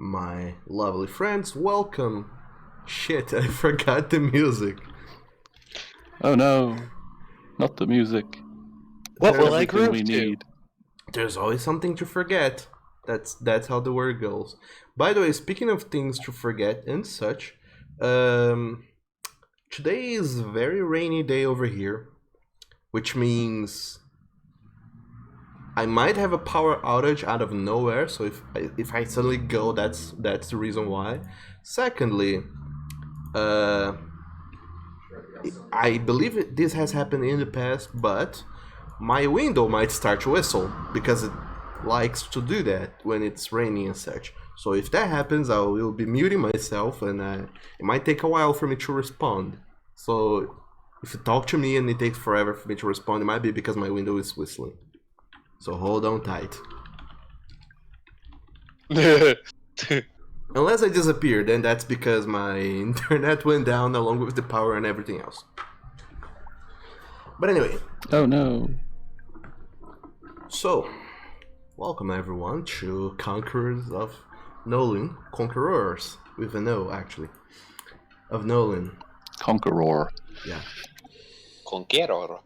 My lovely friends, welcome. Shit, I forgot the music. Oh no, not the music. What will I Everything groove we to? need. There's always something to forget. That's how the word goes. By the way, speaking of things to forget and such, um, today is a very rainy day over here, which means I might have a power outage out of nowhere. So if I suddenly go, that's the reason why. Secondly, uh, I believe this has happened in the past, but my window might start to whistle because it likes to do that when it's raining and such. So if that happens, I will be muting myself, and it might take a while for me to respond. So if you talk to me and it takes forever for me to respond, it might be because my window is whistling. So hold on tight. Unless I disappear, then that's because my internet went down along with the power and everything else. But anyway. Oh no. So, welcome everyone to Conquerors of Nolyn. Conquerors, with an O actually. Of Nolyn. Conqueror. Yeah. Conqueror.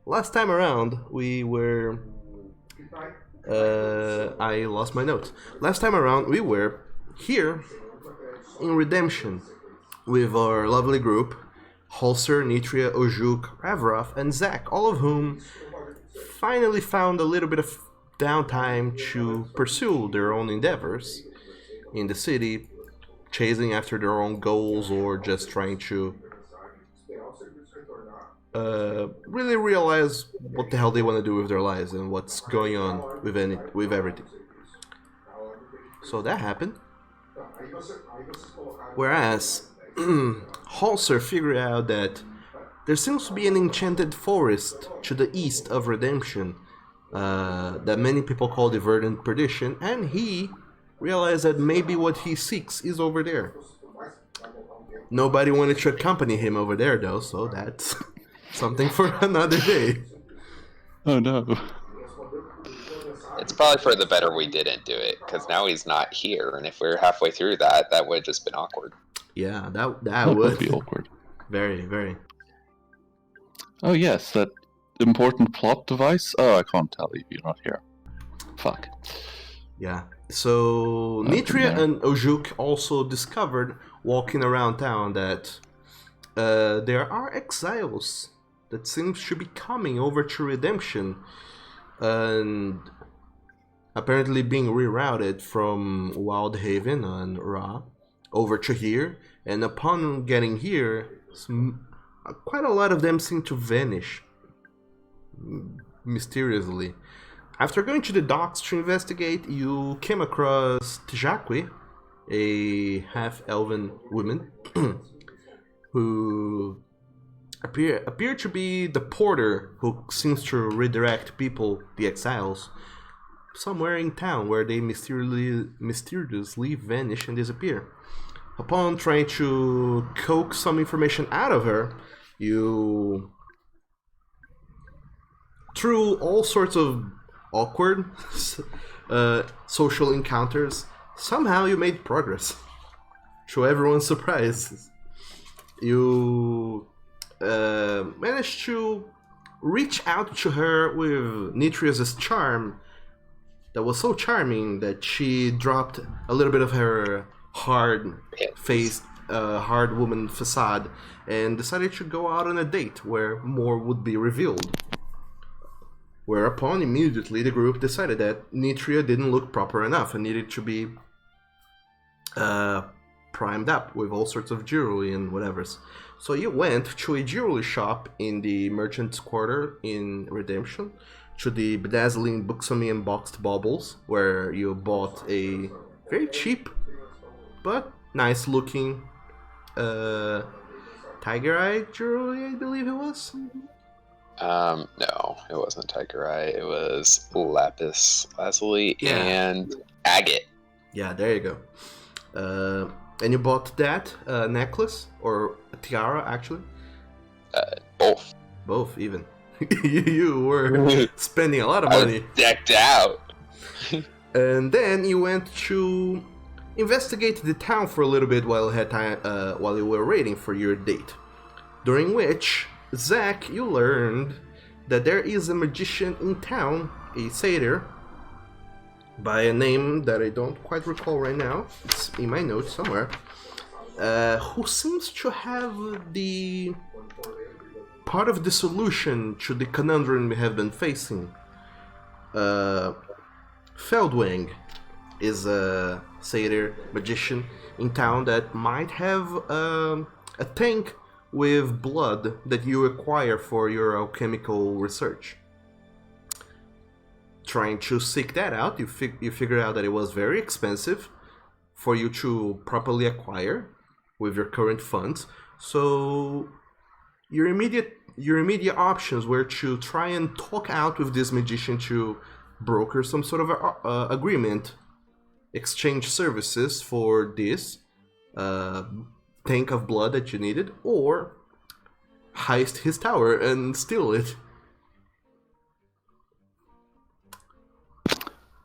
Last time around, we were... I lost my notes. Last time around, we were here in Redemption with our lovely group, Holzer, Nitria, Ojuk, Ravrov, and Zach, all of whom finally found a little bit of downtime to pursue their own endeavors in the city, chasing after their own goals or just trying to really realize what the hell they want to do with their lives and what's going on with everything. So that happened. Whereas Holzer figured out that there seems to be an enchanted forest to the east of Redemption that many people call the Verdant Perdition, and he realized that maybe what he seeks is over there. Nobody wanted to accompany him over there though, so that's something for another day. Oh no. It's probably for the better we didn't do it, because now he's not here, and if we were halfway through that, that would have just been awkward. Yeah, that That would would be awkward. Very, very. Oh yes, that important plot device? Oh, I can't tell you, you're not here. Fuck. Yeah. So Nitria and Ojuk also discovered, walking around town, that there are exiles that seems to be coming over to Redemption and apparently being rerouted from Wildhaven and Ra over to here. And upon getting here, quite a lot of them seem to vanish mysteriously. After going to the docks to investigate, you came across Tjakwe, a half-elven woman, who appeared to be the porter who seems to redirect people, the exiles, somewhere in town where they mysteriously vanish and disappear. Upon trying to coax some information out of her, you, through all sorts of awkward social encounters, somehow you made progress. To everyone's surprise, you managed to reach out to her with Nitria's charm that was so charming that she dropped a little bit of her hard-faced, hard woman facade and decided to go out on a date where more would be revealed. Whereupon, immediately, the group decided that Nitria didn't look proper enough and needed to be primed up with all sorts of jewelry and whatevers. So you went to a jewelry shop in the Merchant's Quarter in Redemption, to the bedazzling Buxomy and boxed baubles, where you bought a very cheap but nice-looking tiger eye jewelry, I believe it was. No, it wasn't Tiger Eye. It was Lapis Lazuli and Agate. Yeah, there you go. And you bought that necklace, or a tiara, actually? Both. Both, even. You were spending a lot of money. Decked out. And then you went to investigate the town for a little bit while you were waiting for your date. During which, Zach, you learned that there is a magician in town, a satyr, by a name that I don't quite recall right now. It's in my notes somewhere. Who seems to have the part of the solution to the conundrum we have been facing. Feldwing is a satyr magician in town that might have a tank with blood that you acquire for your alchemical research. Trying to seek that out, you figured out that it was very expensive for you to properly acquire with your current funds. So your immediate options were to try and talk out with this magician to broker some sort of agreement, exchange services for this tank of blood that you needed, or heist his tower and steal it.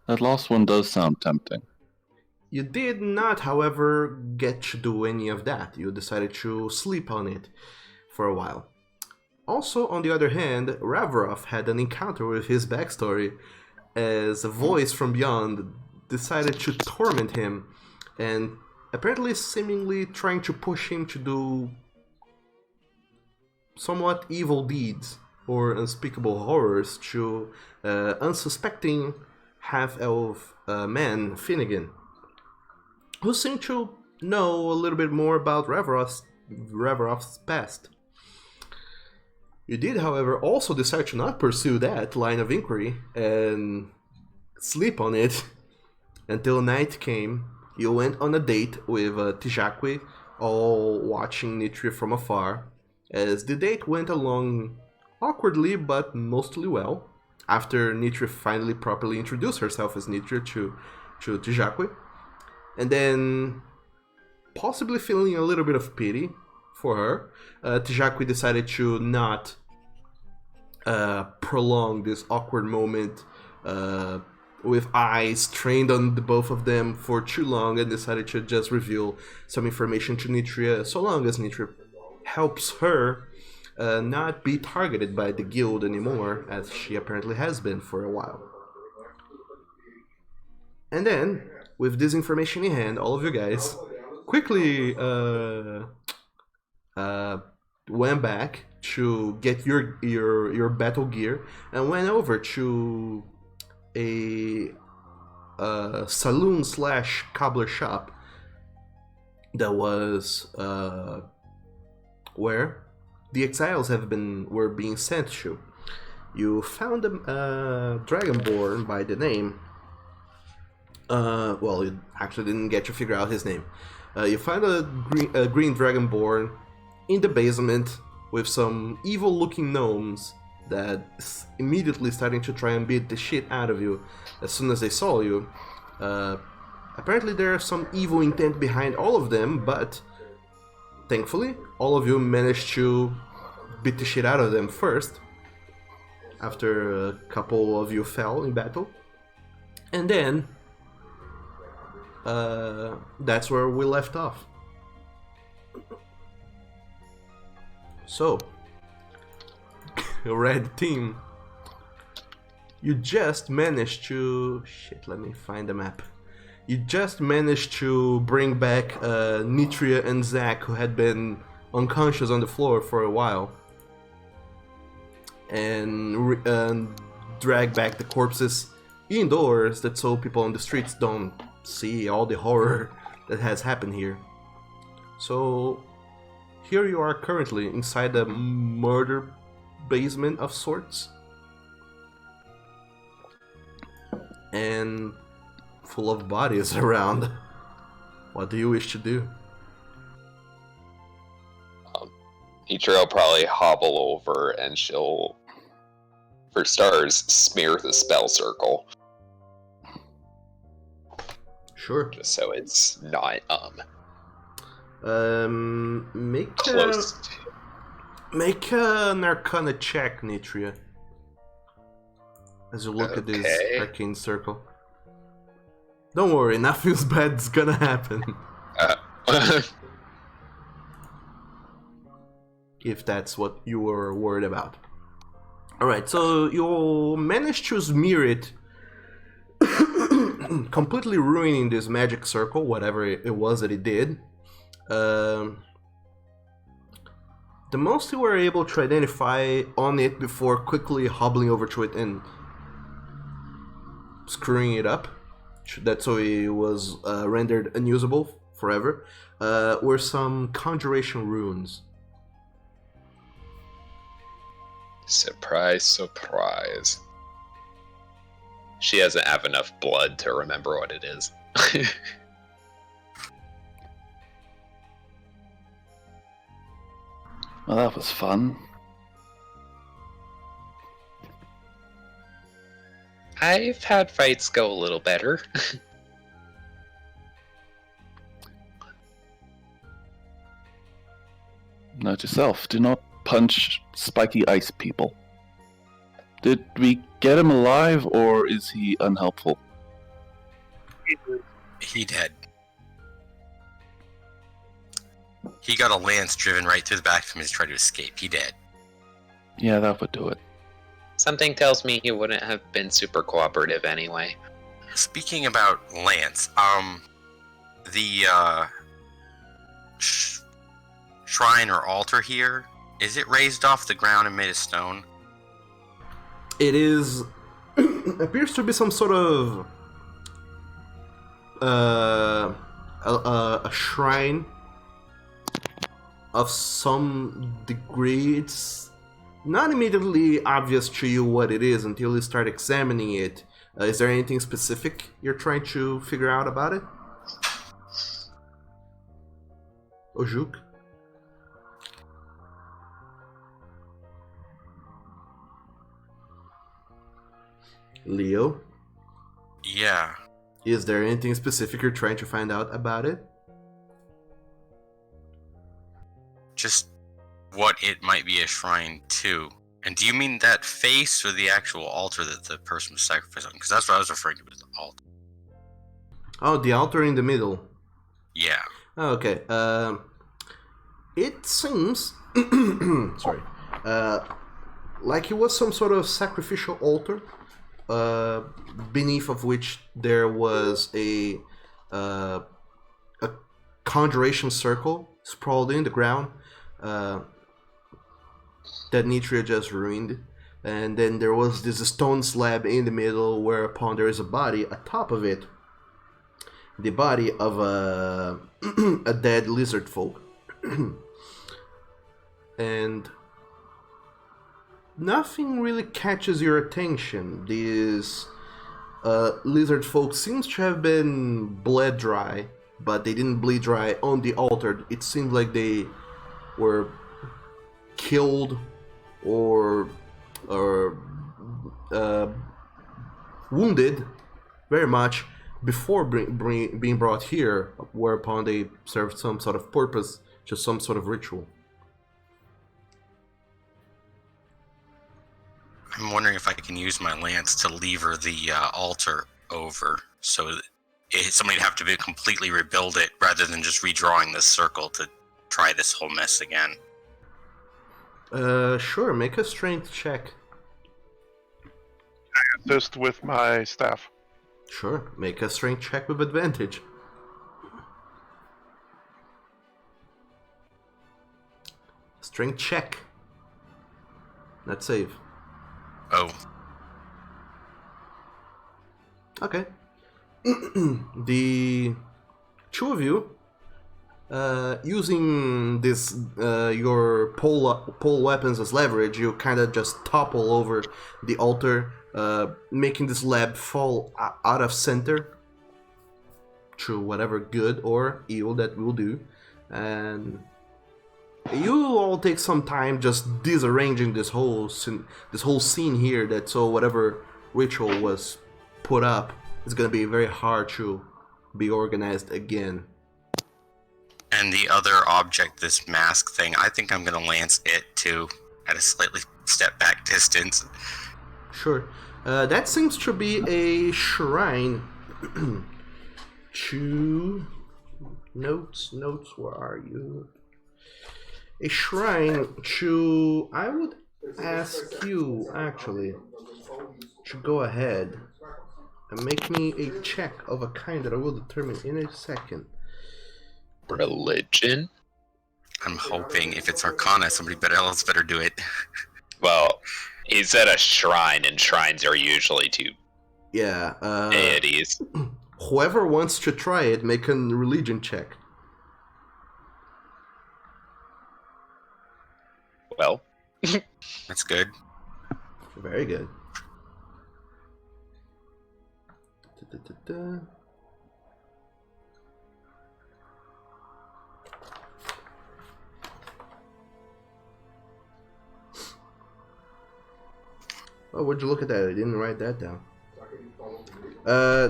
That last one does sound tempting. You did not, however, get to do any of that. You decided to sleep on it for a while. Also, on the other hand, Ravrov had an encounter with his backstory as a voice from beyond decided to torment him and apparently seemingly trying to push him to do somewhat evil deeds or unspeakable horrors to unsuspecting half-elf man Finnegan, who seemed to know a little bit more about Ravrov's past. You did, however, also decide to not pursue that line of inquiry and sleep on it until night came. You went on a date with Tijakwi, all watching Nitria from afar, as the date went along awkwardly but mostly well, after Nitria finally properly introduced herself as Nitria to Tijakwi. And then, possibly feeling a little bit of pity for her, Tijakwi decided to not prolong this awkward moment with eyes trained on the both of them for too long, and decided to just reveal some information to Nitria, so long as Nitria helps her not be targeted by the guild anymore, as she apparently has been for a while. And then, with this information in hand, all of you guys quickly went back to get your battle gear and went over to a saloon / cobbler shop that was where the exiles were being sent to. You found a dragonborn by the name. Well, you actually didn't get to figure out his name. You found a green dragonborn in the basement with some evil-looking gnomes that immediately starting to try and beat the shit out of you as soon as they saw you. Apparently there's some evil intent behind all of them, but thankfully all of you managed to beat the shit out of them first, after a couple of you fell in battle. And then that's where we left off. So, red team, you just managed to... Shit, let me find the map. You just managed to bring back Nitria and Zach, who had been unconscious on the floor for a while, and drag back the corpses indoors, that so people on the streets don't see all the horror that has happened here. So here you are currently inside a murder basement of sorts, and full of bodies around. What do you wish to do? Nitria will probably hobble over and she'll, for stars, smear the spell circle. Sure. Just so it's not Make close. make an Arcana check, Nitria, as you look at this arcane circle. Don't worry, nothing's bad's gonna happen. If that's what you were worried about. Alright, so you managed to smear it, completely ruining this magic circle, whatever it was that it did. The most you were able to identify on it before quickly hobbling over to it and screwing it up, that's so it was rendered unusable forever, were some conjuration runes. Surprise, surprise. She doesn't have enough blood to remember what it is. Well, that was fun. I've had fights go a little better. Note yourself, do not punch spiky ice people. Did we get him alive, or is he unhelpful? He dead. He got a lance driven right through the back of him as he tried to escape. He dead. Yeah, that would do it. Something tells me he wouldn't have been super cooperative anyway. Speaking about lance, the shrine or altar here, is it raised off the ground and made of stone? It is appears to be some sort of a shrine of some degree. It's not immediately obvious to you what it is until you start examining it. Is there anything specific you're trying to figure out about it? Ojuk? Leo? Yeah. Is there anything specific you're trying to find out about it? Just what it might be a shrine to. And do you mean that face or the actual altar that the person was sacrificed on? Because that's what I was referring to as the altar. Oh, the altar in the middle. Yeah. Okay. It seems, sorry, like it was some sort of sacrificial altar, beneath of which there was a conjuration circle sprawled in the ground that Nitria just ruined, and then there was this stone slab in the middle, whereupon there is a body atop of it, the body of a dead lizard folk. And nothing really catches your attention. These lizard folk seems to have been bled dry, but they didn't bleed dry on the altar. It seemed like they were killed or wounded very much before being brought here, whereupon they served some sort of purpose, just some sort of ritual. I'm wondering if I can use my lance to lever the altar over, so somebody'd have to completely rebuild it rather than just redrawing this circle to try this whole mess again. Sure, make a strength check. Assist with my staff. Sure, make a strength check with advantage. Strength check. Not save. Oh. Okay. The two of you, using this your pole weapons as leverage, you kind of just topple over the altar, making this slab fall out of center through whatever good or evil that will do, and you all take some time just disarranging this whole scene here. That so whatever ritual was put up is gonna be very hard to be organized again. And the other object, this mask thing, I think I'm gonna lance it too, at a slightly step back distance. Sure. That seems to be a shrine to notes. Where are you? A shrine to. I would ask you actually to go ahead and make me a check of a kind that I will determine in a second. Religion? I'm hoping if it's Arcana, somebody else better do it. Well, he said a shrine, and shrines are usually to Yeah. deities. Whoever wants to try it, make a religion check. Well, That's good. Very good. Da-da-da-da. Oh, would you look at that? I didn't write that down.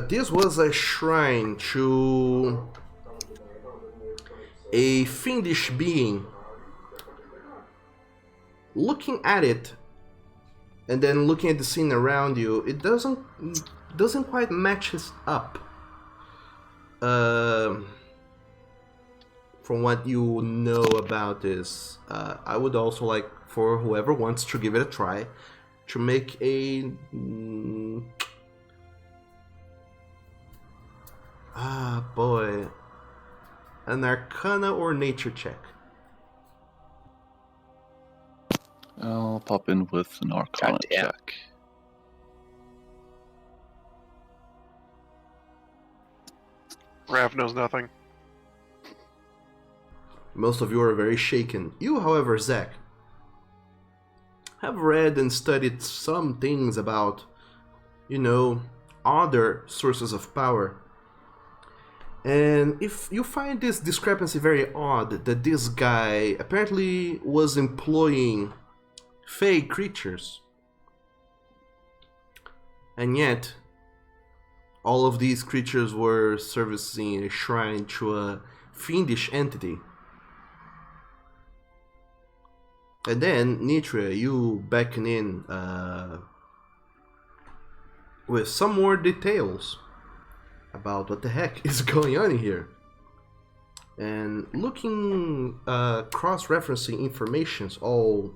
This was a shrine to a fiendish being. Looking at it, and then looking at the scene around you, it doesn't quite matches up. From what you know about this, I would also like for whoever wants to give it a try to make a an Arcana or Nature check. I'll pop in with an Arcana Goddamn. check. Rav knows nothing. Most of you are very shaken. You, however, Zach, have read and studied some things about, other sources of power. And if you find this discrepancy very odd, that this guy apparently was employing fey creatures, and yet all of these creatures were servicing a shrine to a fiendish entity. And then, Nitria, you beckon in with some more details about what the heck is going on here. And looking, cross-referencing informations, all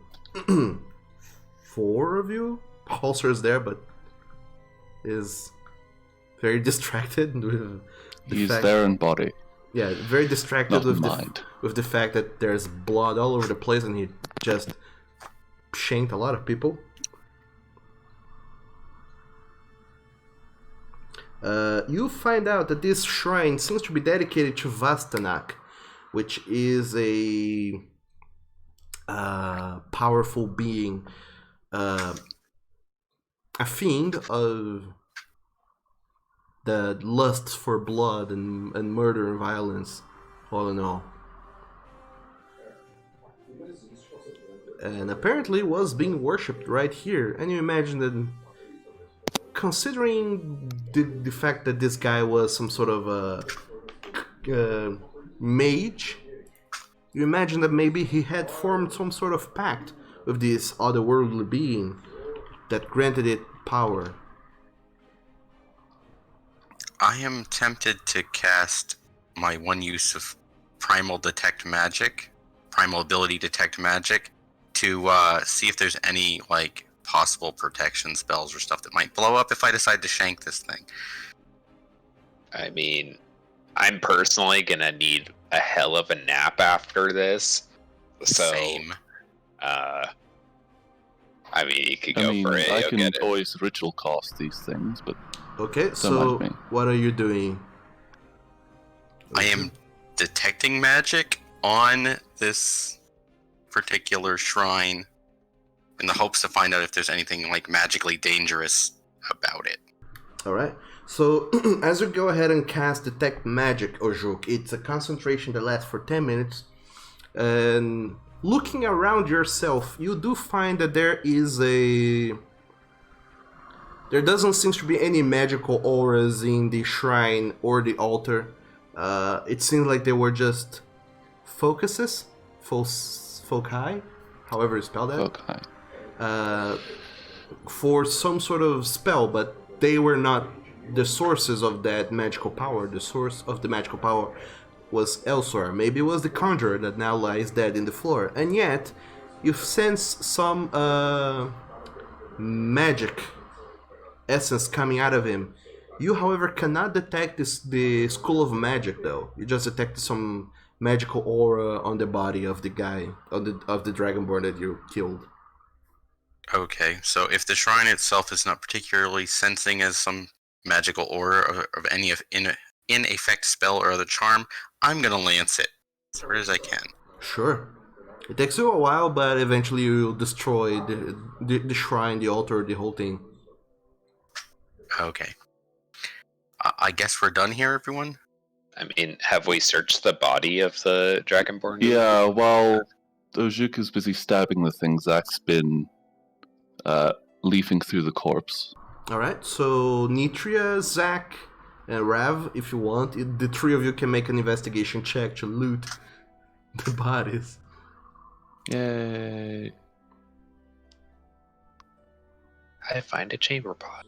four of you? Pulsar's there, but is very distracted with the He's fact... there in body, Yeah, very distracted not with in the, mind. with the fact that there's blood all over the place and he just shanked a lot of people. You find out that this shrine seems to be dedicated to Vastanak, which is a powerful being, a fiend of the lusts for blood and murder and violence, all in all. And apparently was being worshipped right here. And you imagine that, considering the fact that this guy was some sort of a mage, you imagine that maybe he had formed some sort of pact with this otherworldly being that granted it power. I am tempted to cast my one use of primal ability detect magic, to see if there's any possible protection spells or stuff that might blow up if I decide to shank this thing. I mean, I'm personally gonna need a hell of a nap after this. So, Same. I mean, you could go for it. I You'll can get it. always ritual cast these things, but Okay, Don't so mind me. what are you doing? I am detecting magic on this particular shrine in the hopes to find out if there's anything magically dangerous about it. Alright, so as you go ahead and cast Detect Magic, Ojuk, it's a concentration that lasts for 10 minutes. And looking around yourself, you do find that there doesn't seem to be any magical auras in the shrine or the altar. It seems like they were just foci, however you spell that. okay. For some sort of spell, but they were not the sources of that magical power, the source of the magical power was elsewhere. Maybe it was the conjurer that now lies dead in the floor. And yet, you sense some magic essence coming out of him. You, however, cannot detect the school of magic, though. You just detect some magical aura on the body of the guy, of the dragonborn that you killed. Okay, so if the shrine itself is not particularly sensing as some magical aura of any in effect spell or other charm, I'm gonna lance it as hard as I can. Sure. It takes you a while, but eventually you destroy the shrine, the altar, the whole thing. Okay. I guess we're done here, everyone? I mean, have we searched the body of the Dragonborn? Yeah, while Ojuk is busy stabbing the thing, Zach's been leafing through the corpse. Alright, so Nitria, Zach, and Rav, if you want, the three of you can make an investigation check to loot the bodies. Yay. I find a chamber pot.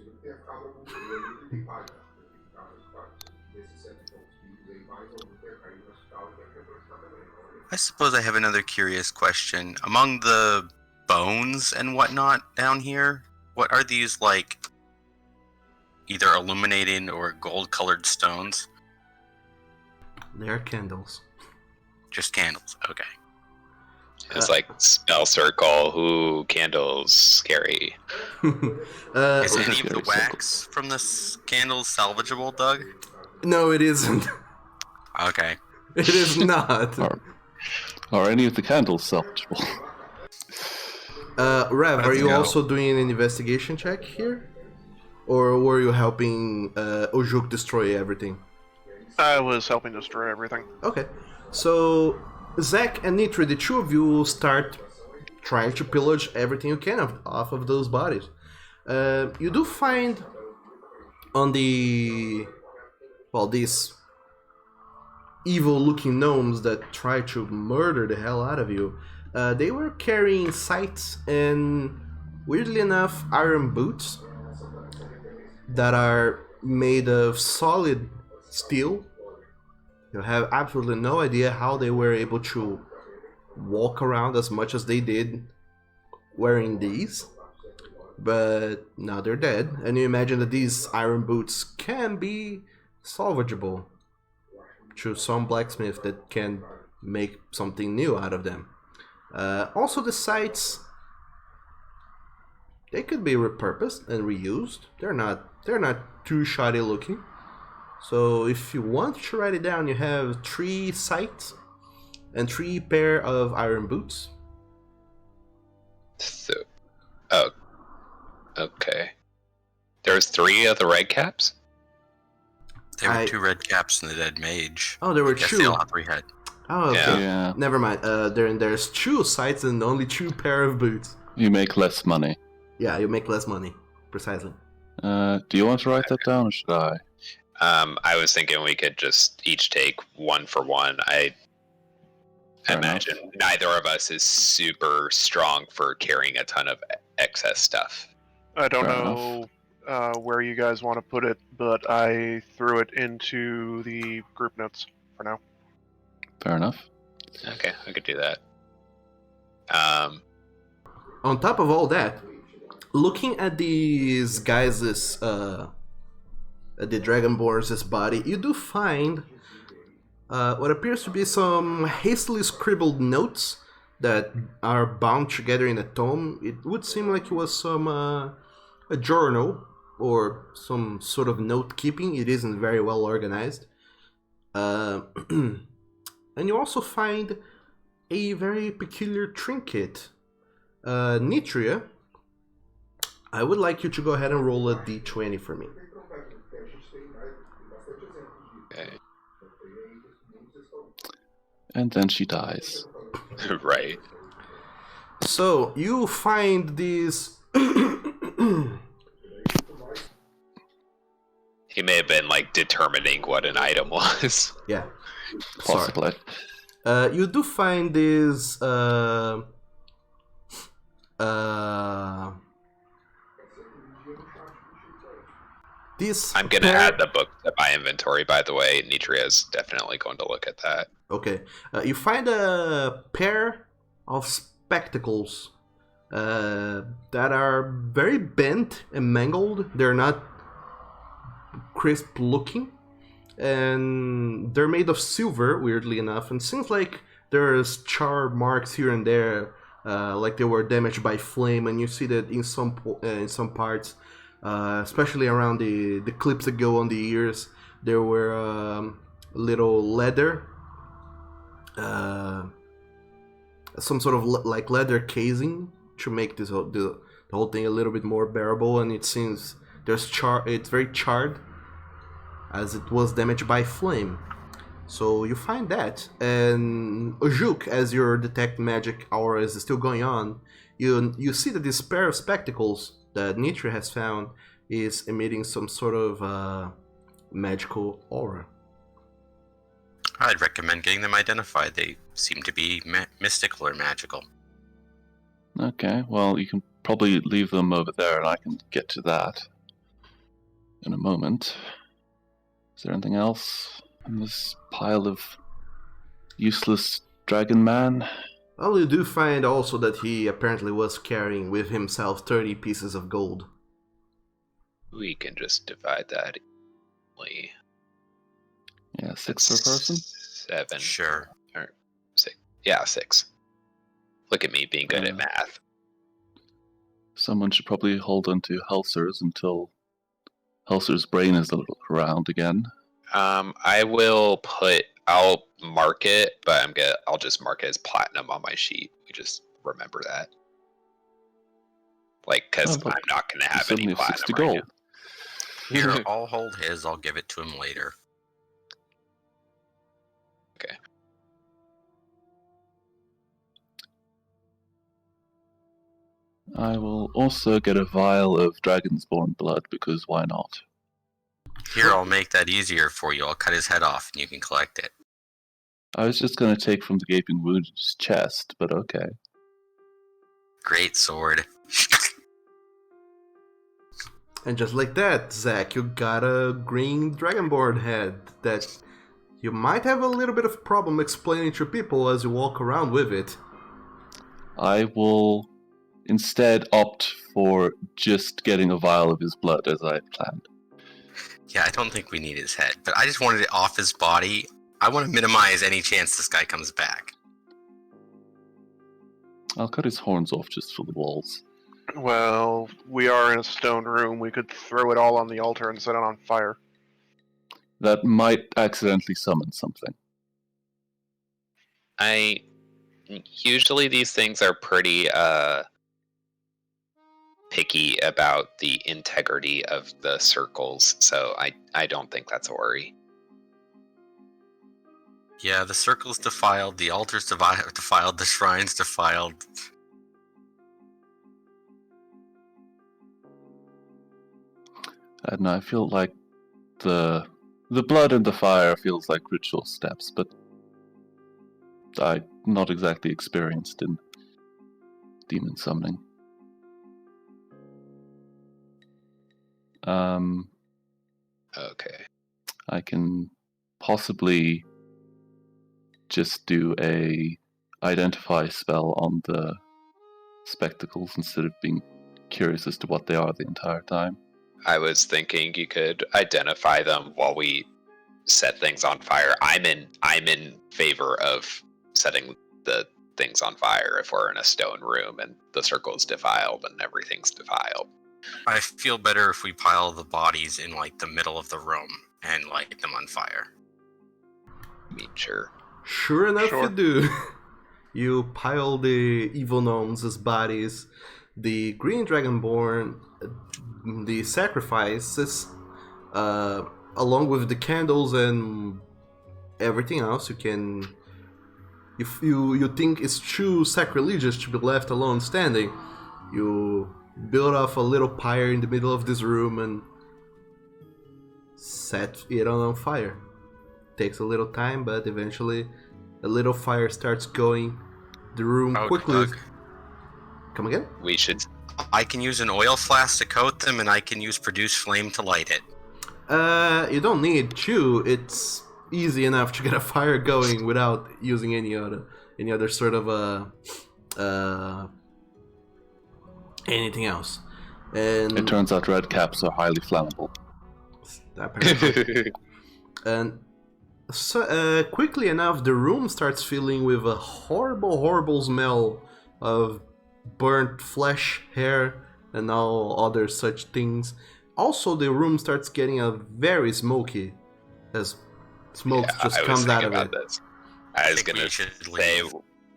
I suppose I have another curious question. Among the bones and whatnot down here, what are these, like, either illuminating or gold-colored stones? They are candles. Just candles, okay. It's like spell circle, who candles scary. Is Okay. any of the wax from the candles salvageable, Doug? No, it isn't. Okay. It is not. Are any of the candles salvageable? Rav, are Let's you go. also doing an investigation check here? Or were you helping Ojuk destroy everything? I was helping destroy everything. Okay. So, Zach and Nitri, the two of you start trying to pillage everything you can off of those bodies. You do find on these evil-looking gnomes that try to murder the hell out of you. They were carrying scythes and, weirdly enough, iron boots that are made of solid steel. You have absolutely no idea how they were able to walk around as much as they did wearing these. But now they're dead, and you imagine that these iron boots can be salvageable to some blacksmith that can make something new out of them. Also, the sights, they could be repurposed and reused. They're not too shoddy looking. So if you want to write it down, you have 3 sights and 3 pair of iron boots. So, oh, okay. There's 3 of the red caps? There were 2 red caps in the dead mage. Oh, there were I guess 2. they all have 3 head. Oh, okay. Yeah. Never mind. There's 2 sights and only 2 pair of boots. You make less money. Yeah, you make less money. Precisely. Do you want to write that down, or should I? I was thinking we could just each take 1 for 1. I Fair imagine neither of us is super strong for carrying a ton of excess stuff. I don't Fair know where you guys want to put it, but I threw it into the group notes for now. Fair enough. Okay, I could do that. On top of all that, looking at these guys' the Dragonborn's body, you do find what appears to be some hastily scribbled notes that are bound together in a tome. It would seem like it was some a journal or some sort of note keeping. It isn't very well organized. And you also find a very peculiar trinket. Nitria, I would like you to go ahead and roll a d20 for me. Okay. And then she dies. Right. So, you find these... He may have been like determining what an item was. Yeah. Sorry. Possibly. You do find these... This I'm gonna add the book to my inventory, by the way. Nitria is definitely going to look at that. Okay. You find a pair of spectacles that are very bent and mangled. They're not crisp looking. And they're made of silver, weirdly enough. And seems like there's char marks here and there, like they were damaged by flame. And you see that in some parts, especially around the clips that go on the ears, there were little leather, some sort of like leather casing to make this the whole thing a little bit more bearable. And it seems it's very charred, as it was damaged by flame. So you find that, and Ojuk, as your detect magic aura is still going on, you see that this pair of spectacles that Nitria has found is emitting some sort of magical aura. I'd recommend getting them identified. They seem to be mystical or magical. Okay, well, you can probably leave them over there, and I can get to that in a moment. Is there anything else in this pile of useless dragon man? Well, you do find also that he apparently was carrying with himself 30 pieces of gold. We can just divide that evenly. Yeah, 6 per person? 7. Sure. Or 6. Yeah, 6. Look at me being good at math. Someone should probably hold on to Helser's until Helser's brain is around again. I'll mark it, but I'll just mark it as platinum on my sheet. We just remember that. Like, because I'm not going to have any platinum 60 right gold. now. Here, I'll hold his. I'll give it to him later. Okay. I will also get a vial of Dragonsborn blood, because why not? Here, I'll make that easier for you. I'll cut his head off and you can collect it. I was just going to take from the gaping wound in his chest, but okay. Great sword. And just like that, Zach, you got a green dragonborn head that you might have a little bit of problem explaining to people as you walk around with it. I will instead opt for just getting a vial of his blood as I had planned. Yeah, I don't think we need his head, but I just wanted it off his body. I want to minimize any chance this guy comes back. I'll cut his horns off just for the walls. Well, we are in a stone room. We could throw it all on the altar and set it on fire. That might accidentally summon something. Usually these things are pretty picky about the integrity of the circles, so I don't think that's a worry. Yeah, the circle's defiled, the altar's defiled, the shrine's defiled. I don't know, I feel like the blood and the fire feels like ritual steps, but I'm not exactly experienced in demon summoning. Okay. I can possibly just do a identify spell on the spectacles instead of being curious as to what they are the entire time. I was thinking you could identify them while we set things on fire. I'm in favor of setting the things on fire if we're in a stone room and the circle's defiled and everything's defiled. I feel better if we pile the bodies in, like, the middle of the room and light them on fire. I mean, sure. Sure enough, Sure. you do. You pile the evil gnomes' bodies, the green dragonborn, the sacrifices, along with the candles and everything else. You can, if you think it's too sacrilegious to be left alone standing, you build off a little pyre in the middle of this room and set it on fire. Takes a little time, but eventually a little fire starts going. The room quickly. Come again? We should. I can use an oil flask to coat them, and I can use produce flame to light it. You don't need to. It's easy enough to get a fire going without using any other sort of anything else. And It turns out red caps are highly flammable. apparently. And so, quickly enough, the room starts filling with a horrible smell of burnt flesh, hair, and all other such things. Also, the room starts getting a very smoky, as smoke just comes out of it. This. I was think we gonna should say leave.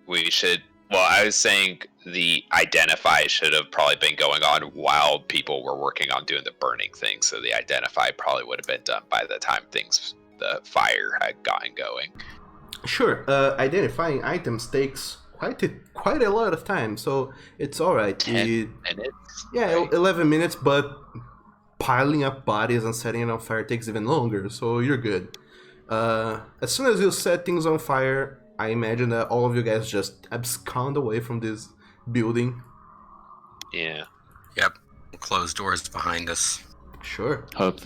we should. Well, I was saying the identify should have probably been going on while people were working on doing the burning thing. So the identify probably would have been done by the time the fire had gotten going. Sure, identifying items takes quite a lot of time, so it's all right. 10 minutes. Yeah, right? 11 minutes, but piling up bodies and setting it on fire takes even longer, so you're good. As soon as you set things on fire, I imagine that all of you guys just abscond away from this building. Yeah. Yep. Closed doors behind us. Sure. Hope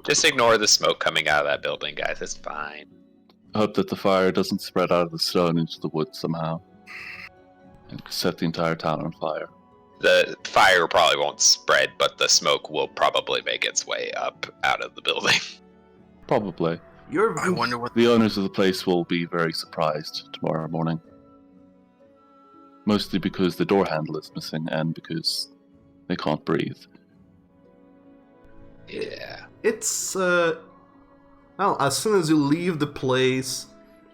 Just ignore the smoke coming out of that building, guys. It's fine. that the fire doesn't spread out of the stone into the woods somehow and set the entire town on fire. The fire probably won't spread, but the smoke will probably make its way up out of the building. Probably. I wonder what The owners of the place will be very surprised tomorrow morning. Mostly because the door handle is missing and because they can't breathe. Yeah. It's well, as soon as you leave the place,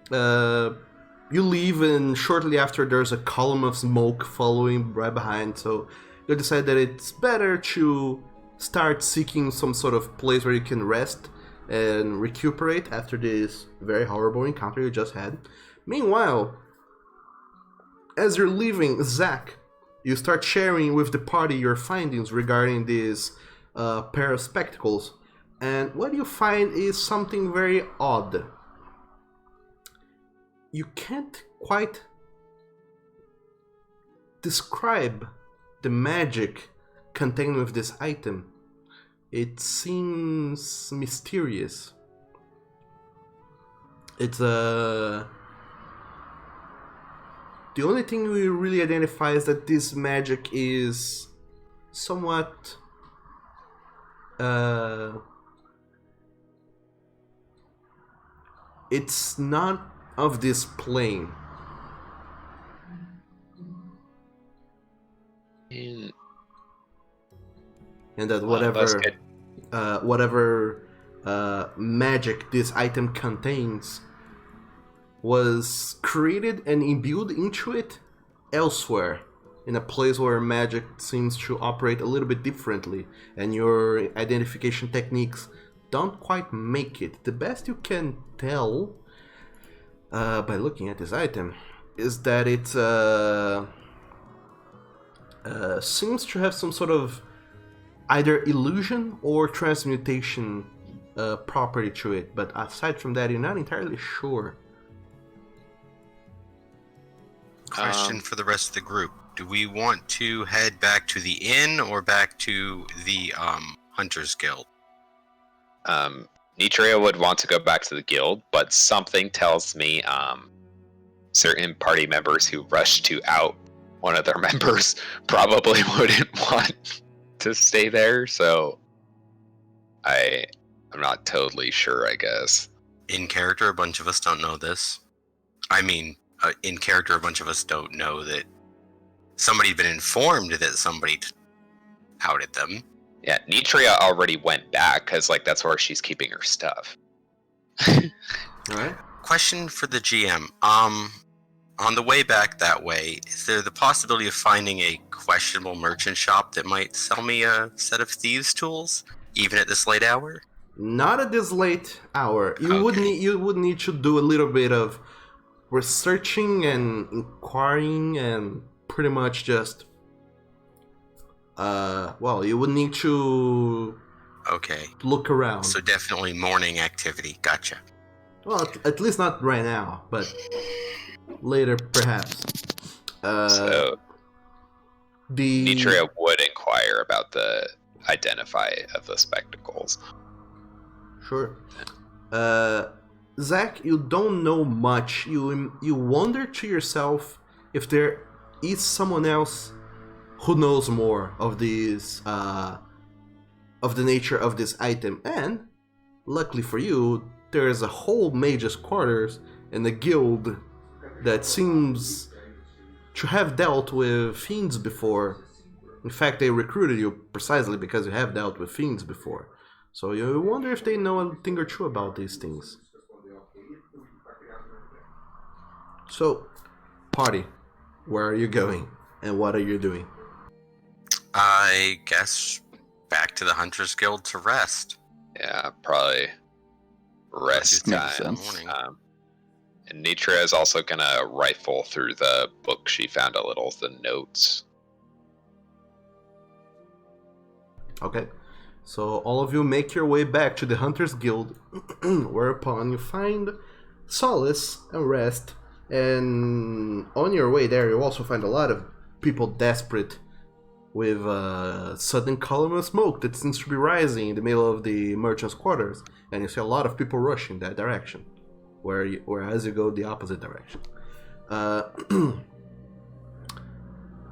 you leave, and shortly after there's a column of smoke following right behind. So you decide that it's better to start seeking some sort of place where you can rest and recuperate after this very horrible encounter you just had. Meanwhile, as you're leaving, Zach, you start sharing with the party your findings regarding this pair of spectacles. And what you find is something very odd. You can't quite describe the magic contained with this item. It seems mysterious. It's the only thing we really identify is that this magic is somewhat it's not of this plane. Mm, And that well, that's whatever good. whatever magic this item contains was created and imbued into it elsewhere, in a place where magic seems to operate a little bit differently, and your identification techniques don't quite make it. The best you can tell by looking at this item is that it seems to have some sort of either illusion or transmutation property to it, but aside from that, you're not entirely sure. question for the rest of the group. Do we want to head back to the inn or back to the Hunters Guild? Nitria would want to go back to the guild, but something tells me certain party members who rushed to out one of their members probably wouldn't want to stay there, so I'm not totally sure, I guess. In character, a bunch of us don't know this. I mean, in character, a bunch of us don't know that somebody's been informed that somebody outed them. Yeah, Nitria already went back, because that's where she's keeping her stuff. Alright? Question for the GM. On the way back that way, is there the possibility of finding a questionable merchant shop that might sell me a set of thieves' tools, even at this late hour? Not at this late hour. You would need to do a little bit of researching and inquiring and pretty much just you would need to look around. So definitely morning activity. Gotcha. Well, at least not right now, but later perhaps. So The Nitria would inquire about the identify of the spectacles. Sure. Zach, you don't know much. You wonder to yourself if there is someone else who knows more of this, of the nature of this item. And luckily for you, there is a whole mage's quarters and a guild that seems to have dealt with fiends before. In fact, they recruited you precisely because you have dealt with fiends before. So you wonder if they know a thing or two about these things. So, party, where are you going? And what are you doing? I guess back to the Hunters Guild to rest. Yeah, probably rest Makes time. sense. And Nitra is also gonna rifle through the book she found a little, the notes. Okay. So all of you make your way back to the Hunters Guild, whereupon you find solace and rest. And on your way there, you also find a lot of people desperate with a sudden column of smoke that seems to be rising in the middle of the merchants' quarters. And you see a lot of people rushing that direction, whereas you go the opposite direction.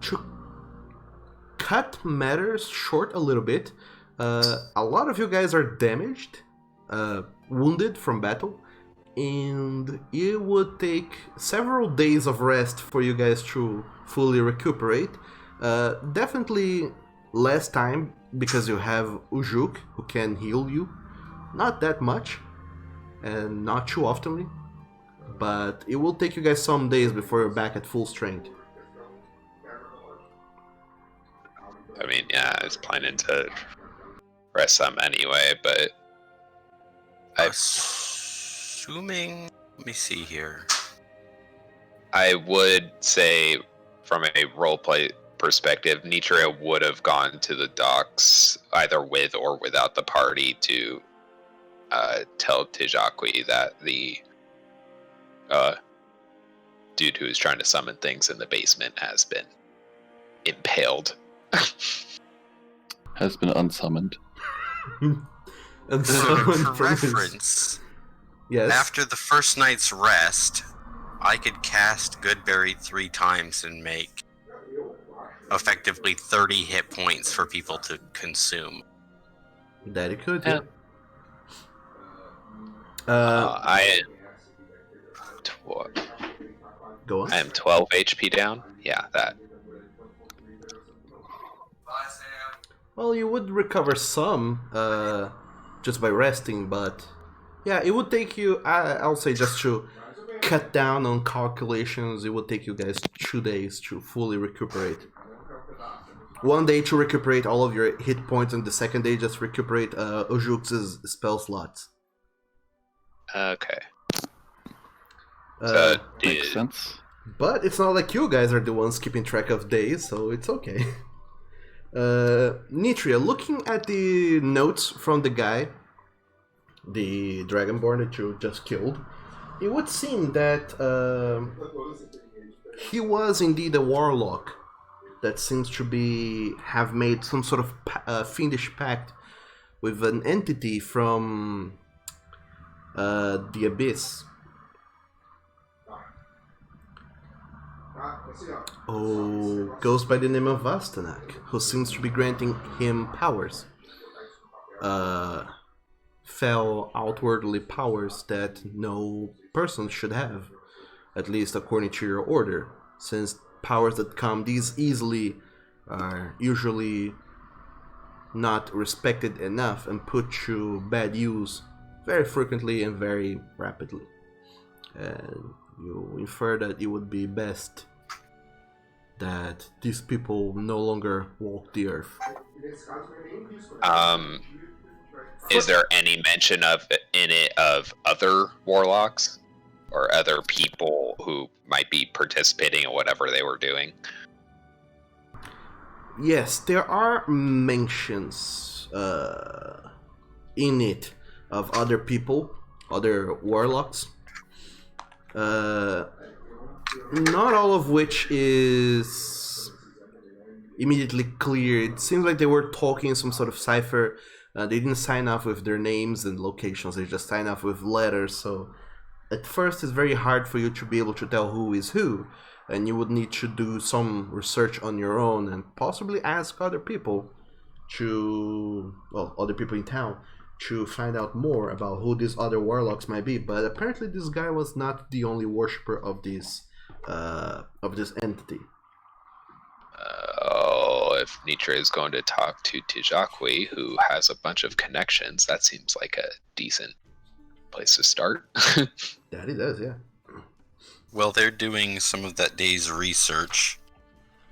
To cut matters short a little bit, a lot of you guys are damaged, wounded from battle, and it would take several days of rest for you guys to fully recuperate. Definitely less time because you have Ujuk who can heal you. Not that much, and not too oftenly, but it will take you guys some days before you're back at full strength. I mean, yeah, I was planning to rest some anyway, but Assuming, let me see here. I would say, from a roleplay perspective, Nitria would have gone to the docks either with or without the party to tell Tijakwi that the dude who is trying to summon things in the basement has been impaled. Has been unsummoned. And For from his- reference, yes. after the first night's rest, I could cast Goodberry 3 times and make effectively 30 hit points for people to consume. That it could. Yeah. I Go on. am 12 HP down. Yeah, that. Well, you would recover some just by resting, but yeah, it would take you. I'll say just to cut down on calculations, it would take you guys 2 days to fully recuperate. 1 day to recuperate all of your hit points, and the second day just recuperate Ojuk's spell slots. Okay. Uh, Makes sense. But it's not like you guys are the ones keeping track of days, so it's okay. Nitria, looking at the notes from the guy, the Dragonborn that you just killed, it would seem that he was indeed a warlock that seems to have made some sort of fiendish pact with an entity from the Abyss. Oh, goes by the name of Vastanak, who seems to be granting him powers. Fell outwardly powers that no person should have, at least according to your order, since powers that come these easily are usually not respected enough and put to bad use very frequently and very rapidly. And you infer that it would be best that these people no longer walk the earth. Is there any mention of other warlocks or other people who might be participating in whatever they were doing? Yes, there are mentions in it of other people, other warlocks. Not all of which is immediately clear. It seems like they were talking in some sort of cipher, They didn't sign off with their names and locations, they just sign off with letters, so at first it's very hard for you to be able to tell who is who, and you would need to do some research on your own and possibly ask other people other people in town to find out more about who these other warlocks might be. But apparently this guy was not the only worshipper of this entity. If Nietzsche is going to talk to Tijakwi, who has a bunch of connections, that seems like a decent place to start. That he does, yeah. While they're doing some of that day's research,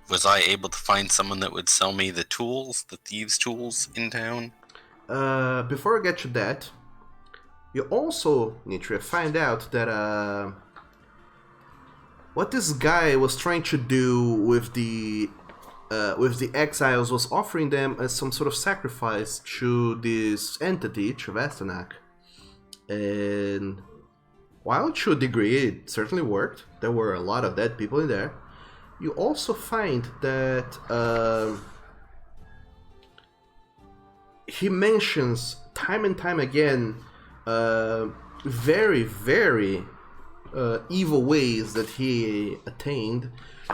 was I able to find someone that would sell me the tools, the thieves' tools in town? Before I get to that, you also, Nietzsche, find out that what this guy was trying to do with the exiles was offering them as some sort of sacrifice to this entity, to Vastanak. And while to a degree it certainly worked, there were a lot of dead people in there, you also find that he mentions time and time again very, very evil ways that he attained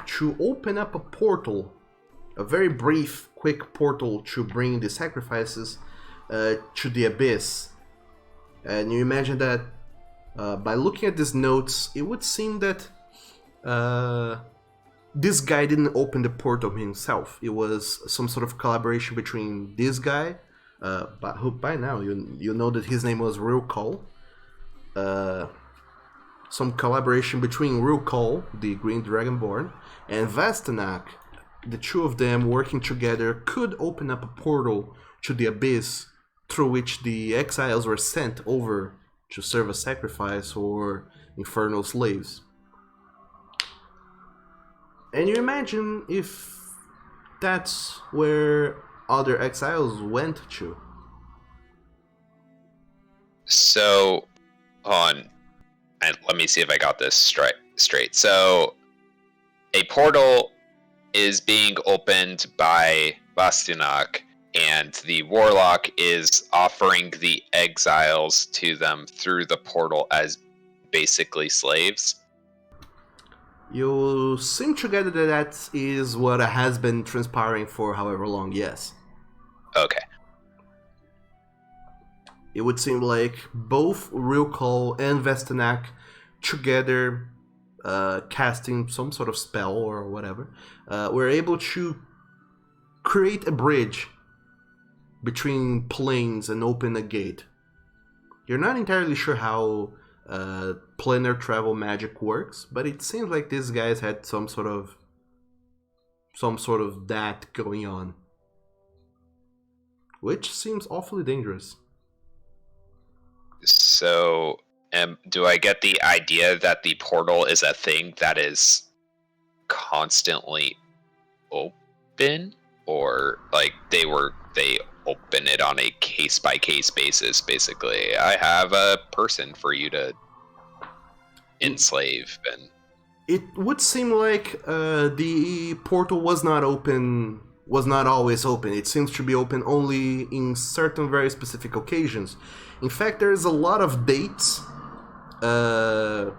to open up a portal, a very brief, quick portal to bring the sacrifices to the abyss. And you imagine that by looking at these notes, it would seem that this guy didn't open the portal himself. It was some sort of collaboration between this guy, who by now you know that his name was Rukol. Some collaboration between Rukol, the Green Dragonborn, and Vastanak. The two of them working together could open up a portal to the abyss through which the exiles were sent over to serve as sacrifice or infernal slaves. And you imagine if that's where other exiles went to. So, hold on, and let me see if I got this straight. So, a portal is being opened by Bastianak, and the warlock is offering the exiles to them through the portal as basically slaves. You seem to get that that is what has been transpiring for however long, yes. Okay. It would seem like both Rukol and Vastanak together, casting some sort of spell or whatever, were able to create a bridge between planes and open a gate. You're not entirely sure how planar travel magic works, but it seems like these guys had some sort of that going on, which seems awfully dangerous. So, do I get the idea that the portal is a thing that is constantly open, or like they open it on a case by case basis? Basically, I have a person for you to enslave, and it would seem like the portal was not always open. It seems to be open only in certain very specific occasions. In fact, there is a lot of dates on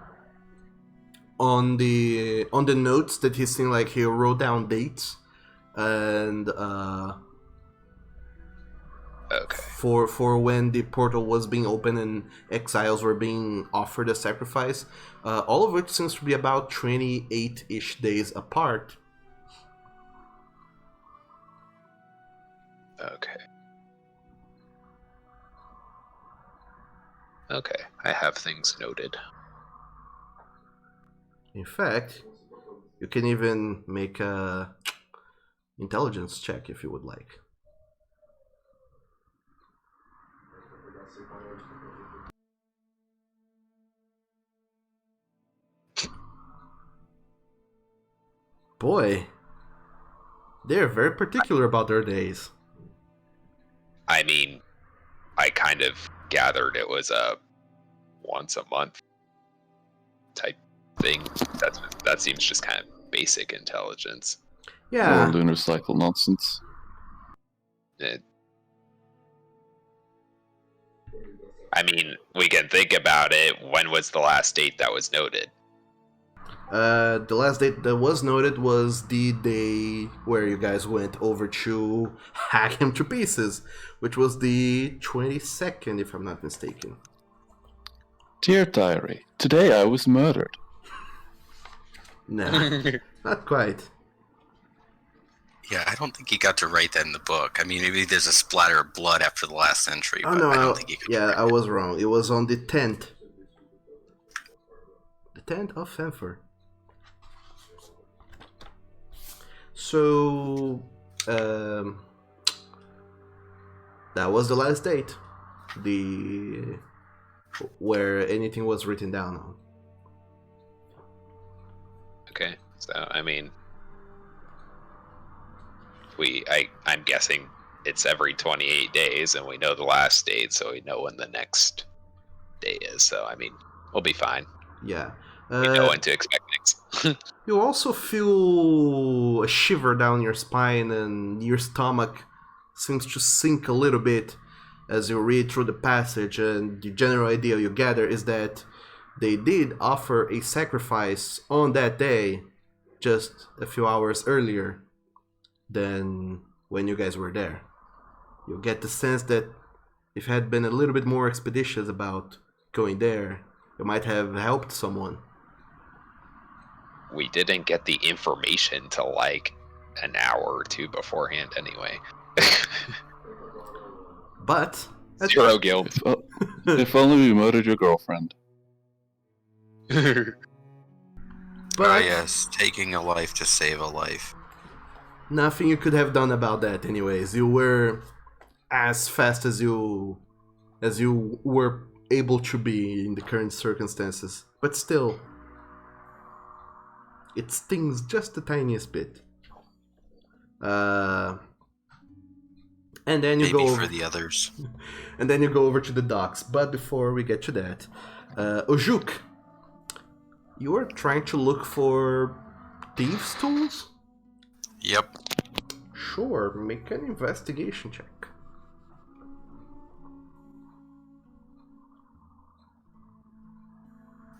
the notes that he seemed like he wrote down dates, and okay. For when the portal was being opened and exiles were being offered a sacrifice, all of which seems to be about 28-ish days apart. Okay, I have things noted. In fact, you can even make a intelligence check if you would like. Boy, they're very particular about their days. I mean, I kind of gathered it was a once a month type thing. That seems just kind of basic intelligence. Yeah. Or lunar cycle nonsense. I mean, we can think about it. When was the last date that was noted? The last date that was noted was the day where you guys went over to hack him to pieces, which was the 22nd, if I'm not mistaken. Dear diary, today I was murdered. Nah, not quite. Yeah, I don't think he got to write that in the book. I mean, maybe there's a splatter of blood after the last entry, Oh but no, I don't think he could. yeah, I was wrong. It was on the 10th. The 10th of February. So, that was the last date. Where anything was written down on. Okay, so I mean, I'm guessing it's every 28 days, and we know the last date, so we know when the next day is. So I mean, we'll be fine. Yeah. We know when to expect things. You also feel a shiver down your spine, and your stomach seems to sink a little bit as you read through the passage, and the general idea you gather is that they did offer a sacrifice on that day, just a few hours earlier than when you guys were there. You get the sense that if you had been a little bit more expeditious about going there, you might have helped someone. We didn't get the information till like an hour or two beforehand anyway. But Zero guilt. If only we murdered your girlfriend. but Yes, taking a life to save a life. nothing you could have done about that anyways. You were as fast as you were able to be in the current circumstances. But still, it stings just the tiniest bit. And then you Maybe go for over, the others. and then you go over to the docks. But before we get to that, Ojuk, you are trying to look for thieves' tools? Yep. Sure, make an investigation check.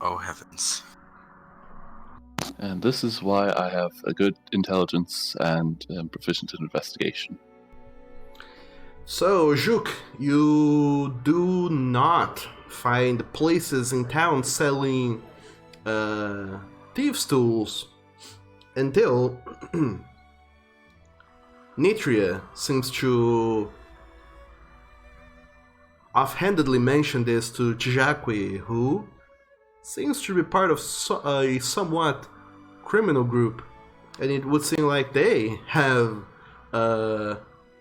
Oh heavens. And this is why I have a good intelligence and am proficient in investigation. So, Juk, you do not find places in town selling thieves' tools until Nitria seems to offhandedly mention this to Chijakwi, who seems to be part of a somewhat criminal group, and it would seem like they have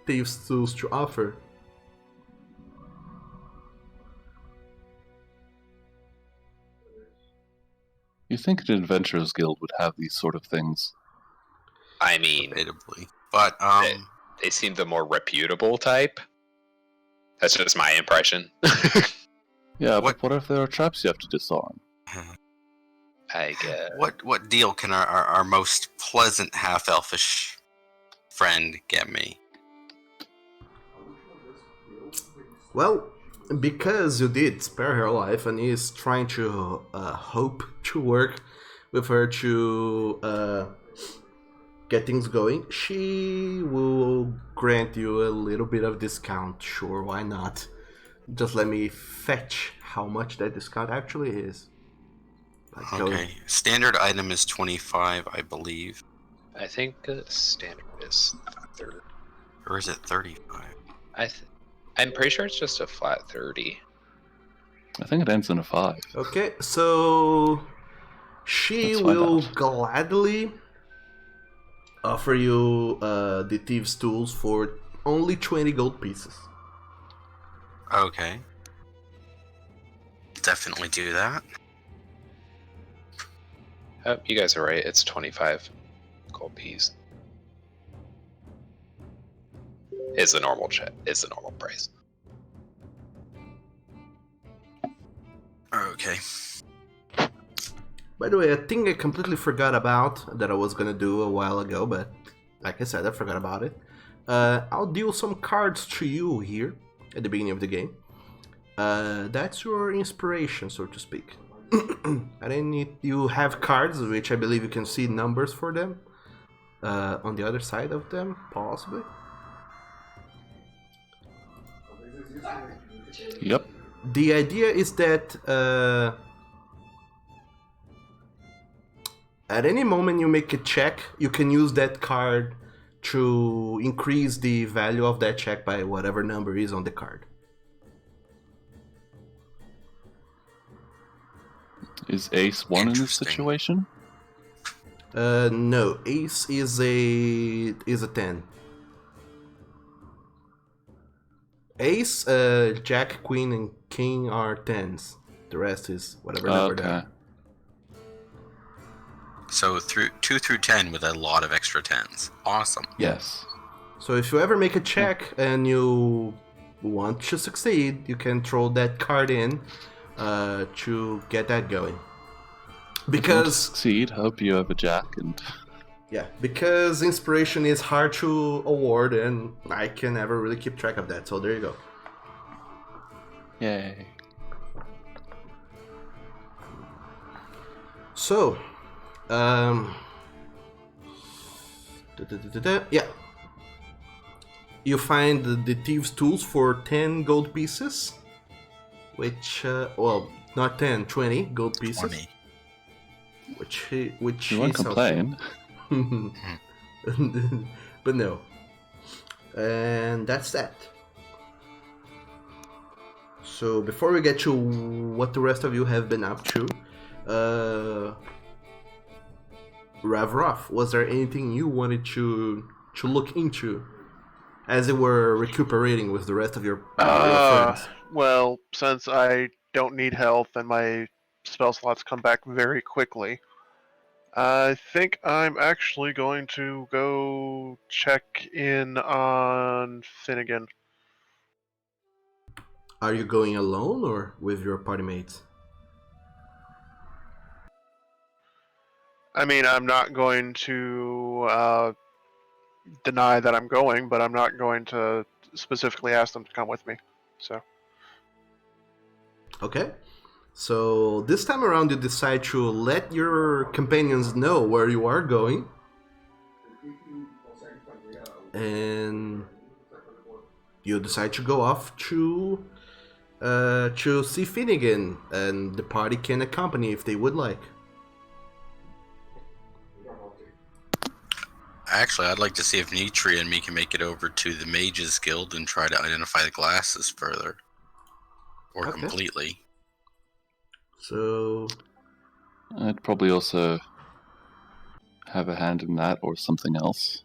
thieves' tools to offer. You think an adventurers guild would have these sort of things? I mean, Debatably. But, they seem the more reputable type. That's just my impression. Yeah, What- but what if there are traps you have to disarm? I guess. what deal can our most pleasant half-elfish friend get me? Well, because you did spare her life and is trying to hope to work with her to get things going, she will grant you a little bit of discount. Sure, why not? Just let me fetch how much that discount actually is. Let's go. Okay. Standard item is 25, I believe. I think standard is 30. Or is it 35? I'm pretty sure it's just a flat 30. I think it ends in a 5. Okay, so she Let's find will out. gladly offer you the thieves' tools for only 20 gold pieces. Okay. Definitely do that. Oh, you guys are right. It's 25 gold piece. Is the normal is the normal price. Okay. By the way, a thing I completely forgot about that I was gonna do a while ago, but like I said, I forgot about it. I'll deal some cards to you here at the beginning of the game. That's your inspiration, so to speak. And then you have cards, which I believe you can see numbers for them. On the other side of them, possibly. Yep. The idea is that at any moment you make a check, you can use that card to increase the value of that check by whatever number is on the card. Is Ace 1 in this Interesting. situation? No, Ace is a 10. Ace, Jack, Queen, and King are 10s. The rest is whatever number they Okay. are. So 2 through 10 with a lot of extra 10s. Awesome. Yes. So if you ever make a check and you want to succeed, you can throw that card in to get that going. If you want to Because succeed, hope you have a Jack and because inspiration is hard to award, and I can never really keep track of that. So there you go. yay. So, yeah. You find the thieves' tools for 10 gold pieces, which, well, not 10, 20 gold pieces. 20. Which You he won't sells. complain. But no. And that's that. So before we get to what the rest of you have been up to, Ravroff, was there anything you wanted to look into as you were recuperating with the rest of your friends? Well, since I don't need health and my spell slots come back very quickly, I think I'm actually going to go check in on Finnegan. Are you going alone or with your party mates? I mean, I'm not going to deny that I'm going, but I'm not going to specifically ask them to come with me. So, Okay. So this time around, you decide to let your companions know where you are going, and you decide to go off to see Finnegan, and the party can accompany if they would like. Actually, I'd like to see if Nitri and me can make it over to the Mages Guild and try to identify the glasses further. Or Okay. completely. So I'd probably also have a hand in that or something else.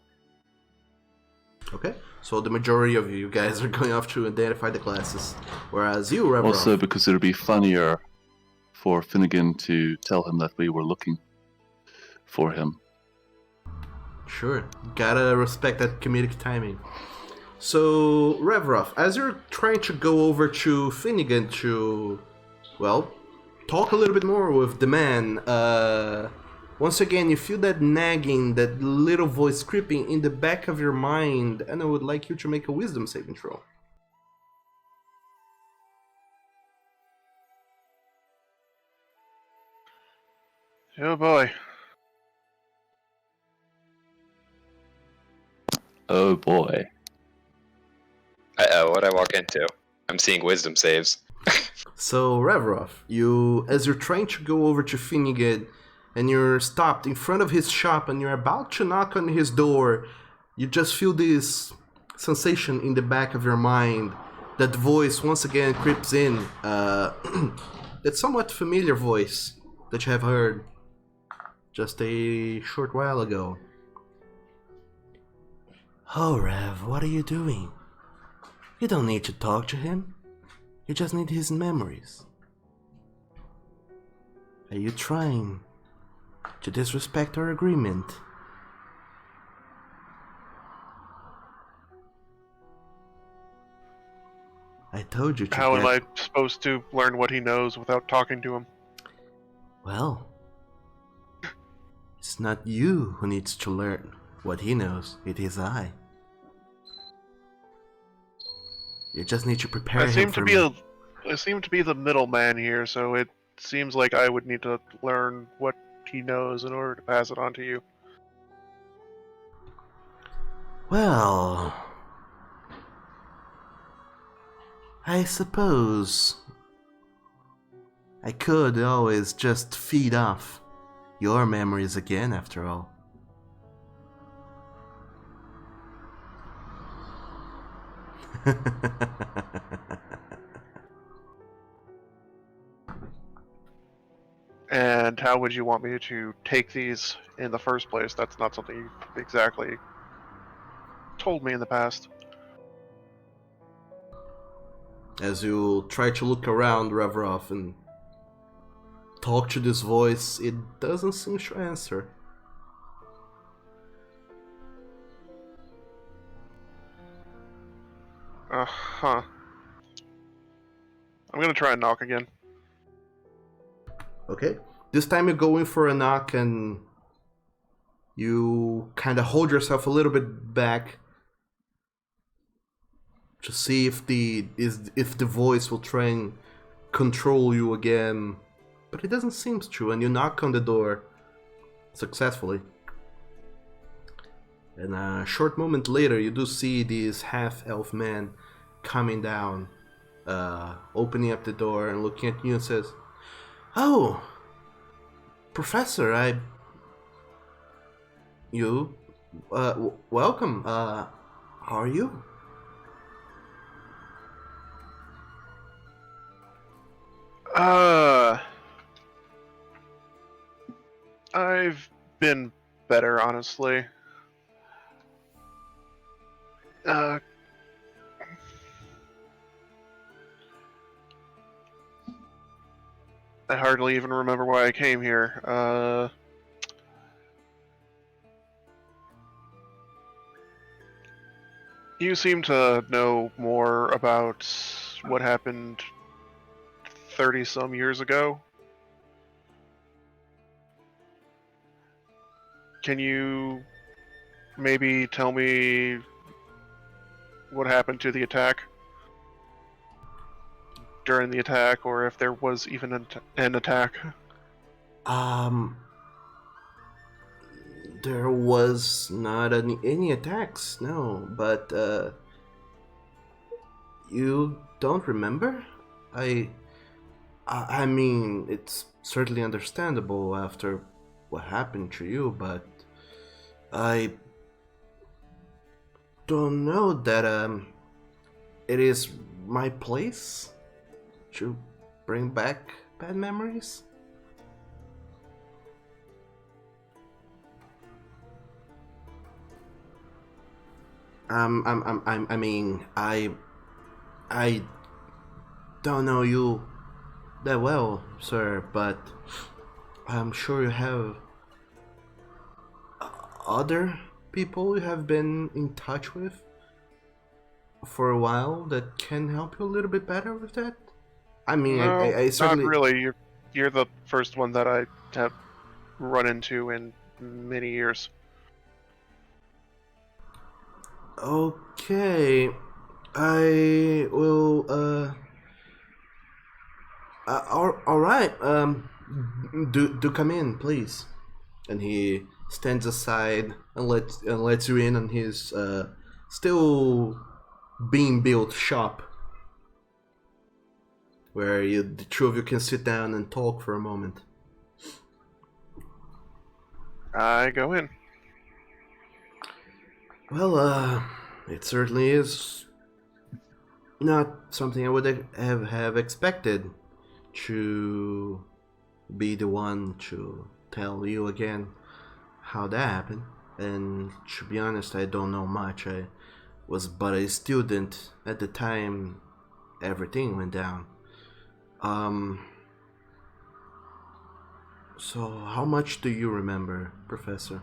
okay. So the majority of you guys are going off to identify the classes, whereas you, Reverend, Also because it would be funnier for Finnegan to tell him that we were looking for him. sure, gotta respect that comedic timing. So, Revroff, as you're trying to go over to Finnegan to, well, talk a little bit more with the man, once again you feel that nagging, that little voice creeping in the back of your mind, and I would like you to make a wisdom saving throw. oh boy. Oh boy. Uh-oh, what'd I walk into? I'm seeing wisdom saves. So, Revrov, as you're trying to go over to Finnegan, and you're stopped in front of his shop, and you're about to knock on his door, you just feel this sensation in the back of your mind. That voice once again creeps in. That somewhat familiar voice that you have heard just a short while ago. Oh, Rev, what are you doing? You don't need to talk to him. You just need his memories. Are you trying to disrespect our agreement? I told you to How get... am I supposed to learn what he knows without talking to him? Well, it's not you who needs to learn what he knows, it is I. You just need to prepare I him seem for to be me. I seem to be the middleman here, so it seems like I would need to learn what he knows in order to pass it on to you. Well, I suppose I could always just feed off your memories again, after all. And how would you want me to take these in the first place? That's not something you've exactly told me in the past. As you try to look around Reverov and talk to this voice, it doesn't seem to answer. Uh-huh. I'm gonna try and knock again. Okay. This time you go in for a knock and you kind of hold yourself a little bit back to see if the voice will try and control you again, but it doesn't seem to. And you knock on the door successfully. And a short moment later, you do see this half-elf man coming down, opening up the door and looking at you and says, "Oh, Professor, welcome. How are you?" I've been better, honestly. I hardly even remember why I came here. You seem to know more about what happened 30-some years ago. Can you maybe tell me what happened to the attack? During the attack, or if there was even an attack? There was not any attacks, no, but you don't remember? I mean, it's certainly understandable after what happened to you, but I don't know that it is my place to bring back bad memories. I mean, I don't know you that well, sir, but I'm sure you have other people you have been in touch with for a while that can help you a little bit better with that. I mean, No, I certainly. not really. You're the first one that I have run into in many years. Okay, I will. All right. Do come in, please. And he stands aside and lets you in on his still being built shop, where the two of you can sit down and talk for a moment. I go in. Well, it certainly is not something I would have expected to be the one to tell you again how that happened. And to be honest, I don't know much. I was but a student at the time everything went down. So how much do you remember, Professor?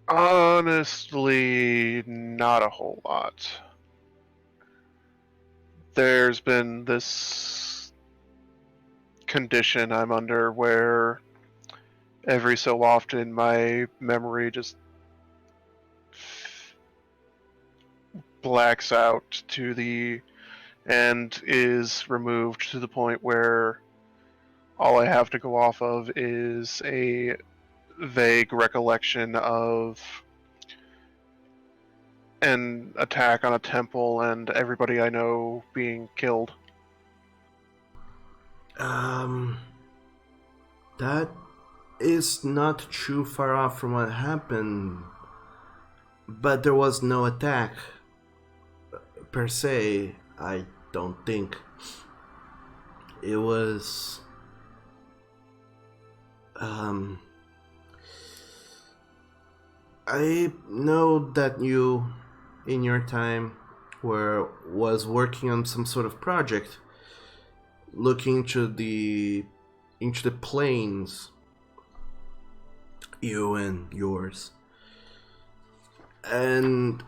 Honestly, not a whole lot. There's been this condition I'm under where every so often my memory just blacks out and is removed to the point where all I have to go off of is a vague recollection of an attack on a temple and everybody I know being killed. That is not too far off from what happened, but there was no attack per se. I don't think it was. I know that you, in your time, was working on some sort of project, looking into the planes, you and yours, and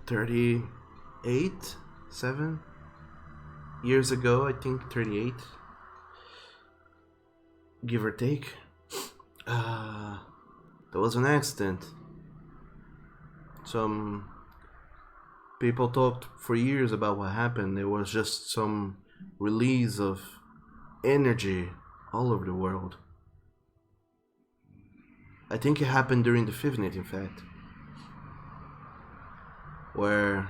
38, 7 years ago, I think 38, give or take. There was an accident. Some people talked for years about what happened. It was just some release of energy all over the world. I think it happened during the Fifth, in fact, where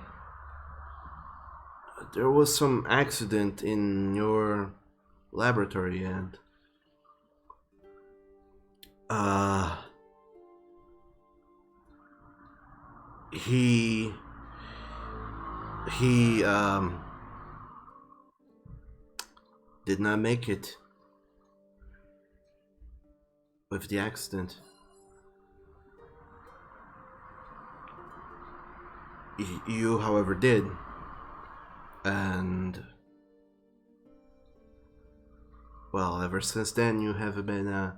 there was some accident in your laboratory and he did not make it with the accident. You, however, did, and well, ever since then you have been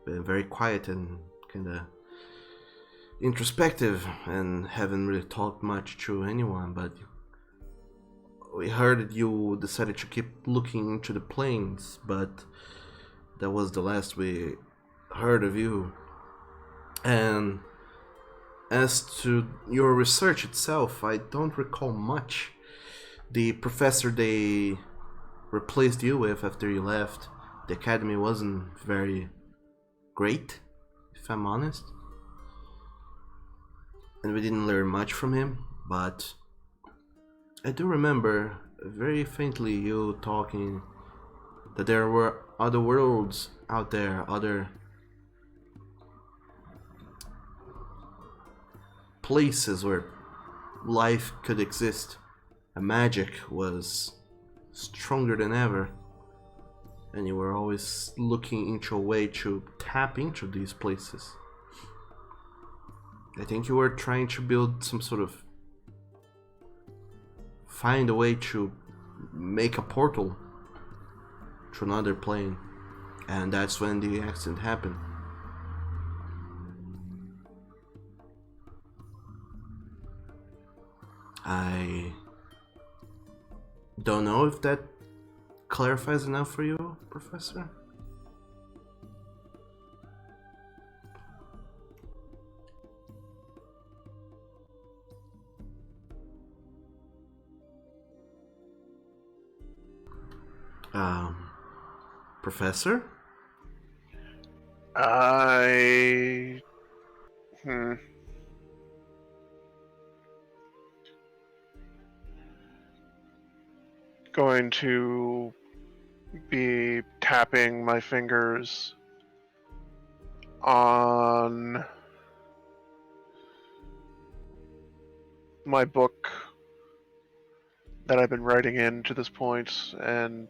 been very quiet and kind of introspective and haven't really talked much to anyone, but we heard that you decided to keep looking into the planes, but that was the last we heard of you. And as to your research itself, I don't recall much. The professor they replaced you with after you left the academy wasn't very great, if I'm honest. And we didn't learn much from him, but I do remember very faintly you talking that there were other worlds out there, other places where life could exist. And magic was stronger than ever, and you were always looking into a way to tap into these places. I think you were trying to build some sort of find a way to make a portal to another plane, and that's when the accident happened. I don't know if that clarifies enough for you, Professor. Professor? I... Going to be tapping my fingers on my book that I've been writing in to this point, and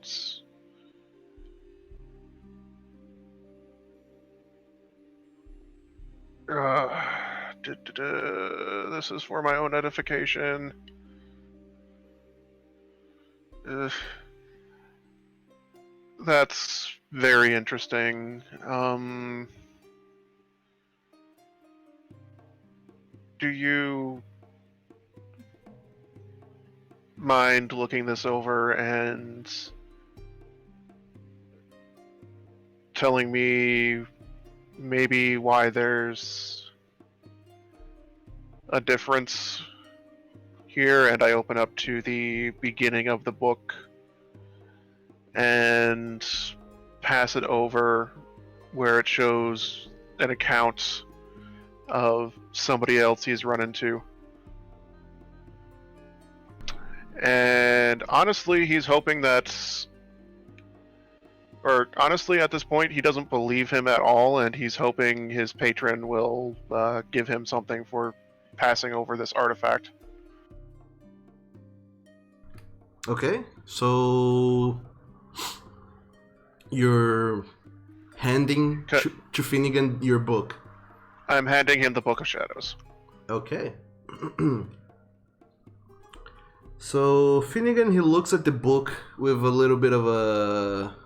this is for my own edification. That's very interesting. Do you mind looking this over and telling me maybe why there's a difference here, and I open up to the beginning of the book and pass it over where it shows an account of somebody else he's run into. And honestly, he's hoping that, or honestly, at this point, he doesn't believe him at all, and he's hoping his patron will give him something for passing over this artifact. Okay, so you're handing to Finnegan your book. I'm handing him the Book of Shadows. Okay. So Finnegan, he looks at the book with a little bit of a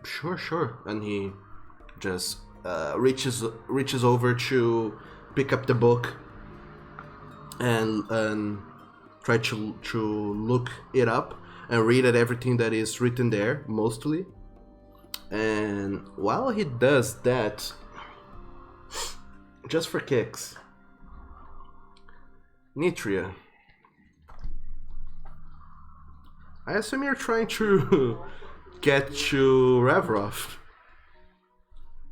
sure, and he just reaches over to pick up the book and try to look it up and read at everything that is written there, mostly. And while he does that, just for kicks, Nitria, I assume you're trying to get to Revrov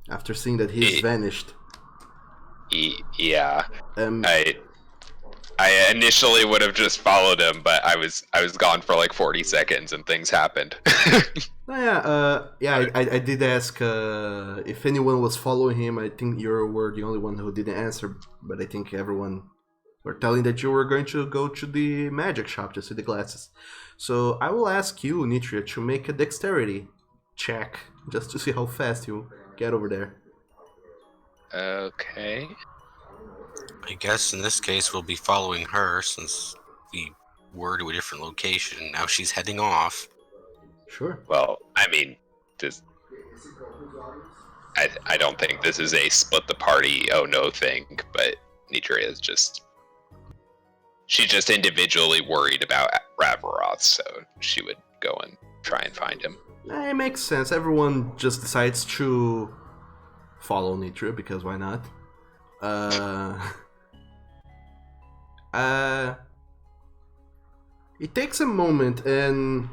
after seeing that he's vanished. Yeah. I initially would have just followed him, but I was gone for like 40 seconds and things happened. I did ask if anyone was following him. I think you were the only one who didn't answer, but I think everyone were telling that you were going to go to the magic shop to see the glasses. So I will ask you, Nitria, to make a dexterity check just to see how fast you get over there. Okay. I guess in this case we'll be following her since we were to a different location. Now she's heading off. Sure. Well, I mean, I don't think this is a split the party, oh no thing, but Nitria is she's just individually worried about Ravaroth, so she would go and try and find him. It makes sense. Everyone just decides to follow Nitria because why not? It takes a moment, and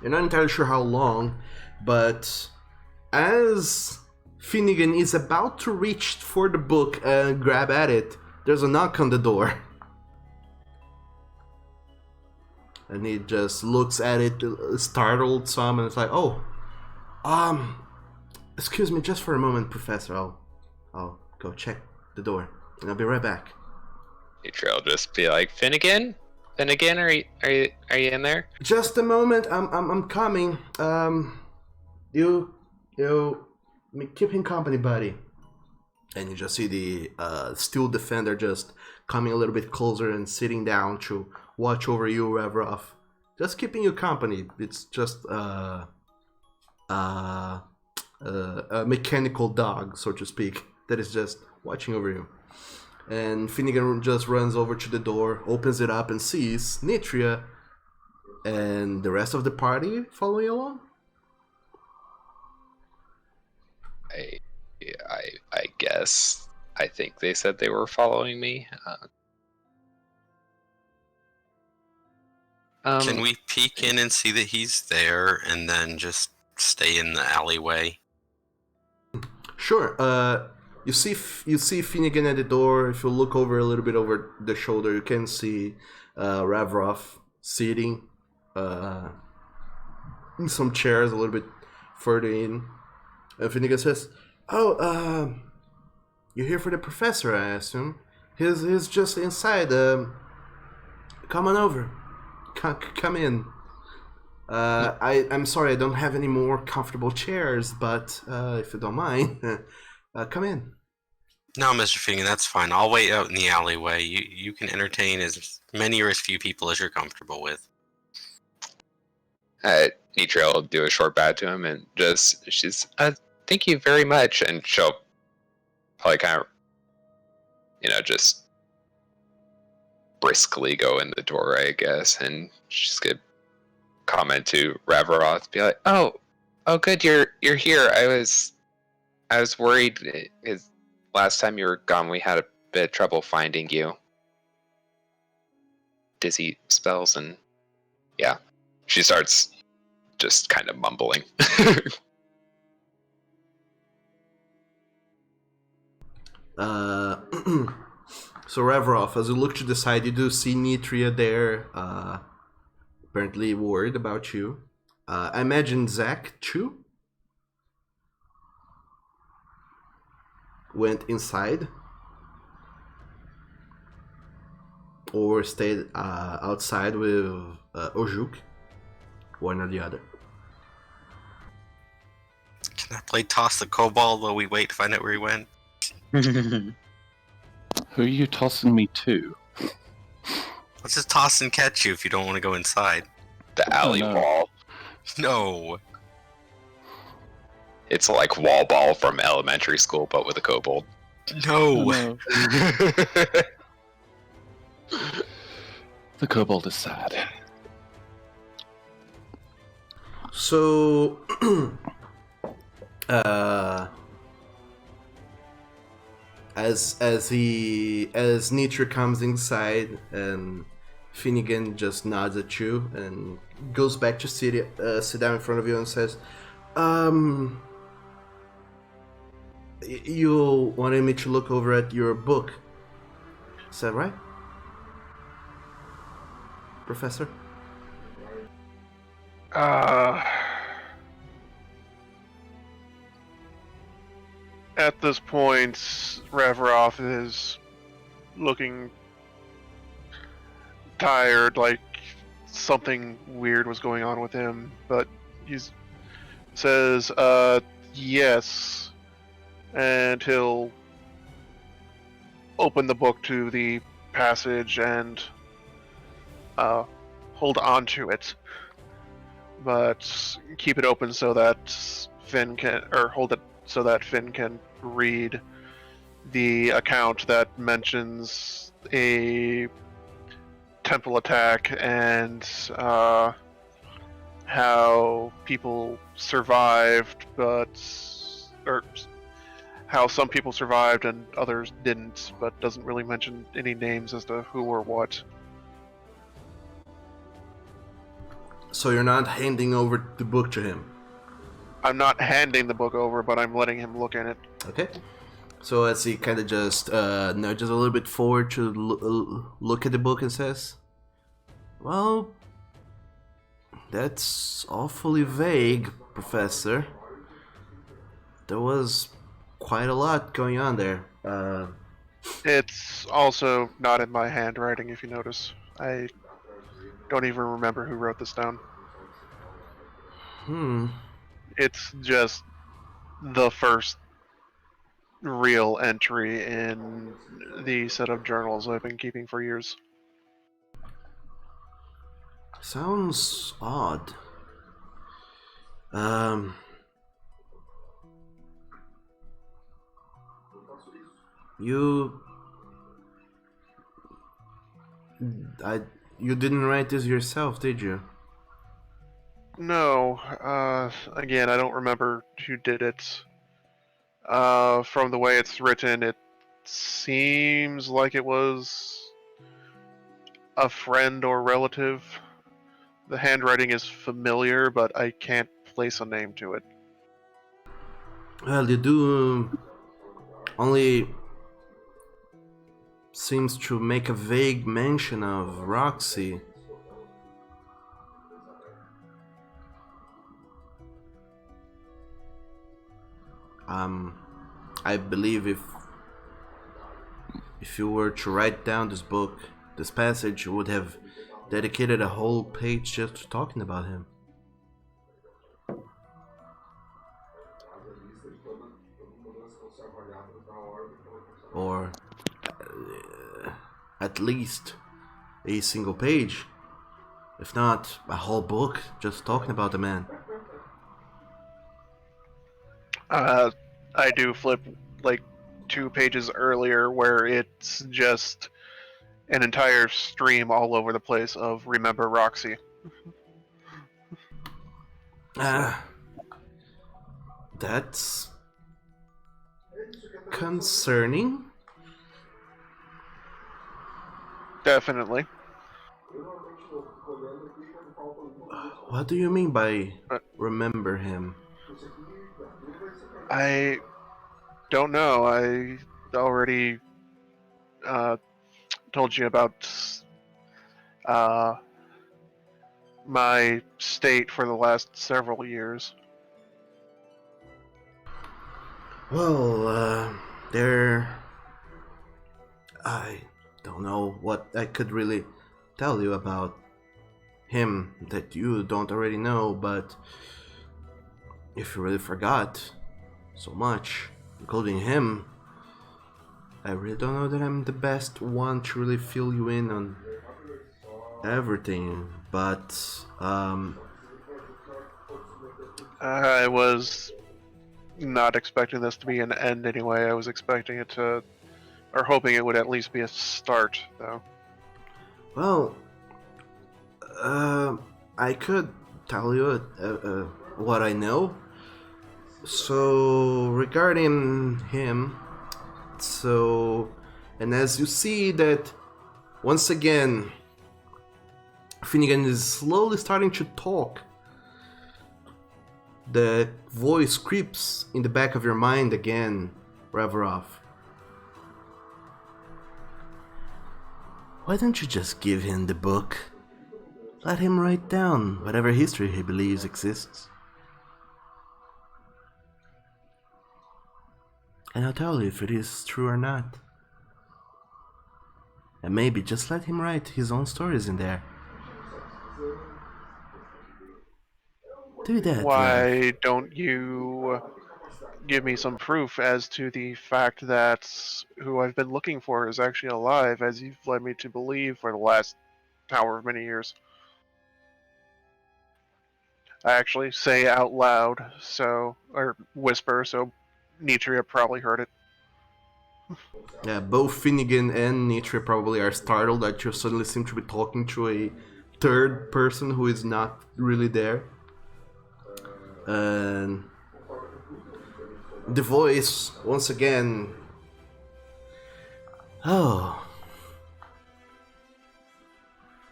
you're not entirely sure how long, but as Finnegan is about to reach for the book and grab at it, there's a knock on the door. And he just looks at it, startled some, and it's like, oh, excuse me just for a moment, Professor. I'll go check the door, and I'll be right back. Nitria will just be like, Finnegan, are you in there? Just a moment, I'm coming. You keep him company, buddy. And you just see the steel defender just coming a little bit closer and sitting down to watch over you, Revrov. Just keeping you company. It's just a mechanical dog, so to speak, that is just watching over you. And Finnegan just runs over to the door, opens it up, and sees Nitria and the rest of the party following along. I guess. I think they said they were following me. Can we peek in and see that he's there and then just stay in the alleyway? Sure. You see Finnegan at the door. If you look over a little bit over the shoulder, you can see Revrov sitting in some chairs a little bit further in. And Finnegan says, "Oh, you're here for the professor, I assume. He's just inside. Come on over. Come in. I'm sorry, I don't have any more comfortable chairs, but if you don't mind, come in." No, Mr. Finnegan, that's fine. I'll wait out in the alleyway. You can entertain as many or as few people as you're comfortable with. Nitria will do a short bow to him and she's thank you very much, and she'll probably kind of, just briskly go in the door, I guess, and she's gonna comment to Ravaroth, be like, "Oh, good, you're here. I was worried because last time you were gone, we had a bit of trouble finding you. Dizzy spells and yeah. She starts just kind of mumbling. So Revrov, as you look to the side, you do see Nitria there, apparently worried about you. I imagine Zach too went inside or stayed outside with Ojuk, one or the other. Can I play toss the kobold while we wait to find out where he went? Who are you tossing me to? Let's just toss and catch you if you don't want to go inside. The alley no. wall. No. It's like wall ball from elementary school, but with a kobold. Oh, No. no. The kobold is sad. So, as Nitra comes inside and Finnegan just nods at you and goes back to sit down in front of you and says, you wanted me to look over at your book. Is that right, Professor? At this point, Revrov is looking tired, like something weird was going on with him, but he says, yes, and he'll open the book to the passage and hold on to it, but keep it open so that Finn can, or hold it so that Finn can read the account that mentions a temple attack and how people survived, or how some people survived and others didn't, but doesn't really mention any names as to who or what. So you're not handing over the book to him? I'm not handing the book over, but I'm letting him look in it. Okay. So as he kind of just nudges a little bit forward to look at the book and says, well, that's awfully vague, Professor. There was quite a lot going on there. It's also not in my handwriting, if you notice. I don't even remember who wrote this down. It's just the first real entry in the set of journals I've been keeping for years. Sounds odd. You didn't write this yourself, did you? No, again, I don't remember who did it. From the way it's written, it seems like it was a friend or relative. The handwriting is familiar, but I can't place a name to it. Well, you do only seems to make a vague mention of Roxy. I believe if you were to write down this book, this passage, you would have dedicated a whole page just to talking about him. Or at least a single page, if not a whole book, just talking about the man. I do flip like 2 pages earlier where it's just an entire stream all over the place of Remember Roxy. That's concerning. Definitely. What do you mean by But remember him? I don't know. I already told you about uh, my state for the last several years. Well, there. I don't know what I could really tell you about him that you don't already know, but if you really forgot so much, including him, I really don't know that I'm the best one to really fill you in on everything, but I was not expecting this to be an end anyway. I was expecting it to, or hoping it would at least be a start, though. well, I could tell you what I know. So regarding him, and as you see that once again, Finnegan is slowly starting to talk. The voice creeps in the back of your mind again, Reverov. Why don't you just give him the book? Let him write down whatever history he believes exists. And I'll tell you if it is true or not. And maybe just let him write his own stories in there. Do that, Rev. Why don't you give me some proof as to the fact that who I've been looking for is actually alive, as you've led me to believe for the last however many years? I actually say out loud, or whisper, so Nitria probably heard it. Yeah, both Finnegan and Nitria probably are startled that you suddenly seem to be talking to a third person who is not really there. And the voice, once again. Oh.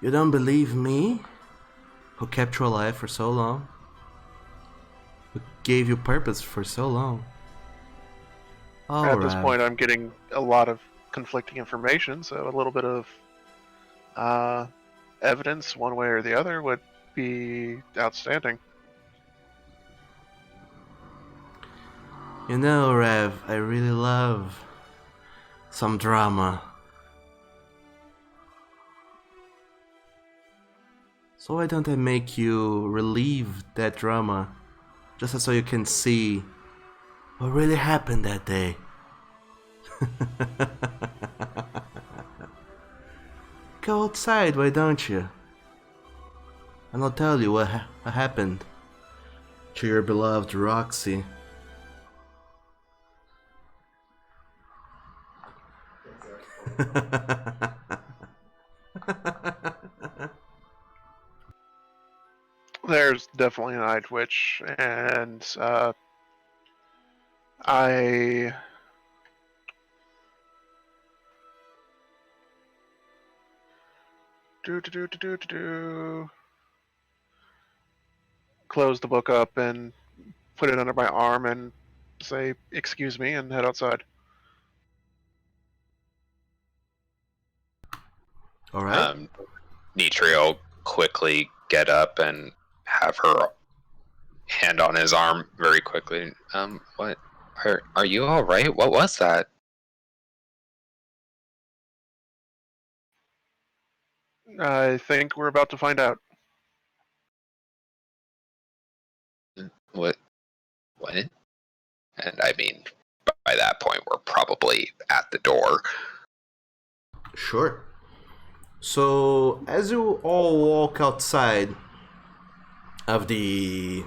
You don't believe me? Who kept you alive for so long? Who gave you purpose for so long? At this Alright. point, I'm getting a lot of conflicting information, so a little bit of evidence, one way or the other, would be outstanding. You know, Rev, I really love some drama. So why don't I make you relieve that drama, just so you can see what really happened that day? Go outside, why don't you? And I'll tell you what happened to your beloved Roxy. There's definitely an eye twitch, and I close the book up and put it under my arm and say, "Excuse me," and head outside. Alright? Nitria will quickly get up and have her hand on his arm very quickly. What? Are you all right? What was that? I think we're about to find out. What? What? And I mean, by that point, we're probably at the door. Sure. So, as you all walk outside of the.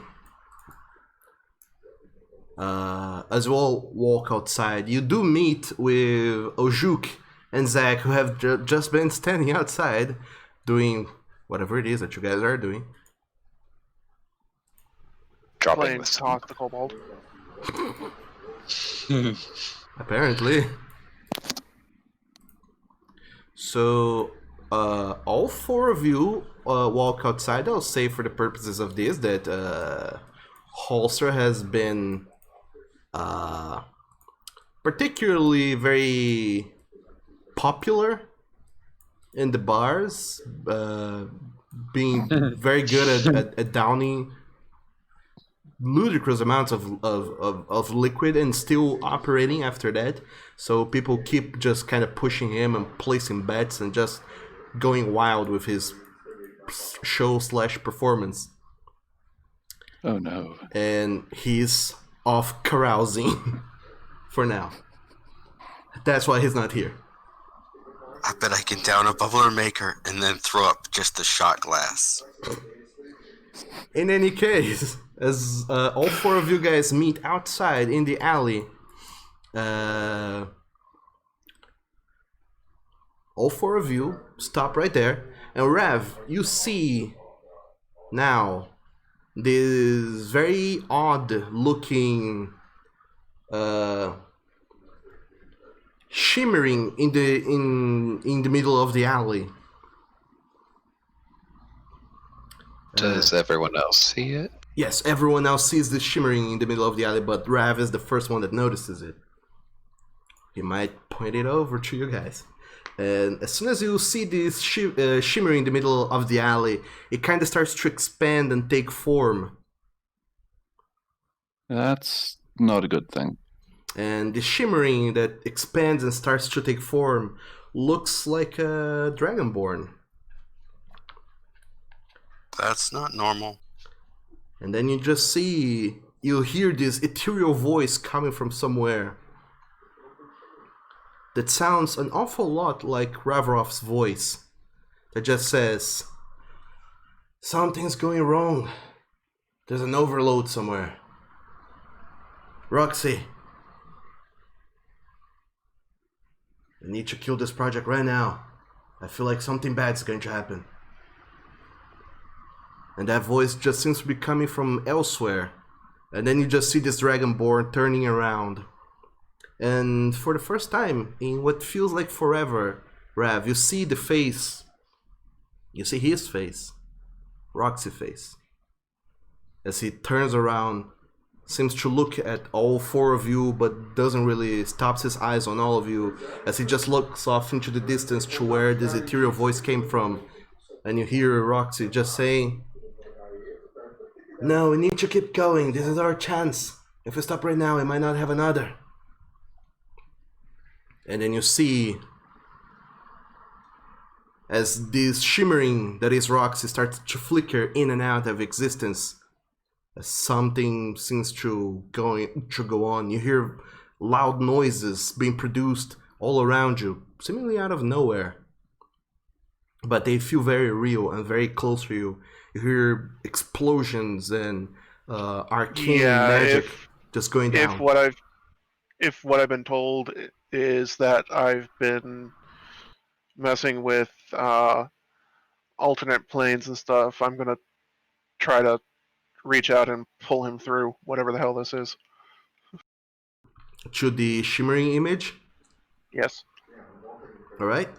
As you all walk outside, you do meet with Ojuk and Zach, who have just been standing outside doing whatever it is that you guys are doing. Dropping Playing the Toss the Kobold. Apparently. So, all four of you walk outside. I'll say for the purposes of this that Holster has been particularly very popular in the bars, being very good at downing ludicrous amounts of liquid and still operating after that. So people keep just kind of pushing him and placing bets and just going wild with his show/performance. Oh no. And he's off carousing for now. That's why he's not here. I bet I can down a bubbler maker and then throw up just a shot glass. In any case, as all four of you guys meet outside in the alley, all four of you stop right there. And Rav, you see now this very odd looking shimmering in the middle of the alley. Does everyone else see it? Yes, everyone else sees this shimmering in the middle of the alley, but Rav is the first one that notices it. He might point it over to you guys. And as soon as you see this shimmering in the middle of the alley, it kind of starts to expand and take form. That's not a good thing. And the shimmering that expands and starts to take form looks like a dragonborn. That's not normal. And then you hear this ethereal voice coming from somewhere that sounds an awful lot like Ravrov's voice, that just says, "Something's going wrong. There's an overload somewhere. Roxy, I need to kill this project right now. I feel like something bad's going to happen." And that voice just seems to be coming from elsewhere. And then you just see this dragonborn turning around. And for the first time in what feels like forever, Rav, you see the face. You see his face. Roxy's face. As he turns around, seems to look at all four of you, but doesn't really stops his eyes on all of you. As he just looks off into the distance to where this ethereal voice came from. And you hear Roxy just saying, "No, we need to keep going. This is our chance. If we stop right now, we might not have another." And then you see, as this shimmering that is Roxy starts to flicker in and out of existence, as something seems to go on. You hear loud noises being produced all around you, seemingly out of nowhere. But they feel very real and very close to you. You hear explosions and arcane magic just going down. If what I've been told is that I've been messing with alternate planes and stuff, I'm gonna try to reach out and pull him through whatever the hell this is. To the shimmering image. Yes. All right.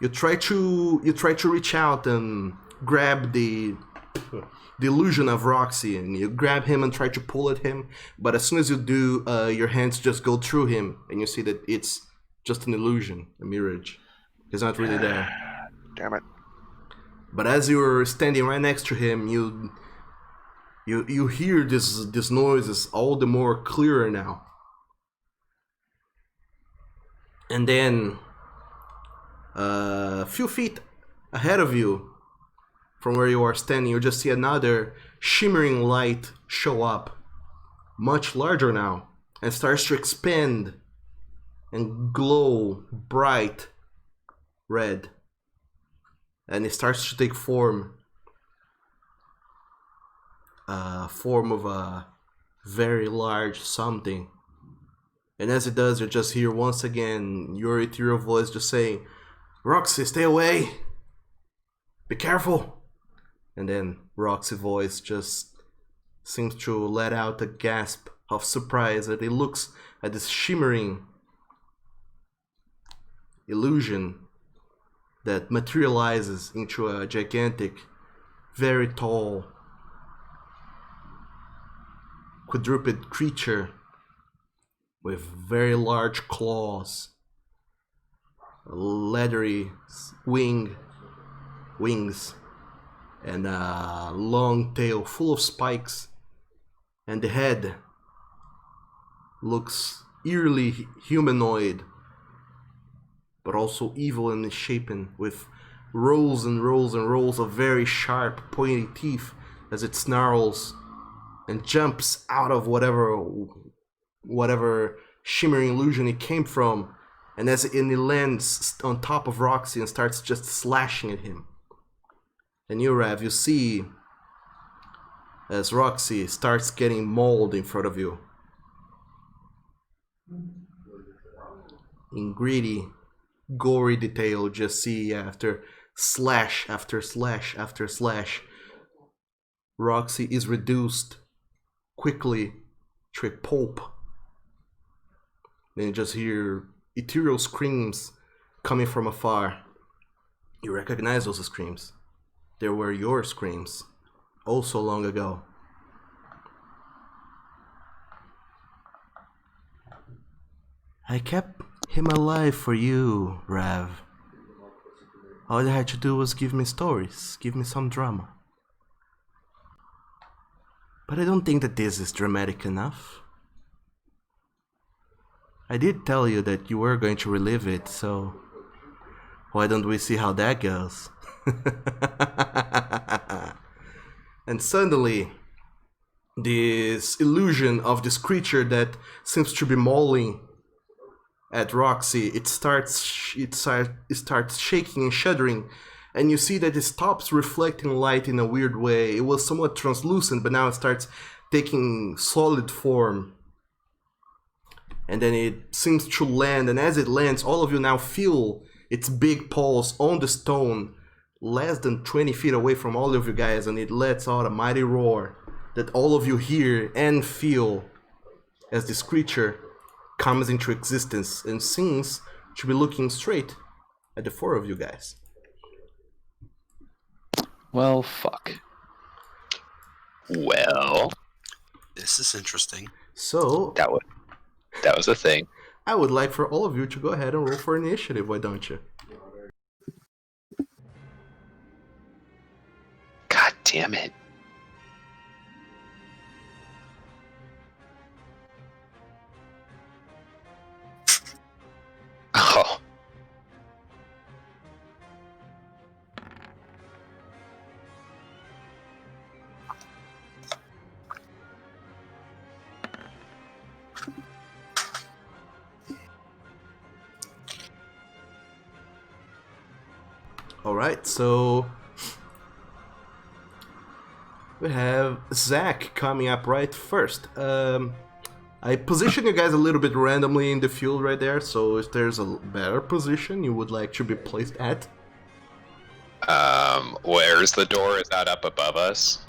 You try to reach out and grab the illusion of Roxy, and you grab him and try to pull at him. But as soon as you do, your hands just go through him, and you see that it's just an illusion, a mirage. He's not really there. Damn it. But as you're standing right next to him, you hear this noises all the more clearer now. And then a few feet ahead of you, from where you are standing, you just see another shimmering light show up, much larger now, and starts to expand and glow bright red. And it starts to take form of a very large something. And as it does, you just hear once again your ethereal voice just saying, "Roxy, stay away! Be careful!" And then Roxy's voice just seems to let out a gasp of surprise as it looks at this shimmering illusion that materializes into a gigantic, very tall, quadruped creature with very large claws, leathery wings, and a long tail full of spikes, and the head looks eerily humanoid, but also evil and misshapen, with rows and rows and rows of very sharp, pointy teeth as it snarls and jumps out of whatever shimmering illusion it came from, and it lands on top of Roxy and starts just slashing at him. And you, Rav, you see as Roxy starts getting mauled in front of you. In greedy, gory detail, just see after slash after slash after slash, Roxy is reduced quickly to a pulp. Then you just hear ethereal screams coming from afar. You recognize those screams. They were your screams, oh so long ago. I kept him alive for you, Rav. All you had to do was give me stories, give me some drama. But I don't think that this is dramatic enough. I did tell you that you were going to relive it, so why don't we see how that goes? And suddenly, this illusion of this creature that seems to be mauling at Roxy, it starts shaking and shuddering, and you see that it stops reflecting light in a weird way. It was somewhat translucent, but now it starts taking solid form. And then it seems to land, and as it lands, all of you now feel its big paws on the stone, less than 20 feet away from all of you guys, and it lets out a mighty roar that all of you hear and feel as this creature comes into existence and seems to be looking straight at the four of you guys. Well, fuck. Well, This is interesting. So, that was a thing. I would like for all of you to go ahead and roll for initiative, why don't you? God damn it. Oh. Alright, so we have Zach coming up right first. I position you guys a little bit randomly in the field right there, so if there's a better position you would like to be placed at. Where's the door? Is that up above us?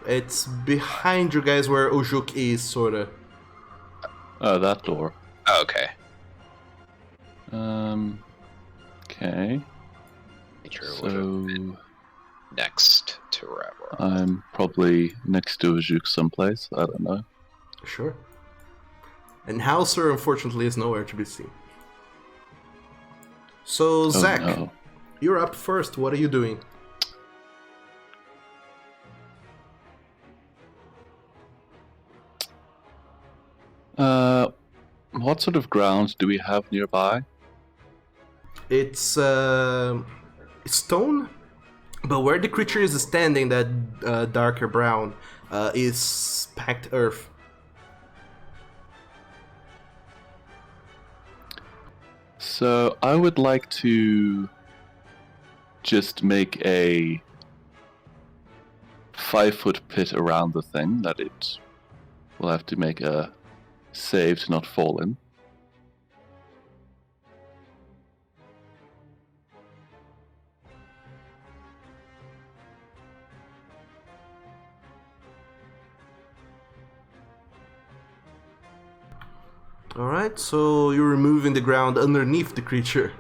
It's behind you guys where Ojuk is, sorta. Oh, that door. Oh, okay. Okay. Nature would have So been next to Rebel. I'm probably next to a juke someplace. I don't know. Sure. And Hauser, unfortunately, is nowhere to be seen. So, Zach, Oh, no. you're up first. What are you doing? What sort of ground do we have nearby? It's stone, but where the creature is standing, that darker brown, is packed earth. So I would like to just make a 5-foot pit around the thing that it will have to make a save to not fall in. Alright, so you're removing the ground underneath the creature.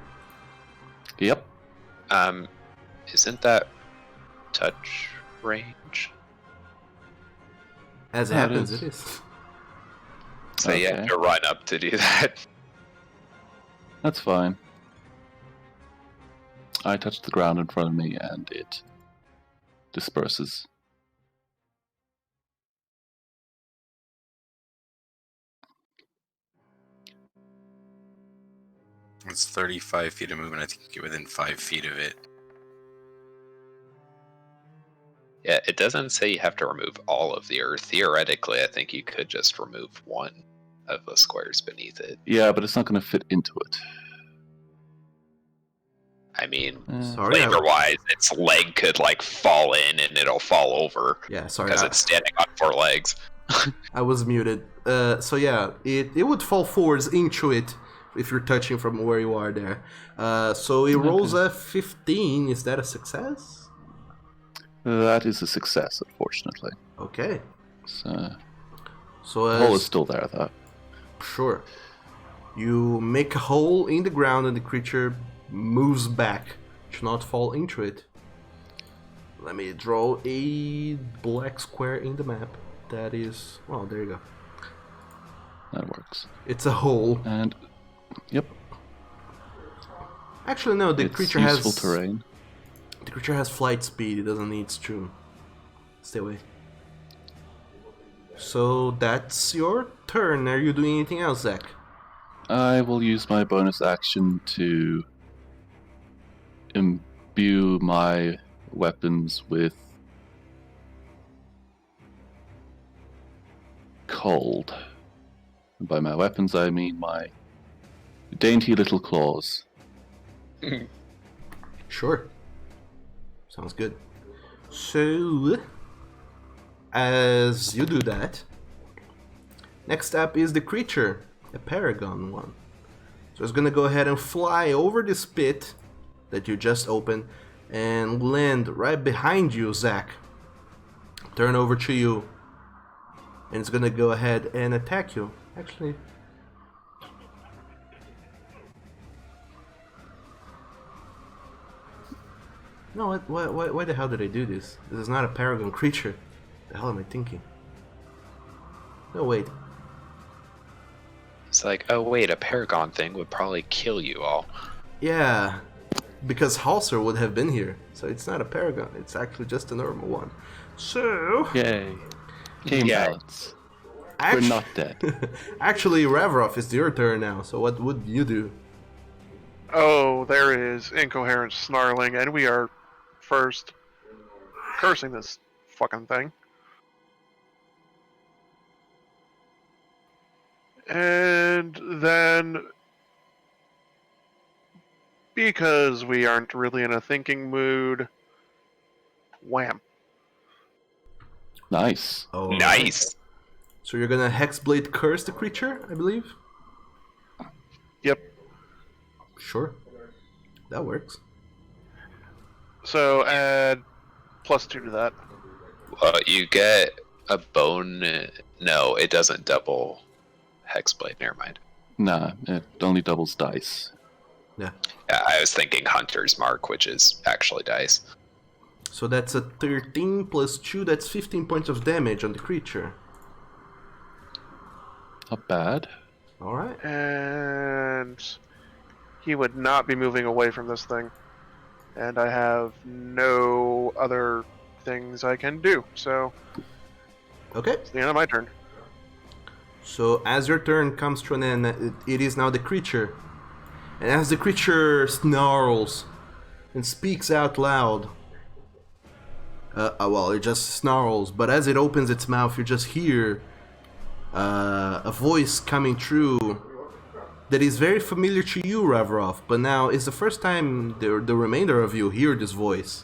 Isn't that touch range? As it Oh, it happens, is. it is. So you have Okay. to run up to do that. That's fine. I touch the ground in front of me and it disperses. It's 35 feet of movement. I think you get within 5 feet of it. Yeah, it doesn't say you have to remove all of the earth. Theoretically, I think you could just remove one of the squares beneath it. Yeah, but it's not going to fit into it. I mean, Sorry, flavor-wise, its leg could like fall in and it'll fall over yeah, sorry, because it's standing on 4 legs. I was muted. So yeah, it would fall forwards into it if you're touching from where you are there. So it rolls a 15. Is that a success? That is a success, unfortunately. Okay. So, So the hole is still there, though. sure. You make a hole in the ground and the creature moves back to not fall into it. Let me draw a black square in the map. That is... well, there you go. That works. It's a hole. And, yep, Actually, no, the it's creature useful has... terrain. The creature has flight speed. It doesn't need to stay away. So that's your turn. Are you doing anything else, Zach? I will use my bonus action to imbue my weapons with cold. And by my weapons, I mean my dainty little claws. Sure. Sounds good. So, as you do that, next up is the creature, a paragon one. So it's gonna go ahead and fly over this pit that you just opened and land right behind you, Zach. Turn over to you, and it's gonna go ahead and attack you. Actually, no, why the hell did I do this? This is not a paragon creature. The hell am I thinking? No, wait. It's like, oh wait, a paragon thing would probably kill you all. Yeah, because Halser would have been here. So it's not a paragon, it's actually just a normal one. So... Yay. Game Yeah. balance. We're actu- not dead. Actually, Ravrov, it's your turn now, so what would you do? Oh, there is incoherent snarling, and we are first cursing this fucking thing. And then, because we aren't really in a thinking mood, wham. Nice. Oh, Nice. So you're gonna Hexblade curse the creature, I believe? Yep. Sure. That works. So add +2 to that. You get a bone. No, it doesn't double hexblade. Never mind. Nah, it only doubles dice. Yeah. Yeah, I was thinking hunter's mark, which is actually dice. So that's a 13 plus 2, that's 15 points of damage on the creature. Not bad. Alright. And he would not be moving away from this thing. And I have no other things I can do. So Okay. it's the end of my turn. So as your turn comes to an end, it is now the creature. And as the creature snarls and speaks out loud, well, it just snarls, but as it opens its mouth, you just hear a voice coming through that is very familiar to you, Ravrov, but now it's the first time the remainder of you hear this voice.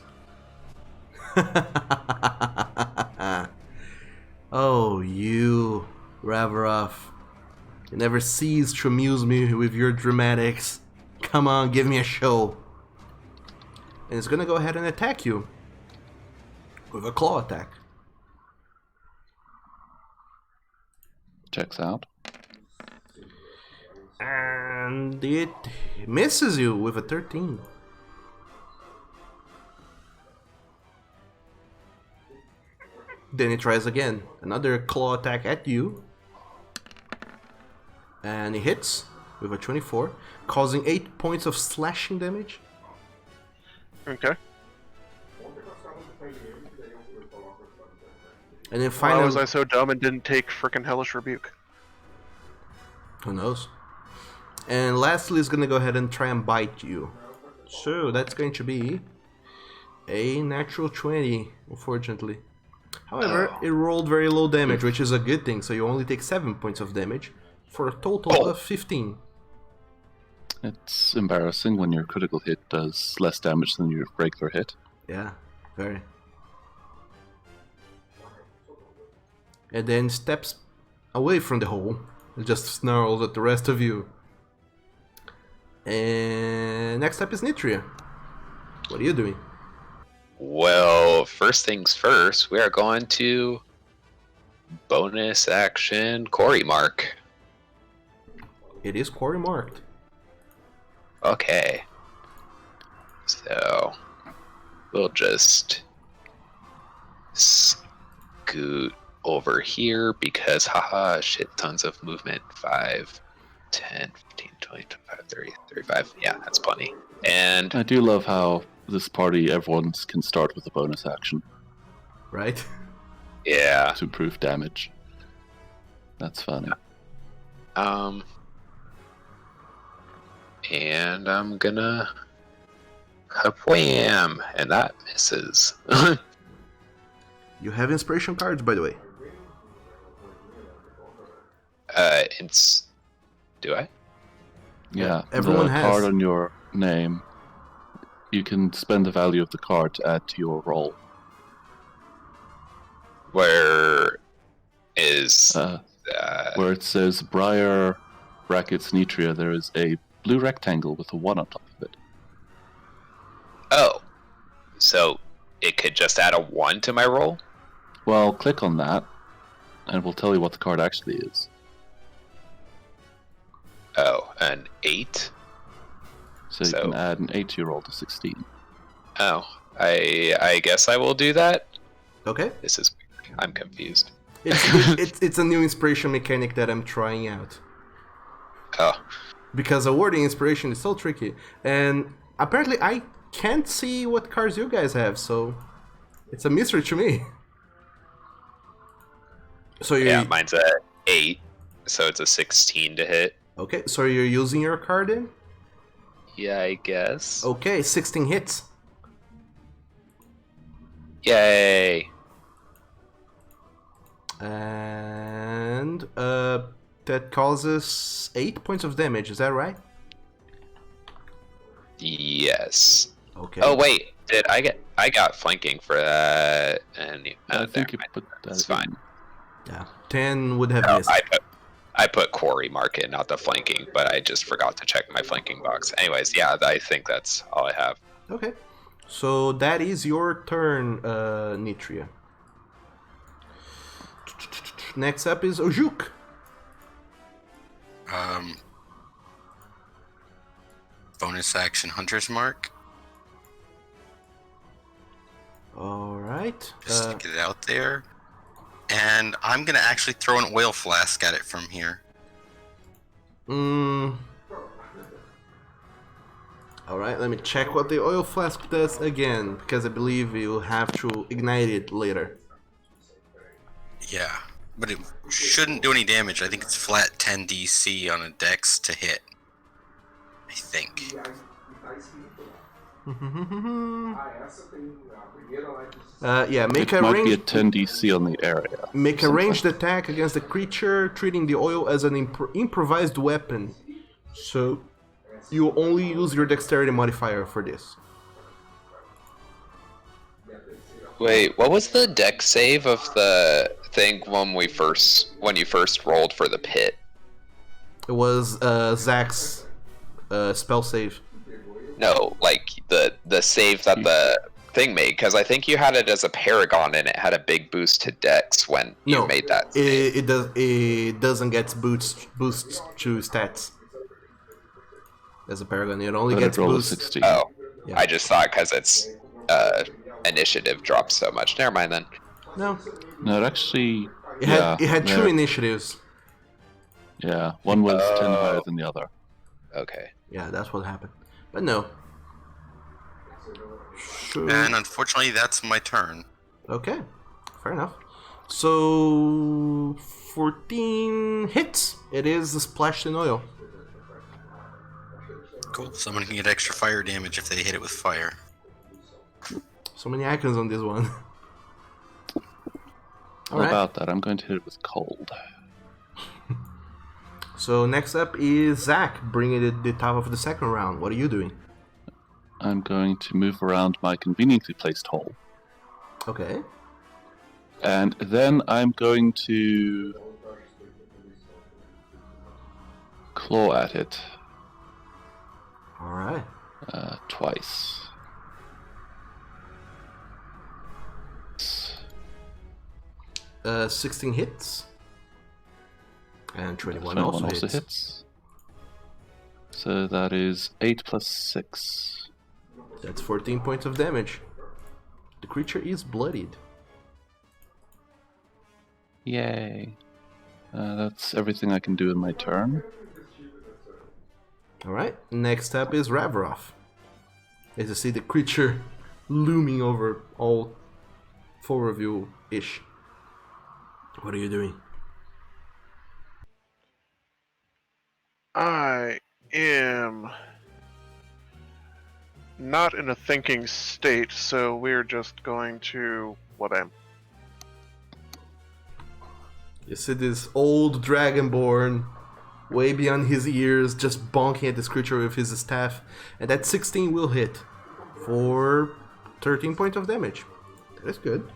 Oh, you, Ravrov. You never cease to amuse me with your dramatics. Come on, give me a show. And it's gonna go ahead and attack you with a claw attack. Checks out. And it misses you with a 13. Then he tries again. Another claw attack at you. And he hits with a 24, causing 8 points of slashing damage. Okay. And then Why finally... was I so dumb and didn't take frickin' Hellish Rebuke? Who knows? And lastly, is gonna go ahead and try and bite you. So that's going to be a natural 20, unfortunately. However, it rolled very low damage, which is a good thing, so you only take 7 points of damage for a total of 15. It's embarrassing when your critical hit does less damage than your regular hit. Yeah, very. And then steps away from the hole and just snarls at the rest of you. And next up is Nitria. What are you doing? Well, first things first, we are going to bonus action Quarry Mark. It is quarry marked. Okay. So, we'll just scoot over here because, haha, shit tons of movement. 5, 10, 15, 20, 25, 30, 35. Yeah, that's plenty. And I do love how this party, everyone can start with a bonus action Right? yeah, to improve damage. That's funny. And I'm gonna wham, and that misses. You have inspiration cards, by the way. It's do I? Yeah, everyone the has. card on your name, you can spend the value of the card to add to your roll. Where is Where it says Briar brackets Nitria, there is a blue rectangle with a 1 on top of it. oh, so it could just add a 1 to my roll? Well, click on that, and we'll tell you what the card actually is. Oh, an 8? So you can add an 8 to your roll to 16. Oh, I guess I will do that. Okay. This is weird. I'm confused. It's a new inspiration mechanic that I'm trying out. Oh, Because awarding inspiration is so tricky. And apparently I can't see what cards you guys have, so it's a mystery to me. So you're, yeah, mine's a 8, so it's a 16 to hit. okay, so you're using your card in? Yeah, I guess. Okay, 16 hits. Yay! And that causes 8 points of damage, is that right? Yes. Okay. Oh wait, I got flanking for that, and I think you never mind. put that It's in. fine. Yeah. 10 would have No, missed. I put quarry mark in, not the flanking, but I just forgot to check my flanking box. Anyways, yeah, I think that's all I have. Okay. So that is your turn, Nitria. Next up is Ojuk. Bonus action Hunter's Mark. Alright. Just to get it out there. And I'm going to actually throw an oil flask at it from here. Alright, let me check what the oil flask does again, because I believe you'll have to ignite it later. Yeah, but it shouldn't do any damage. I think it's flat 10 DC on a dex to hit. I think. Yeah, make It a might be a ranged 10 DC on the area. make a ranged attack against the creature, treating the oil as an improvised weapon. So you only use your dexterity modifier for this. Wait, what was the deck save of the thing when you first rolled for the pit? It was Zach's spell save. No, like the save that the thing made, because I think you had it as a paragon and it had a big boost to dex when you made that save. It doesn't get boosts to stats. As a paragon, it only But gets it rolled a boosts. 16. Oh, Yeah. I just thought because it's initiative drops so much. Never mind then. No. No, it actually. It had two there- initiatives. Yeah, one was 10 higher Oh. than the other. Okay. Yeah, that's what happened. But no. So, And unfortunately, that's my turn. okay, fair enough. So 14 hits. It is splashed in oil. Cool. Someone can get extra fire damage if they hit it with fire. So many icons on this one. How Alright. about that? I'm going to hit it with cold. So next up is Zach, bringing it at the top of the second round. What are you doing? I'm going to move around my conveniently placed hole. Okay. And then I'm going to claw at it Alright. twice. 16 hits. And 21 21 also hits. hits. So that is 8 plus 6. That's 14 points of damage. The creature is bloodied. Yay. That's everything I can do in my turn. Alright, next up is Ravroff. As you see the creature looming over all four of you-ish. What are you doing? I am not in a thinking state, so we're just going to what I'm. You see this old dragonborn way beyond his ears, just bonking at this creature with his staff, and that 16 will hit for 13 points of damage. That's good.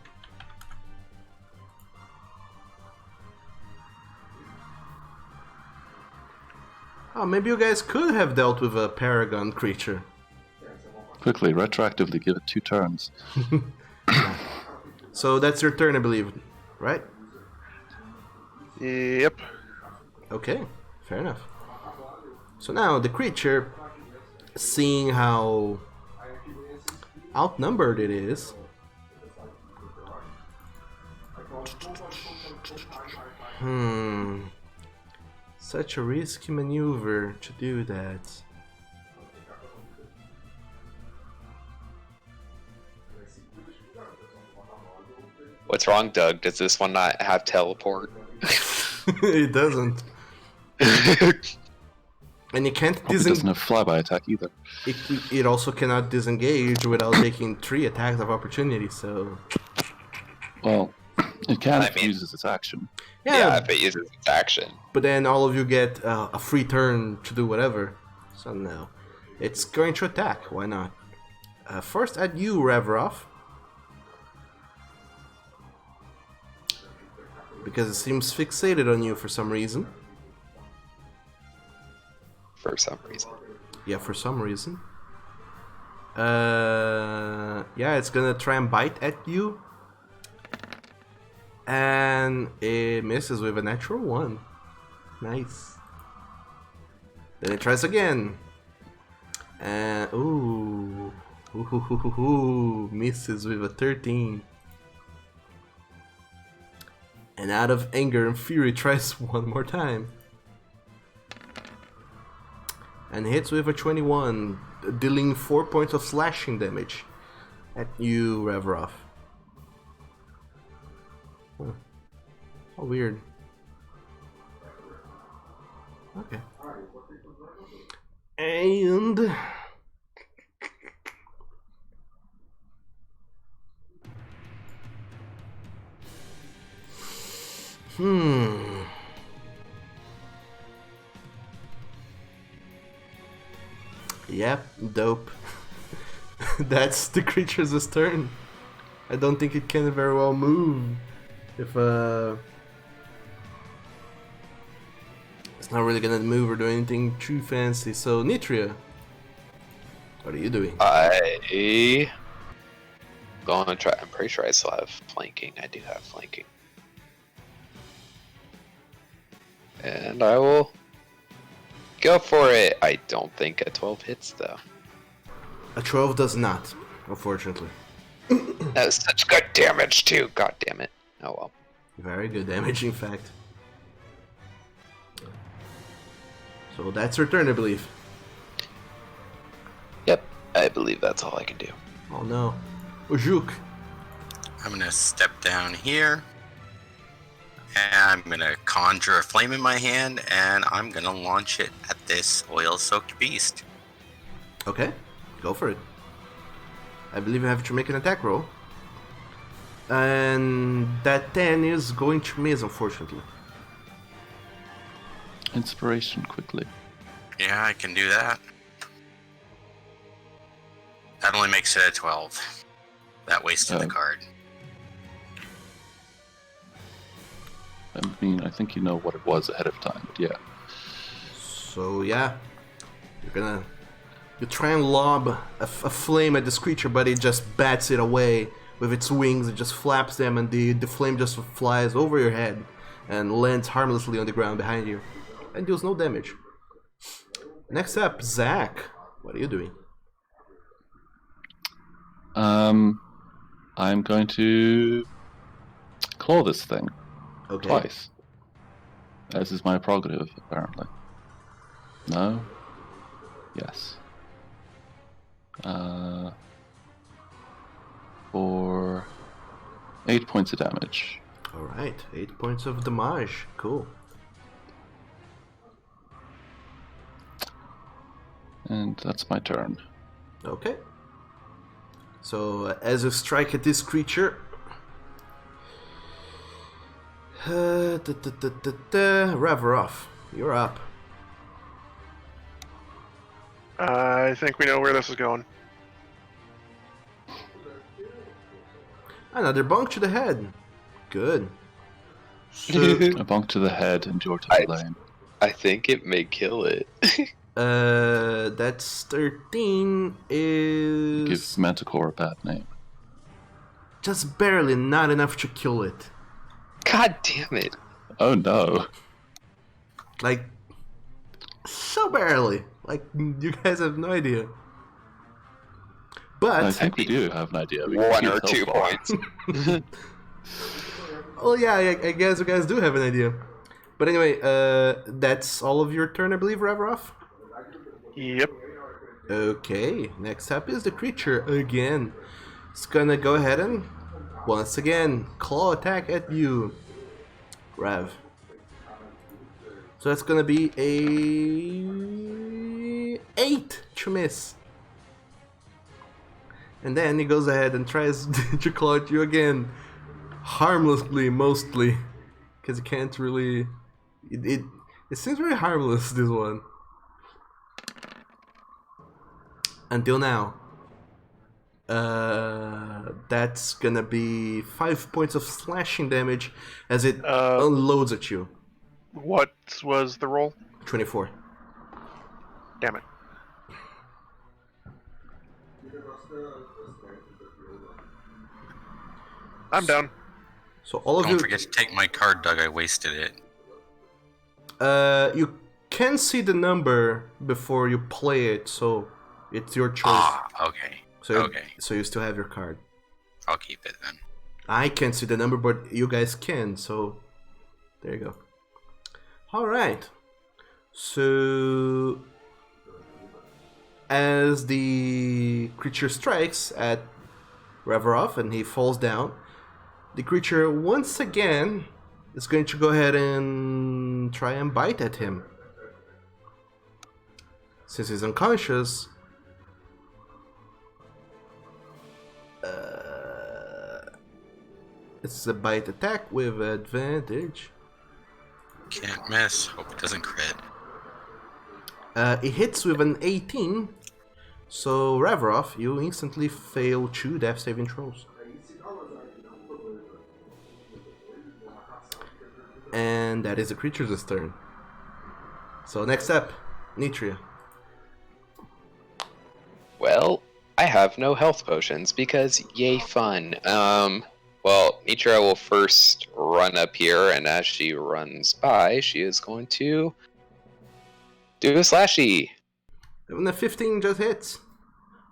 Oh, maybe you guys could have dealt with a paragon creature. Quickly, retroactively give it 2 turns. So that's your turn, I believe, right? Yep. Okay, fair enough. So now the creature, seeing how outnumbered it is, such a risky maneuver to do that. What's wrong, Doug? Does this one not have teleport? It doesn't. And it can't Probably doesn't have flyby attack either. it also cannot disengage without taking 3 attacks of opportunity, so... Well, it can I if it mean- uses its action. Yeah, if it uses its action. But then all of you get a free turn to do whatever. So no. It's going to attack, why not? First at you, Ravroff. Because it seems fixated on you for some reason. For some reason. Yeah, for some reason. Yeah, it's gonna try and bite at you. And it misses with a natural 1. Nice. Then it tries again. And ooh. Misses with a 13. And out of anger and fury tries one more time. And hits with a 21, dealing 4 points of slashing damage at you, Ravroff. Huh. How weird. Okay. And... Yep, dope. That's the creature's turn. I don't think it can very well move if it's not really gonna move or do anything too fancy. So Nitria, what are you doing? Gonna try. I'm pretty sure I still have flanking. I do have flanking. And I will go for it. I don't think a 12 hits though. A 12 does not, unfortunately. That was such good damage too. God damn it. Oh well. Very good damage, in fact. So that's your turn, I believe. Yep, I believe that's all I can do. Oh no. Ujuk. I'm gonna step down here. And I'm gonna conjure a flame in my hand, and I'm gonna launch it at this oil-soaked beast. Okay, go for it. I believe you have to make an attack roll. And that 10 is going to miss, unfortunately. Inspiration quickly. Yeah, I can do that. That only makes it a 12. That wasted the Oh. card. I mean, I think you know what it was ahead of time, but yeah. So yeah, you try and lob a flame at this creature, but it just bats it away with its wings. It just flaps them, and the flame just flies over your head and lands harmlessly on the ground behind you, and deals no damage. Next up, Zach. What are you doing? I'm going to claw this thing Okay. twice. As is my prerogative, apparently. No? Yes. For 8 points of damage. All right. 8 points of damage. Cool. And that's my turn. Okay. So as you strike at this creature, Reveroff, you're up. I think we know where this is going. Another bonk to the head. Good. A bonk to the head and you're to the lane. I think it may kill it. That's 13 is Give Manticore a bad name. just barely, not enough to kill it. God damn it. Oh no. Like, so barely. Like, you guys have no idea. But I think we do have an idea. We can One see or its 2 health bar. points. oh yeah, I guess you guys do have an idea. But anyway, that's all of your turn, I believe, Reveroff? Yep. Okay, next up is the creature again. It's gonna go ahead and once again claw attack at you, Rev. So that's gonna be a 8 to miss. And then he goes ahead and tries to claw at you again, harmlessly mostly, because he can't really. It seems very harmless, this one. Until now. That's gonna be 5 points of slashing damage as it unloads at you. What was the roll? 24. Damn it. I'm down. So all of Don't you, forget to take my card, Doug. I wasted it. you can see the number before you play it, so it's your choice. Ah, okay. So okay. So you still have your card. I'll keep it then. I can't see the number, but you guys can, so there you go. Alright. So as the creature strikes at Reveroff and he falls down, the creature once again is going to go ahead and try and bite at him. Since he's unconscious, it's a bite attack with advantage. Can't miss. Hope it doesn't crit. It hits with an 18, so Reveroff, you instantly fail 2 death saving throws. And that is the creature's turn. So next up, Nitria. Well, I have no health potions because yay fun. Well, Nitra will first run up here, and as she runs by, she is going to do a slashy. And the 15 just hits.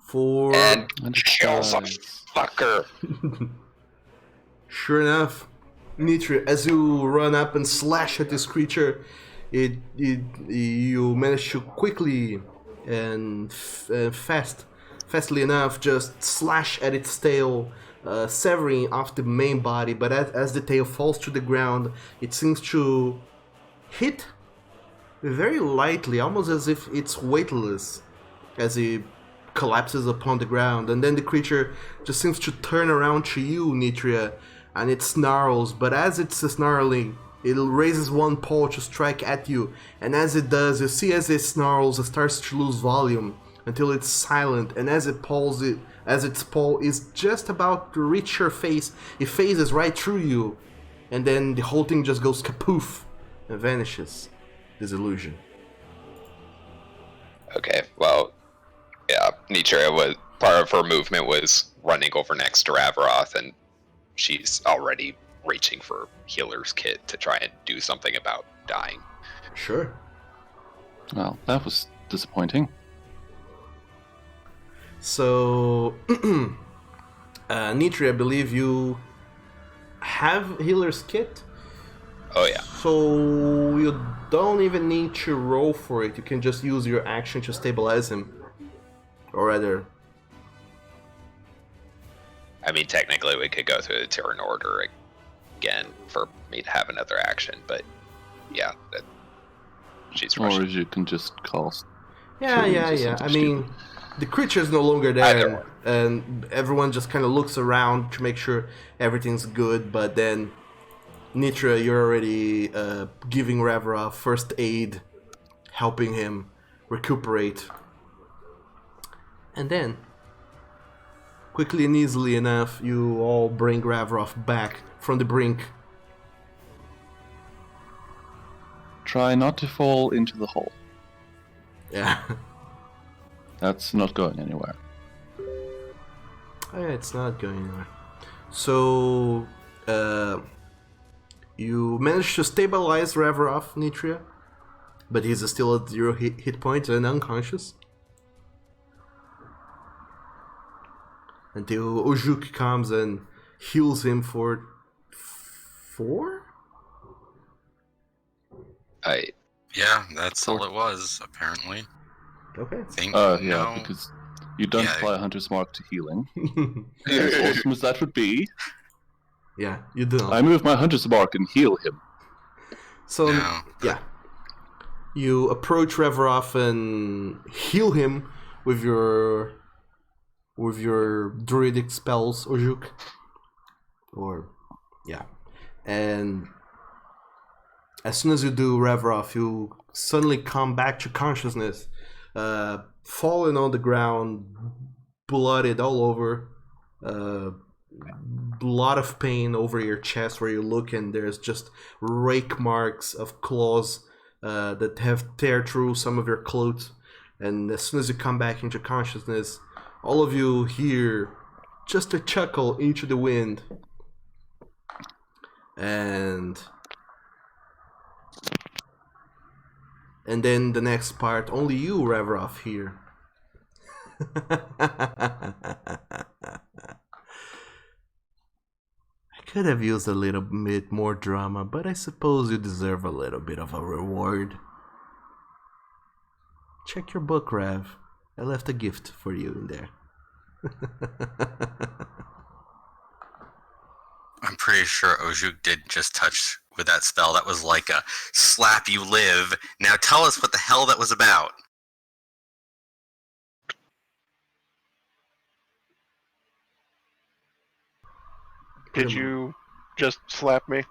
For And And it kills a dies. fucker. Sure enough, Nitria, as you run up and slash at this creature, you manage to quickly and fastly enough, just slash at its tail, severing off the main body. But as the tail falls to the ground, it seems to hit very lightly, almost as if it's weightless, as it collapses upon the ground. And then the creature just seems to turn around to you, Nitria, and it snarls. But as it's snarling, it raises one paw to strike at you. And as it does, you see as it snarls, it starts to lose volume until it's silent. And as its paw is just about to reach your face, it phases right through you. And then the whole thing just goes kapoof and vanishes. This illusion. Okay, well, yeah, Nitria was part of her movement was running over next to Ravroth, and she's already reaching for healer's kit to try and do something about dying. Sure. Well, that was disappointing. So, Nitri, I believe you have healer's kit. Oh yeah. So you don't even need to roll for it. You can just use your action to stabilize him. Or rather... I mean, technically we could go through the turn order again for me to have another action, but yeah, she's Or rushing. you can just cast. Yeah. Tunes or I something mean, the creature's no longer there, Either and everyone just kind of looks around to make sure everything's good. But then, Nitra, you're already giving Ravra first aid, helping him recuperate. And then, quickly and easily enough, you all bring Ravroff back from the brink. Try not to fall into the hole. Yeah. That's not going anywhere. Oh, yeah, it's not going anywhere. So, you managed to stabilize Ravroff, Nitria, but he's still at 0 hit points and unconscious. Until Ojuk comes and heals him for 4? Yeah, that's all it was, apparently. Okay. Think Yeah, because you don't Yeah. apply Hunter's Mark to healing. As awesome as that would be, Yeah, you do not. I move my Hunter's Mark and heal him. So, No. yeah. You approach Reveroff and heal him with your druidic spells, Ojuk. And as soon as you do, Reveroff, you suddenly come back to consciousness, falling on the ground, blooded all over, lot of pain over your chest where you look, and there's just rake marks of claws that have tear through some of your clothes. And as soon as you come back into consciousness, all of you hear just a chuckle into the wind. And then the next part, only you, Ravroff, hear. I could have used a little bit more drama, but I suppose you deserve a little bit of a reward. Check your book, Rav. I left a gift for you in there. I'm pretty sure Ojuk did just touch with that spell. That was like a slap you live. Now tell us what the hell that was about. Did you just slap me?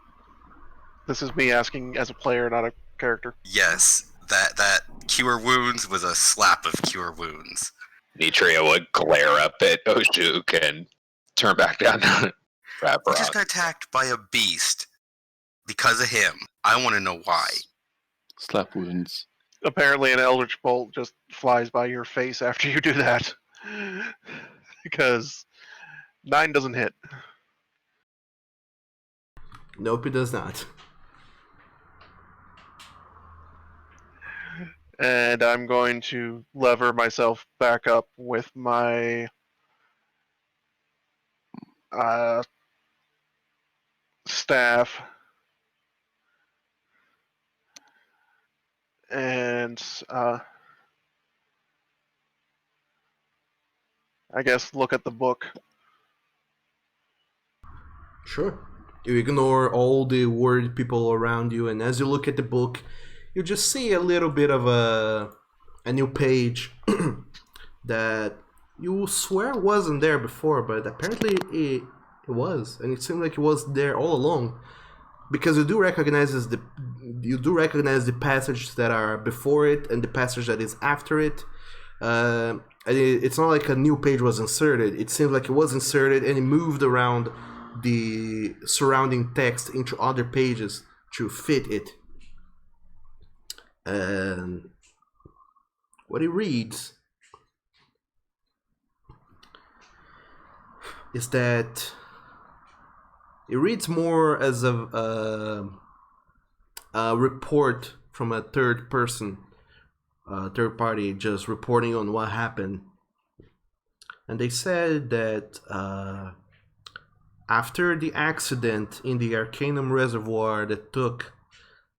This is me asking as a player, not a character. Yes, that cure wounds was a slap of cure wounds. Nitria would glare up at Ojuk and turn back down on He just Ravroth. got attacked by a beast because of him. I want to know why. Slap wounds. Apparently, an Eldritch Bolt just flies by your face after you do that. Because 9 doesn't hit. Nope, it does not. And I'm going to lever myself back up with my staff. And I guess look at the book. Sure. You ignore all the worried people around you, and as you look at the book, you just see a little bit of a new page that you swear wasn't there before, but apparently it was, and it seemed like it was there all along. Because you do recognize the passages that are before it and the passage that is after it. It's not like a new page was inserted. It seems like it was inserted and it moved around the surrounding text into other pages to fit it. And what it reads is that it reads more as a report from a third person, third party, just reporting on what happened. And they said that after the accident in the Arcanum Reservoir that took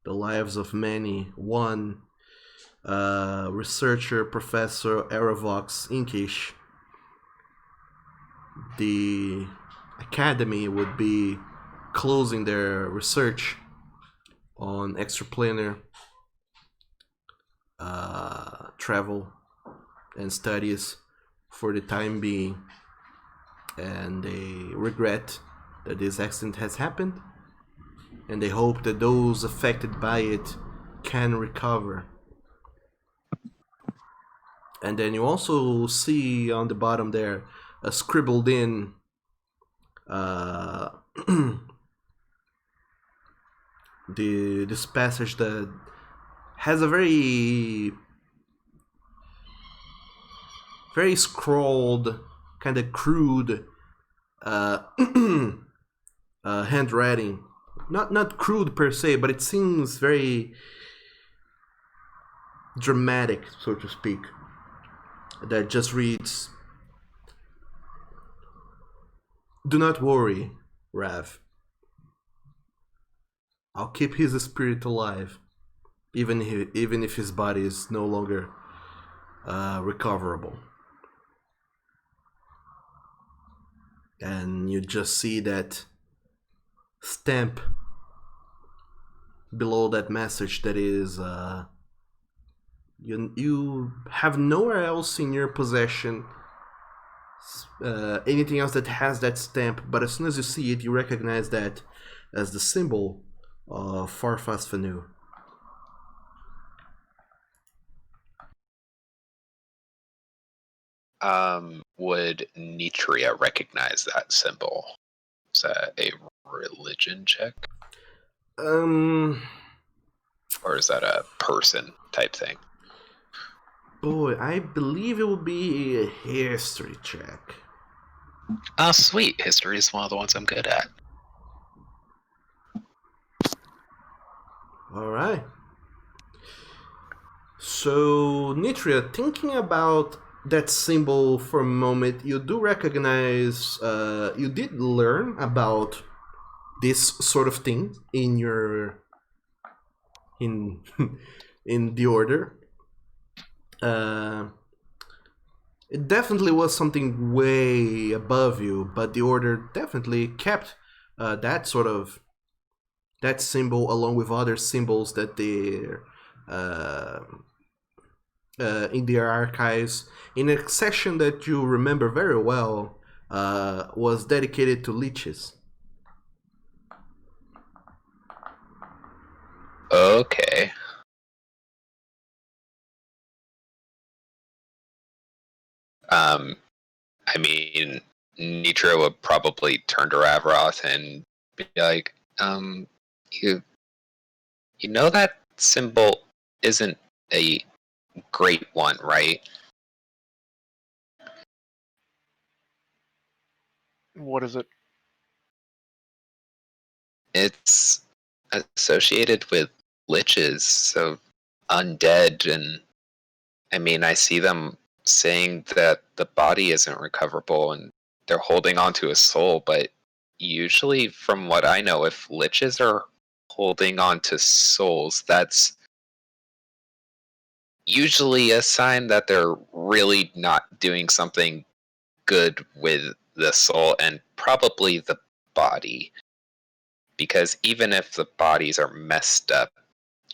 the lives of many, one researcher, Professor Aravox Inkish, the Academy would be closing their research on extraplanar travel and studies for the time being, and they regret that this accident has happened, and they hope that those affected by it can recover. And then you also see on the bottom there a scribbled in this passage that has a very scrawled, kind of crude handwriting. Not crude per se, but it seems very dramatic, so to speak. That just reads, "Do not worry, Rav. I'll keep his spirit alive, even if his body is no longer recoverable." And you just see that stamp below that message that is you have nowhere else in your possession anything else that has that stamp, but as soon as you see it, you recognize that as the symbol of Farfas Fanu. Would Nitria recognize that symbol? Is that a religion check? Or is that a person type thing? Boy, I believe it would be a history check. Oh, sweet. History is one of the ones I'm good at. Alright. So, Nitria, thinking about that symbol for a moment, you do recognize, you did learn about this sort of thing in your, in the order. It definitely was something way above you, but the order definitely kept that symbol along with other symbols that they're in their archives, in a section that you remember very well, was dedicated to leeches. Okay. I mean, Nitro would probably turn to Ravroth and be like, you know that symbol isn't a great one, right? What is it? It's associated with liches, so undead and I mean, I see them saying that the body isn't recoverable and they're holding on to a soul, but usually, from what I know, if liches are holding on to souls, that's usually a sign that they're really not doing something good with the soul and probably the body. Because even if the bodies are messed up,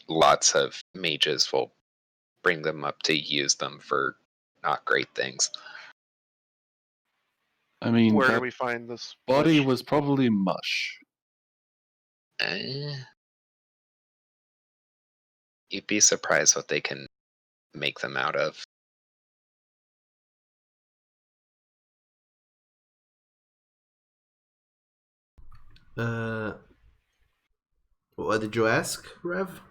lots of mages will bring them up to use them for not great things. I mean, Where do that we find this body lich? was probably mush. You'd be surprised what they can make them out of. What did you ask, Rev?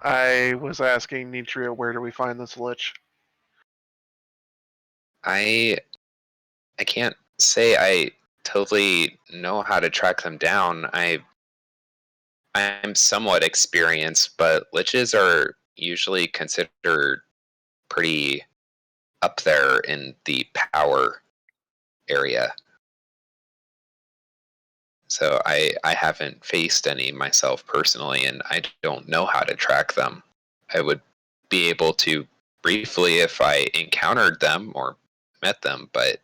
I was asking Nitria, where do we find this lich? I can't say I totally know how to track them down. I'm somewhat experienced, but liches are usually considered pretty up there in the power area. So I haven't faced any myself personally, and I don't know how to track them. I would be able to briefly if I encountered them or met them, but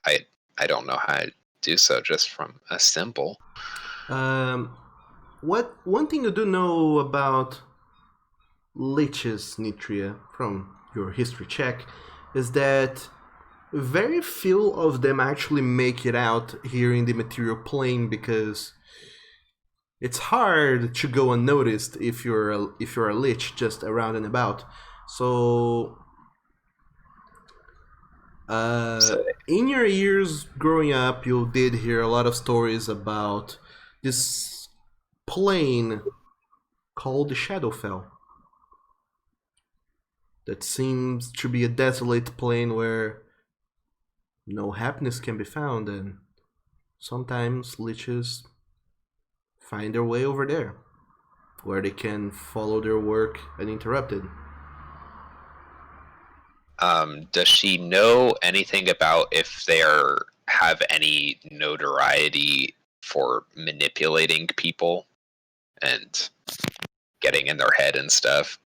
I I don't know how to do so just from a symbol. What one thing you do know about liches, Nitria, from your history check, is that very few of them actually make it out here in the material plane because it's hard to go unnoticed if you're a lich just around and about. So, So in your years growing up, you did hear a lot of stories about this plane called the Shadowfell that seems to be a desolate plane where no happiness can be found, and sometimes liches find their way over there, where they can follow their work uninterrupted. does she know anything about if they have any notoriety for manipulating people and getting in their head and stuff?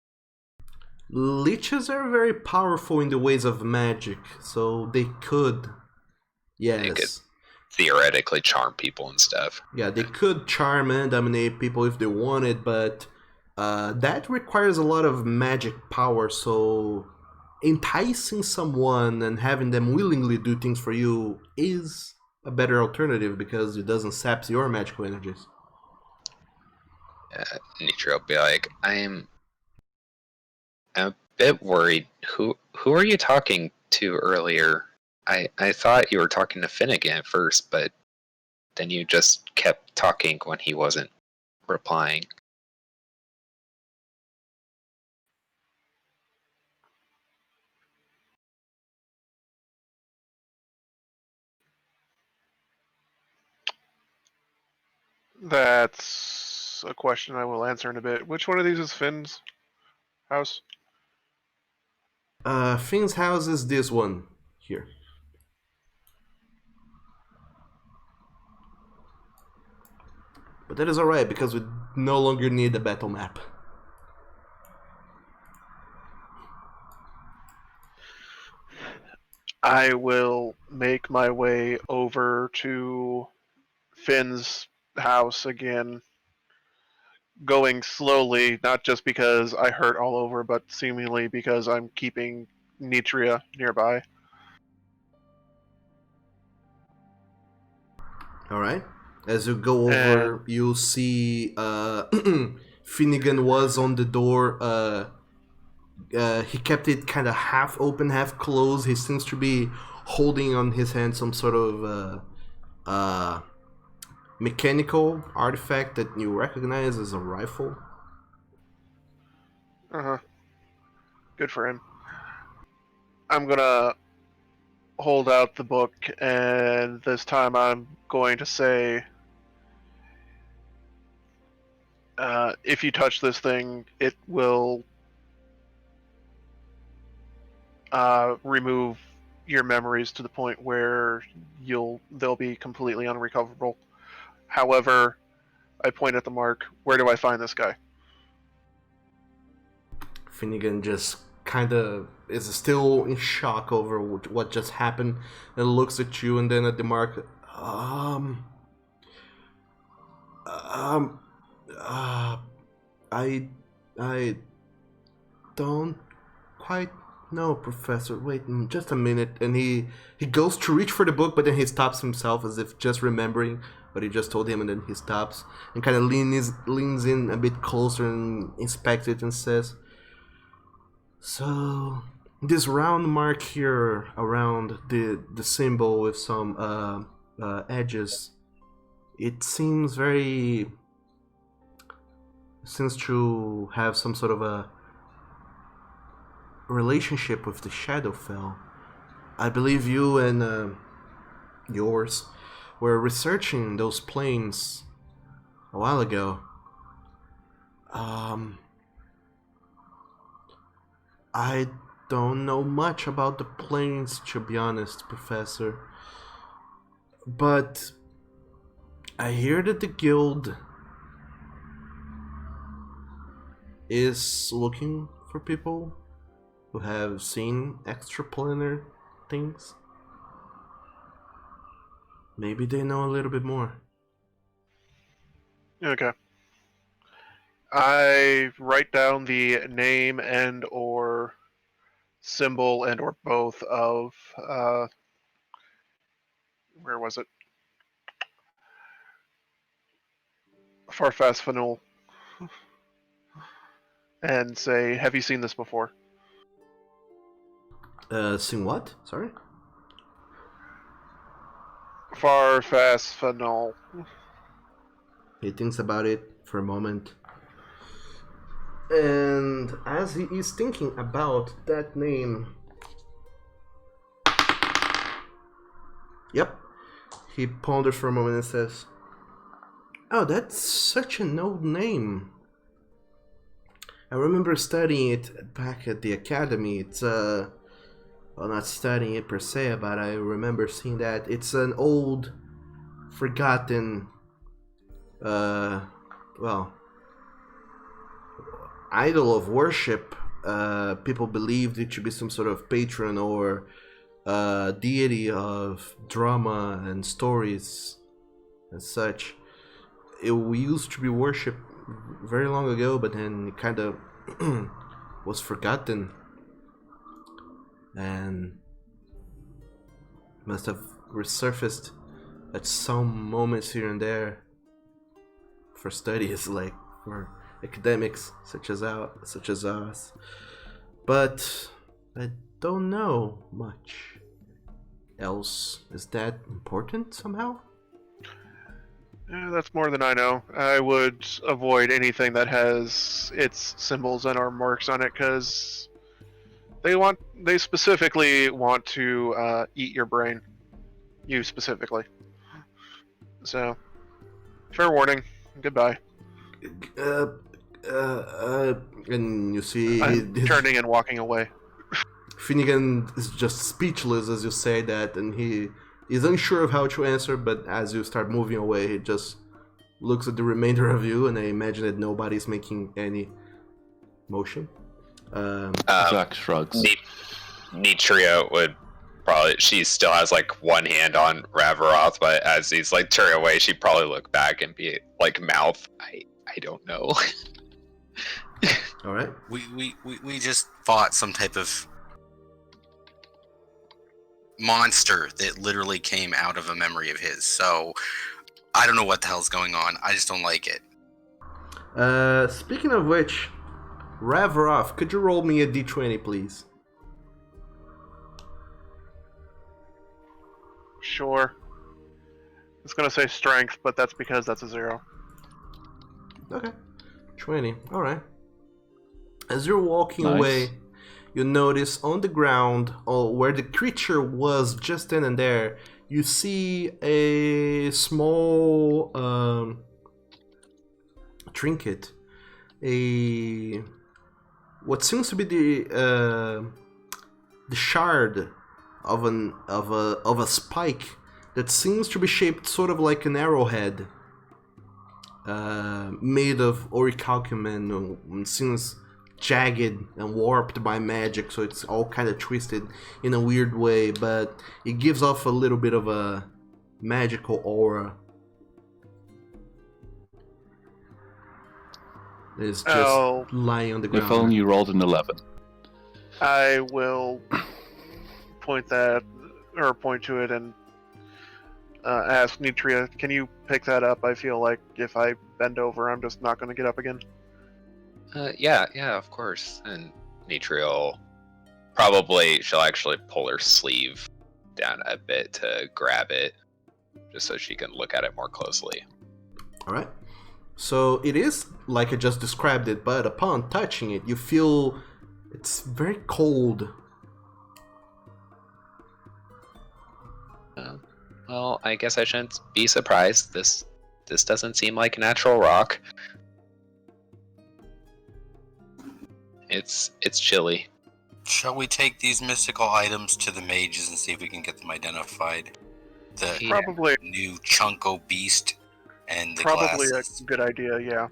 Liches are very powerful in the ways of magic, so they could, They could yes. theoretically charm people and stuff. Yeah, they could charm and dominate people if they wanted, but that requires a lot of magic power, so enticing someone and having them willingly do things for you is a better alternative because it doesn't sap your magical energies. Nitro will be like, I'm a bit worried. Who are you talking to earlier? I thought you were talking to Finnegan at first, but then you just kept talking when he wasn't replying. That's a question I will answer in a bit. Which one of these is Finn's house? Finn's house is this one here. But that is alright because we no longer need a battle map. I will make my way over to Finn's house again, going slowly, not just because I hurt all over, but seemingly because I'm keeping Nitria nearby. Alright? As you go over, And you'll see Finnegan was on the door. He kept it kind of half open, half closed. He seems to be holding on his hand some sort of mechanical artifact that you recognize as a rifle. uh-huh. Good for him. I'm gonna hold out the book, and this time I'm going to say, if you touch this thing, it will remove your memories to the point where they'll be completely unrecoverable. However, I point at the mark. Where do I find this guy? Finnegan just kind of is still in shock over what just happened and looks at you and then at the mark. I don't quite know, Professor. Wait, just a minute. And he goes to reach for the book, but then he stops himself as if just remembering what he just told him, and then he stops and kind of leans in a bit closer and inspects it and says, "So this round mark here around the symbol with some edges, it seems to have some sort of a relationship with the Shadowfell. I believe you and yours were researching those planes a while ago. I don't know much about the planes, to be honest, Professor. But I hear that the guild is looking for people who have seen extraplanar things. Maybe they know a little bit more." Okay. I write down the name and or symbol and or both of where was it? Farfasfanul, and say, have you seen this before? Seen what? Sorry? Farfasfanul. He thinks about it for a moment. And as he is thinking about that name... Yep. He ponders for a moment and says, "Oh, that's such an old name. I remember studying it back at the academy. It's, well, not studying it per se, but I remember seeing that. It's an old, forgotten, well, idol of worship. People believed it to be some sort of patron or deity of drama and stories and such. It used to be worshipped very long ago, but then it kind of was forgotten and must have resurfaced at some moments here and there for studies, like for academics such as us. But I don't know much else. Is that important somehow?" That's more than I know. I would avoid anything that has its symbols and or marks on it, because they specifically want to eat your brain. You specifically. So, fair warning. Goodbye. And you see I'm turning and walking away. Finnegan is just speechless as you say that, and he is unsure of how to answer, but as you start moving away, he just looks at the remainder of you, and I imagine that nobody's making any motion. Zack shrugs. Nitria would probably, she still has like one hand on Ravaroth, but as he's like turning away, she'd probably look back and be like, mouth, I don't know. All right. We just fought some type of monster that literally came out of a memory of his. So I don't know what the hell's going on. I just don't like it. Speaking of which, Ravaroth, could you roll me a d20, please? Sure. It's gonna say strength, but that's because that's a 0. Okay. 20. Alright. As you're walking Nice. away, you notice on the ground, where the creature was just then and there, you see a small trinket. What seems to be the shard of a spike that seems to be shaped sort of like an arrowhead, made of orichalcum and seems jagged and warped by magic, so it's all kind of twisted in a weird way, but it gives off a little bit of a magical aura. It's just lying on the ground. If only you rolled an 11. I will point to it and ask Nitria, can you pick that up? I feel like if I bend over, I'm just not going to get up again. Yeah, of course. And Nitria she'll actually pull her sleeve down a bit to grab it, just so she can look at it more closely. Alright. So it is like I just described it, but upon touching it, you feel it's very cold. Well, I guess I shouldn't be surprised. This doesn't seem like natural rock. It's chilly. Shall we take these mystical items to the mages and see if we can get them identified? The Probably new Chunko beast and the Probably glasses. a good idea, yeah.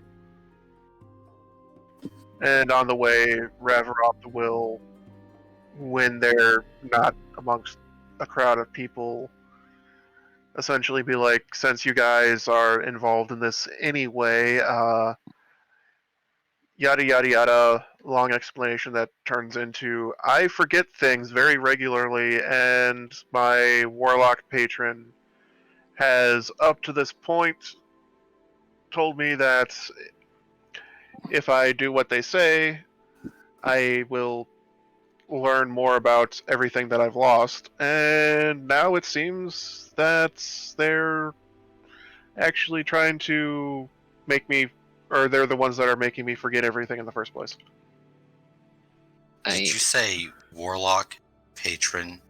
And on the way, Raveroth will, when they're not amongst a crowd of people, essentially be like, since you guys are involved in this anyway, yada yada yada, long explanation that turns into, I forget things very regularly, and my warlock patron has, up to this point, told me that if I do what they say, I will learn more about everything that I've lost. And now it seems that they're actually trying to make me, or they're the ones that are making me forget everything in the first place. Did you say warlock patron?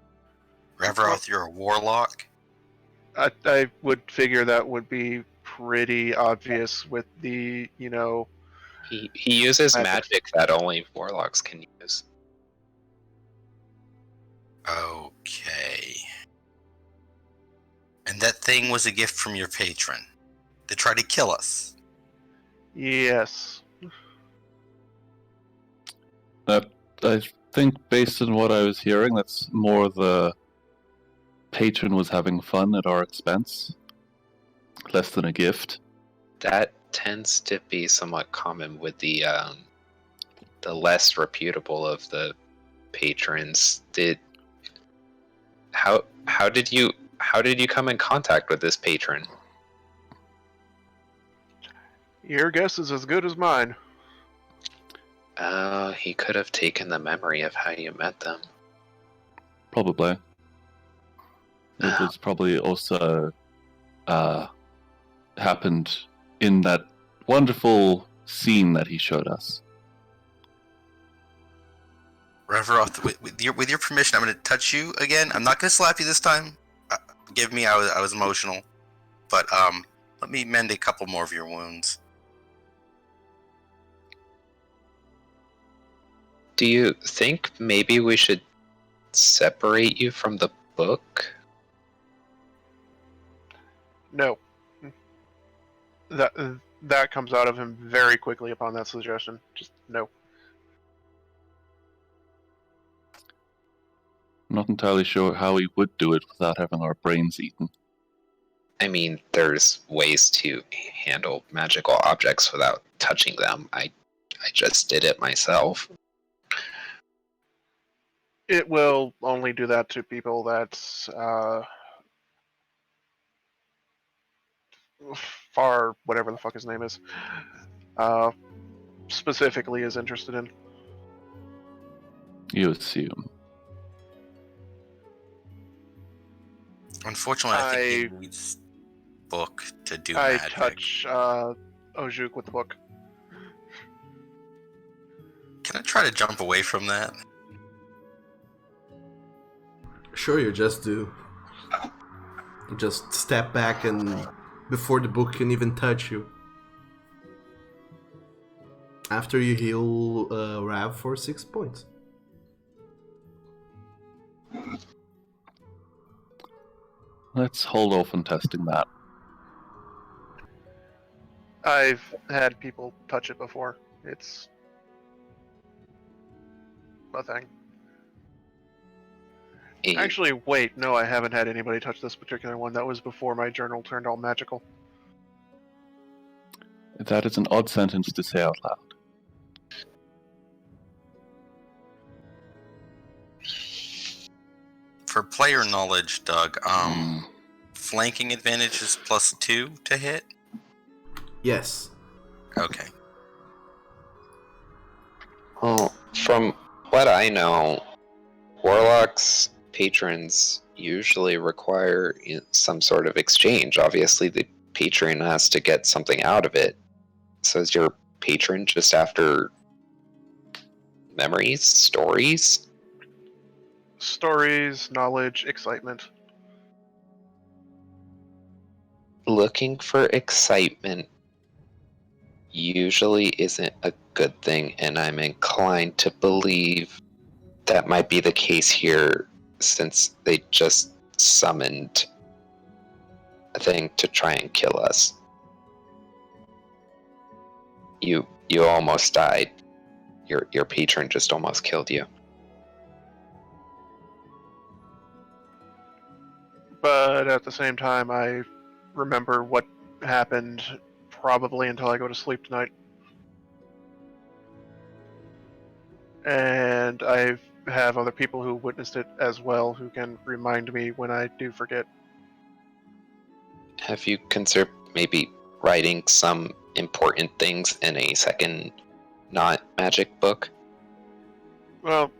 Reveroth, you're a warlock? I would figure that would be pretty obvious with the, He uses magic. magic that only warlocks can use. Okay. And that thing was a gift from your patron. They tried to kill us. Yes. I think based on what I was hearing, that's more the patron was having fun at our expense, less than a gift. That tends to be somewhat common with the less reputable of the patrons. How did you come in contact with this patron? Your guess is as good as mine. He could have taken the memory of how you met them. Probably. It was probably also happened in that wonderful scene that he showed us. Reveroth, with your permission, I'm going to touch you again. I'm not going to slap you this time. Forgive me, I was emotional. But let me mend a couple more of your wounds. Do you think maybe we should separate you from the book? No. That comes out of him very quickly upon that suggestion. Just no. I'm not entirely sure how we would do it without having our brains eaten. I mean, there's ways to handle magical objects without touching them. I just did it myself. It will only do that to people that far whatever the fuck his name is specifically is interested in. You assume. Unfortunately, I think he needs book to do I magic. touch Ojuk with the book. Can I try to jump away from that? Sure, you just do. You just step back and before the book can even touch you. After you heal Rav for 6 points. Let's hold off on testing that. I've had people touch it before. It's a thing. Actually, wait, no, I haven't had anybody touch this particular one. That was before my journal turned all magical. That is an odd sentence to say out loud. For player knowledge, Doug, flanking advantage is +2 to hit? Yes. Okay. Well, from what I know, warlocks, patrons usually require some sort of exchange. Obviously, the patron has to get something out of it. So is your patron just after memories, stories? Stories, knowledge, excitement. Looking for excitement usually isn't a good thing, and I'm inclined to believe that might be the case here, since they just summoned a thing to try and kill us. You almost died. Your patron just almost killed you. But at the same time, I remember what happened probably until I go to sleep tonight. And I have other people who witnessed it as well who can remind me when I do forget. Have you considered maybe writing some important things in a second not magic book? Well,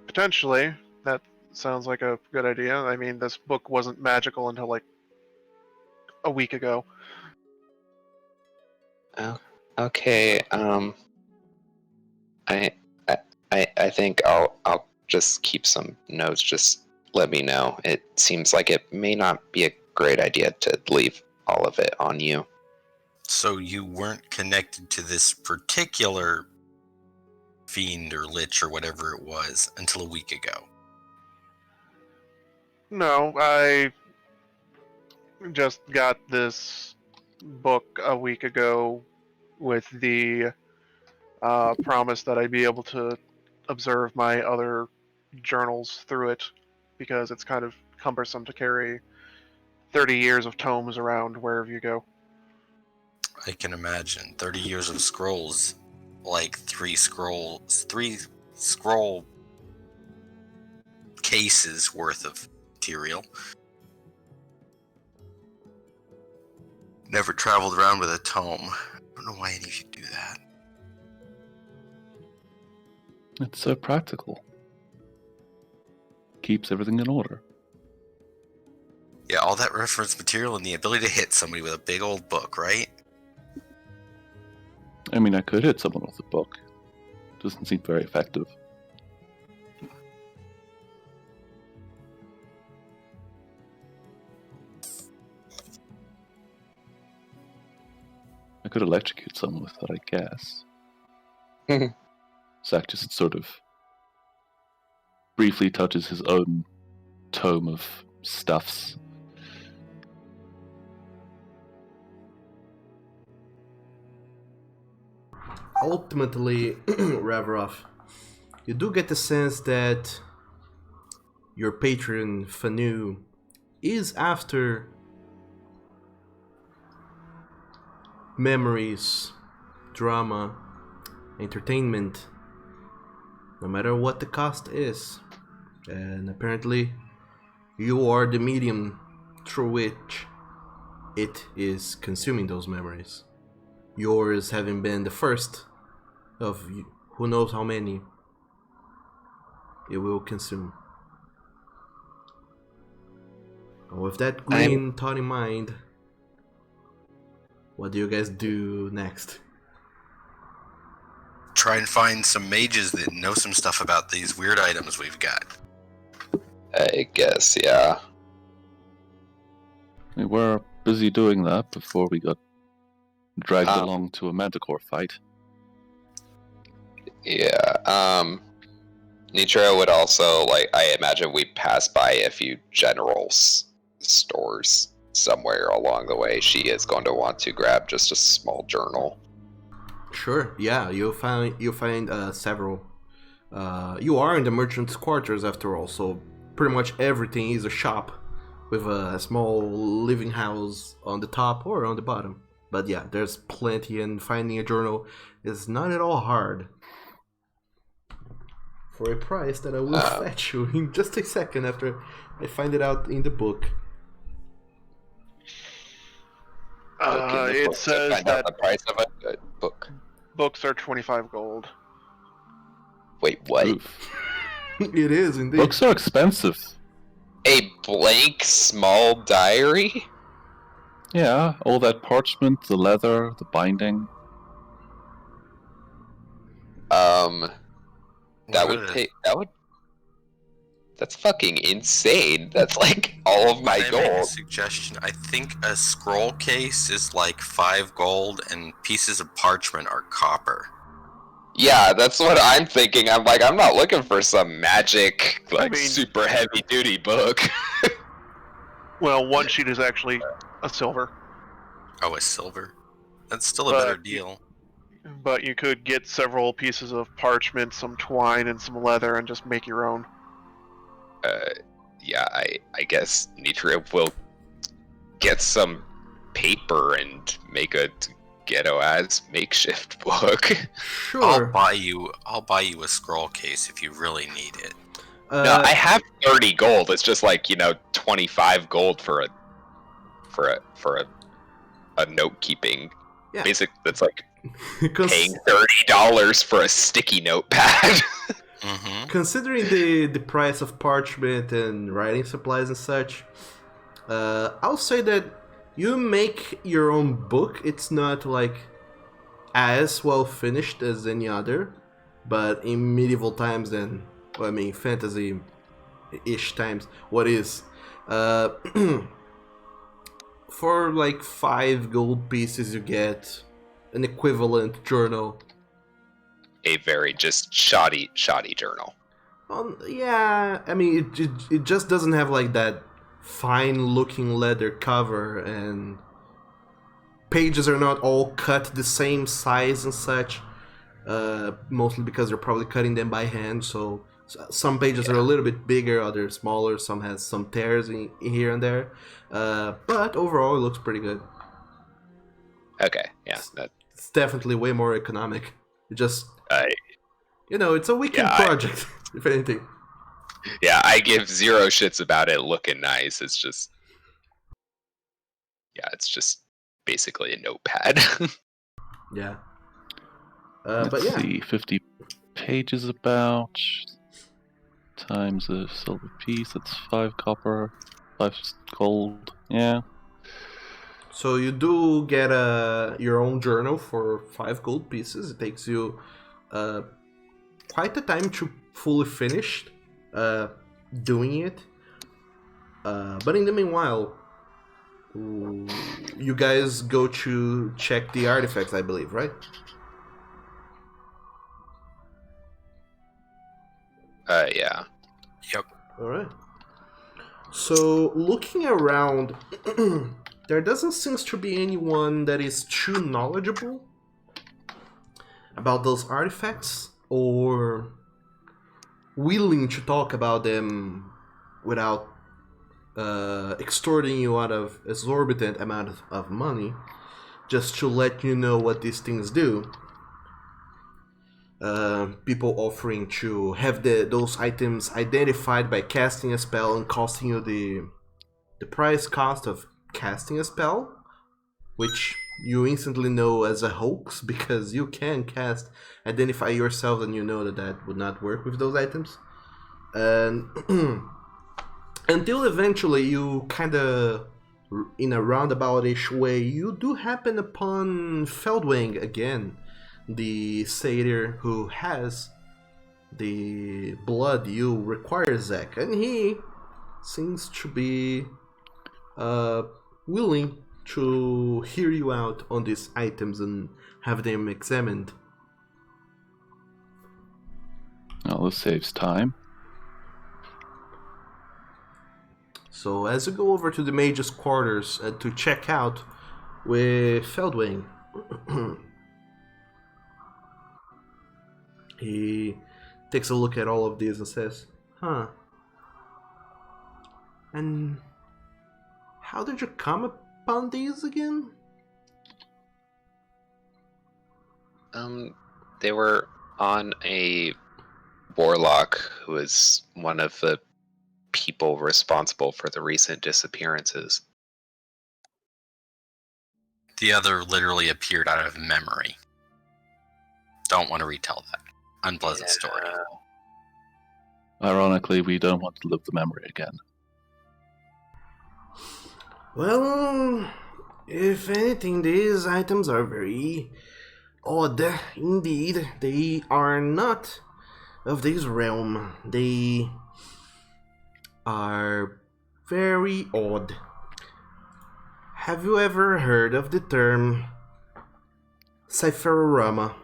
potentially. That sounds like a good idea. I mean, this book wasn't magical until like a week ago. Oh, okay. I think I'll just keep some notes. Just let me know. It seems like it may not be a great idea to leave all of it on you. So you weren't connected to this particular fiend or lich or whatever it was until a week ago? No, I just got this book a week ago with the promise that I'd be able to observe my other journals through it, because it's kind of cumbersome to carry 30 years of tomes around wherever you go. I can imagine. 30 years of scrolls, like three scroll cases worth of material. Never traveled around with a tome. I don't know why any of you do that. It's so practical. Keeps everything in order. Yeah, all that reference material and the ability to hit somebody with a big old book, right? I mean, I could hit someone with a book. Doesn't seem very effective. I could electrocute someone with that, I guess. Zach just sort of briefly touches his own tome of stuffs. Ultimately, Ravrov, you do get the sense that your patron, Fanu, is after memories, drama, entertainment, no matter what the cost is. And apparently, you are the medium through which it is consuming those memories. Yours having been the first of who knows how many it will consume. And with that green thought in mind, what do you guys do next? Try and find some mages that know some stuff about these weird items we've got. I guess, yeah. We were busy doing that before we got dragged along to a Manticore fight. Yeah, Nitro would also, like, I imagine we pass by a few general stores somewhere along the way. She is going to want to grab just a small journal. Sure. Yeah, you'll find several. You are in the merchant's quarters after all, so pretty much everything is a shop with a small living house on the top or on the bottom. But yeah, there's plenty, and finding a journal is not at all hard. For a price that I will fetch you in just a second after I find it out in the book. It says find out that the price of a book. books are 25 gold. Wait, what? Oof. It is indeed. Books are expensive. A blank small diary? Yeah, all that parchment, the leather, the binding. That would take. That's fucking insane. That's like all of my Can I make a gold. suggestion? I think a scroll case is like 5 gold, and pieces of parchment are copper. Yeah, that's what I'm thinking. I'm like, I'm not looking for some magic, like, mean- super heavy duty book. Well, one sheet is actually a silver, Oh, a silver? That's still a But better deal. but you could get several pieces of parchment, some twine, and some leather, and just make your own. Yeah, I guess Nitro will get some paper and make a ghetto-ass makeshift book. Sure. I'll buy you a scroll case if you really need it. No, I have 30 gold. It's just like, 25 gold for a note keeping. Yeah. Basic. That's like Cons- paying $30 for a sticky notepad. Mm-hmm. Considering the price of parchment and writing supplies and such, I'll say that you make your own book. It's not like as well finished as any other, but in medieval times and fantasy-ish times, what is for like 5 gold pieces you get an equivalent journal. A very just shoddy journal. Yeah, I mean, it just doesn't have like that fine-looking leather cover, and pages are not all cut the same size and such. Mostly because you're probably cutting them by hand. So some pages are a little bit bigger, others smaller. Some has some tears in here and there. But overall, it looks pretty good. Okay, yeah. It's definitely way more economic. It just I it's a weekend Yeah, project, if anything. Yeah, I give zero shits about it looking nice. It's just, it's just basically a notepad. Yeah. Let's But yeah. see, 50 pages about, times a silver piece, that's 5 copper, 5 gold, yeah. So you do get your own journal for 5 gold pieces. It takes you quite a time to fully finish doing it. But in the meanwhile, you guys go to check the artifacts, I believe, right? Yeah. Yep. Alright. So, looking around, there doesn't seem to be anyone that is too knowledgeable about those artifacts or willing to talk about them without extorting you out of exorbitant amount of money just to let you know what these things do. People offering to have those items identified by casting a spell and costing you the price cost of casting a spell, which you instantly know as a hoax because you can identify yourself and you know that would not work with those items. And until eventually you kind of, in a roundabout-ish way, you do happen upon Feldwing again, the satyr who has the blood you require, Zach, and he seems to be willing to hear you out on these items and have them examined. Well, this saves time. So as you go over to the mage's quarters to check out with Feldwing, he takes a look at all of these and says, "Huh. And how did you come upon these again?" They were on a warlock who was one of the people responsible for the recent disappearances. The other literally appeared out of memory. Don't want to retell that. Unpleasant story. Ironically, we don't want to live the memory again. Well, if anything, these items are very odd indeed. They are not of this realm. They are very odd. Have you ever heard of the term Cypherorama?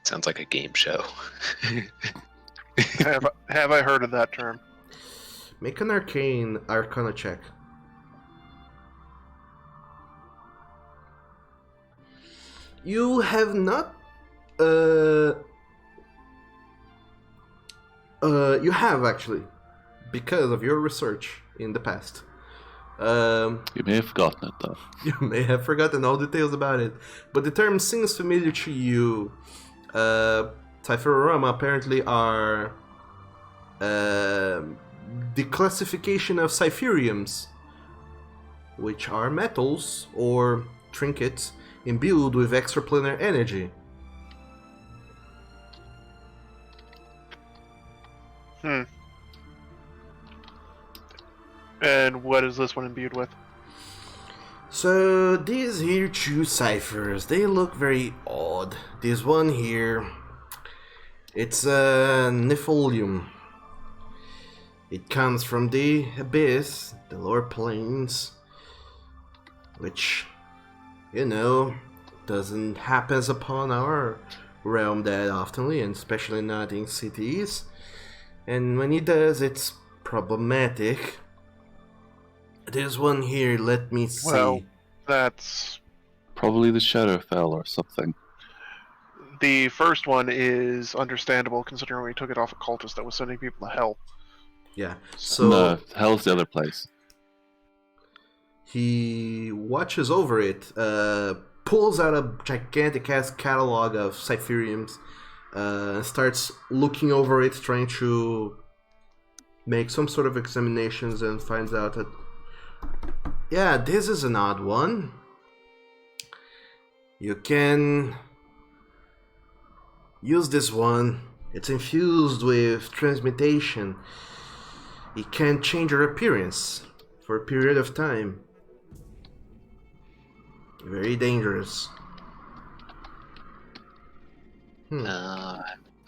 Sounds like a game show. Have I heard of that term? Make an arcana check. You have not. You have actually, because of your research in the past. You may have forgotten it, though. You may have forgotten all details about it, but the term seems familiar to you. Cypherorama apparently are the classification of cypheriums, which are metals or trinkets imbued with extraplanar energy. And what is this one imbued with? So these here two ciphers, they look very odd. This one here, it's a Nifolium. It comes from the abyss, the lower planes, which, you know, doesn't happen upon our realm that oftenly, and especially not in cities. And when it does, it's problematic. This one here, let me see. Well, that's... Probably the Shadowfell or something. The first one is understandable considering we took it off a cultist that was sending people to hell. Yeah, so No, hell's the other place. he watches over it, pulls out a gigantic ass catalog of cypheriums, starts looking over it, trying to make some sort of examinations, and finds out that, yeah, this is an odd one. You can use this one. It's infused with transmutation. It can change your appearance for a period of time. Very dangerous.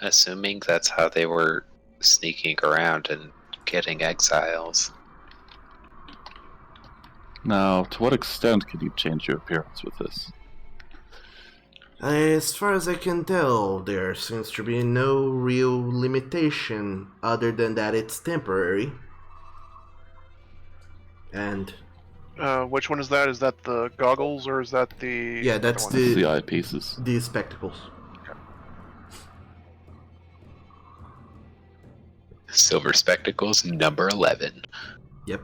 Assuming that's how they were sneaking around and getting exiles. Now, to what extent can you change your appearance with this? As far as I can tell, there seems to be no real limitation other than that it's temporary. And Which one is that? Is that the goggles or is that the... yeah, that's other one? The eyepieces. the spectacles. Silver spectacles, number 11. Yep.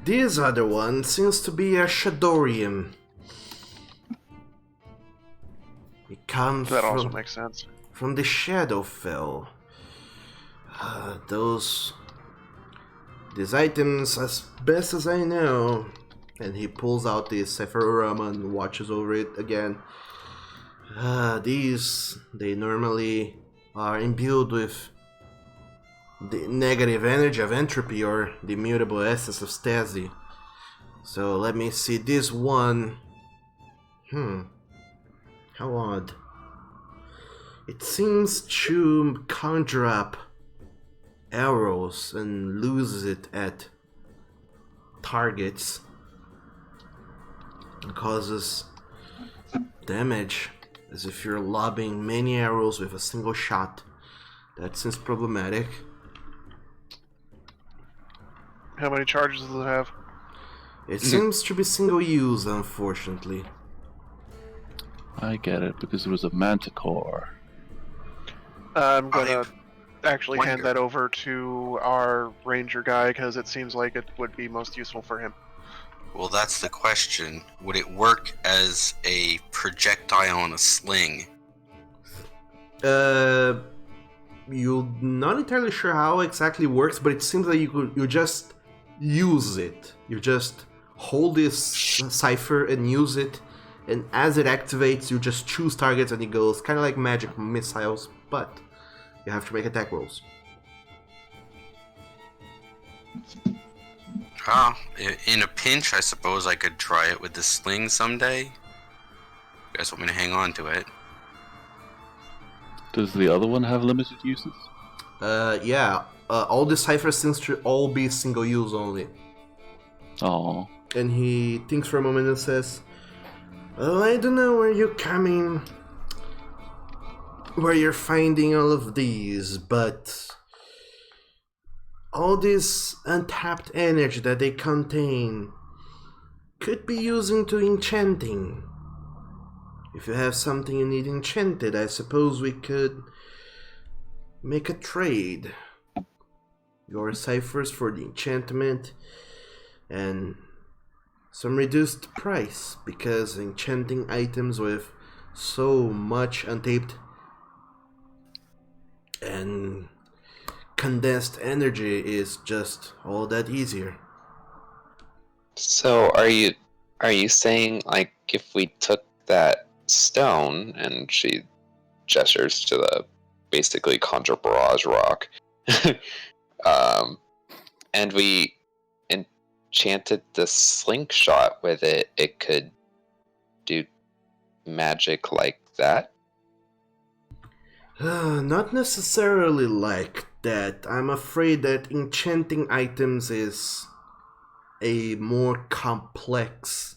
This other one seems to be a Shadorium. It comes That from, also makes sense. from the Shadowfell. These items, as best as I know, and he pulls out the Sephiroth and watches over it again. These, they normally are imbued with the negative energy of entropy or the mutable essence of Stasi. So let me see, this one... How odd. It seems to conjure up arrows and loses it at targets. It causes damage as if you're lobbing many arrows with a single shot. That seems problematic. How many charges does it have? It seems to be single use, unfortunately. I get it, because it was a manticore. I'm gonna actually hand wonder- that over to our ranger guy because it seems like it would be most useful for him. Well, that's the question. Would it work as a projectile in a sling? You're not entirely sure how exactly it works, but it seems like you just use it. You just hold this cipher and use it, and as it activates, you just choose targets and it goes, kind of like magic missiles, but you have to make attack rolls. In a pinch, I suppose I could try it with the sling someday. You guys want me to hang on to it? Does the other one have limited uses? Yeah. All the ciphers seems to all be single use only. Oh, And he thinks for a moment and says, "Oh, I don't know where you're coming, where you're finding all of these, but all this untapped energy that they contain could be used into enchanting. If you have something you need enchanted, I suppose we could make a trade. Your ciphers for the enchantment and some reduced price, because enchanting items with so much untapped and condensed energy is just all that easier." So are you saying, like, if we took that stone, and she gestures to the basically conjure barrage rock, and we enchanted the slingshot with it, it could do magic like that? Not necessarily like that. I'm afraid that enchanting items is a more complex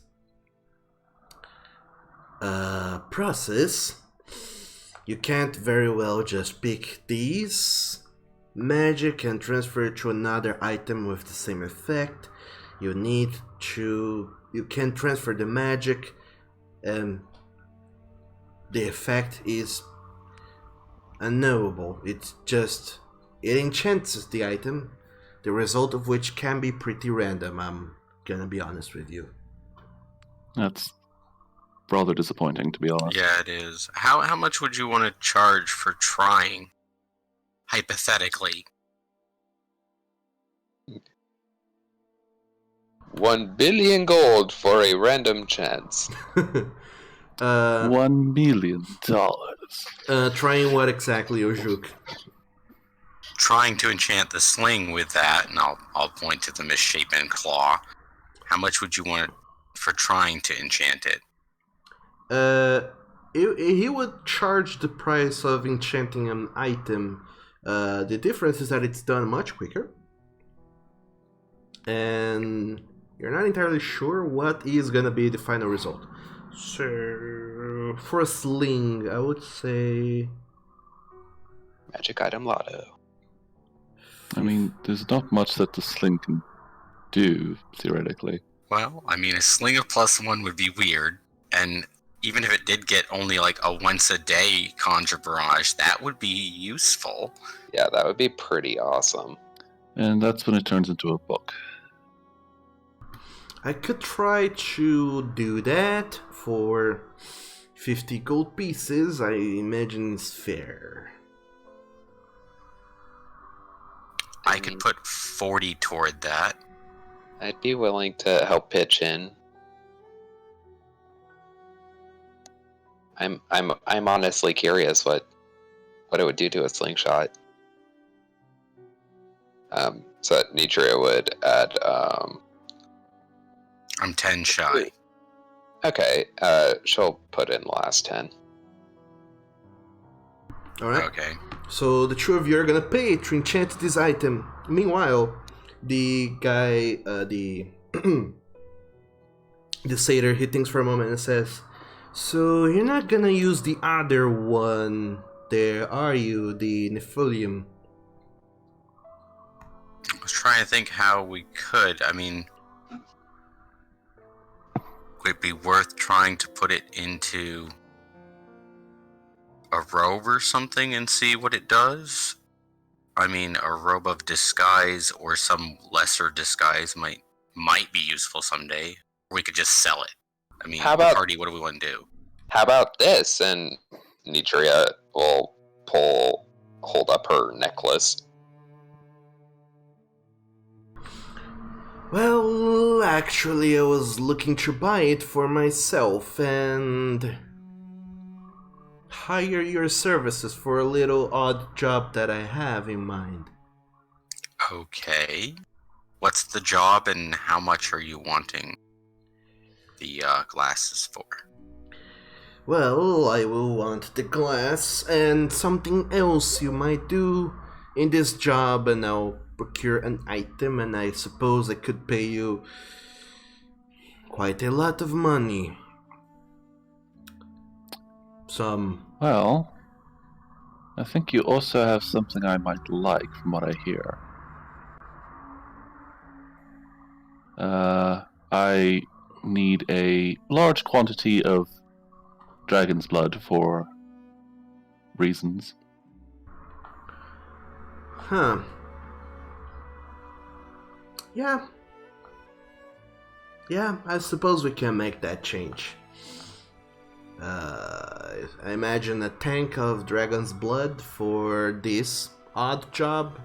process. You can't very well just pick these magic and transfer it to another item with the same effect. You can transfer the magic and the effect is unknowable. It enchants the item, the result of which can be pretty random, I'm gonna be honest with you. that's rather disappointing, to be honest. Yeah, it is. How much would you want to charge for trying? Hypothetically. 1 billion gold for a random chance. $1 million. Trying what exactly, Ojuk? Trying to enchant the sling with that, and I'll point to the misshapen claw. How much would you want for trying to enchant it? He would charge the price of enchanting an item. The difference is that it's done much quicker, and you're not entirely sure what is gonna be the final result. So, for a sling, I would say Magic item lotto. I mean, there's not much that the sling can do, theoretically. Well, I mean, a sling of +1 would be weird, and even if it did get only like a once-a-day conjure barrage, that would be useful. Yeah, that would be pretty awesome. And that's when it turns into a book. I could try to do that for 50 gold pieces. I imagine it's fair. I could put 40 toward that. I'd be willing to help pitch in. I'm honestly curious what it would do to a slingshot. So Nitria would add I'm 10 shy. okay, she'll put in the last 10. Alright? Okay. So the two of you are gonna pay to enchant this item. Meanwhile, the guy, the The satyr, he thinks for a moment and says, "So you're not gonna use the other one there, are you? The Nephilim?" I was trying to think how we could. I mean, would it be worth trying to put it into a robe or something and see what it does? I mean, a robe of disguise or some lesser disguise might be useful someday. Or we could just sell it. I mean, How about- Bacardi, what do we want to do? How about this? And Nitria will hold up her necklace. Well, actually, I was looking to buy it for myself and hire your services for a little odd job that I have in mind. Okay. What's the job and how much are you wanting the glasses for? Well, I will want the glass and something else you might do in this job, and I'll procure an item, and I suppose I could pay you quite a lot of money. Well, I think you also have something I might like from what I hear. I need a large quantity of dragon's blood for reasons. Huh. Yeah. Yeah, I suppose we can make that change. I imagine a tank of dragon's blood for this odd job,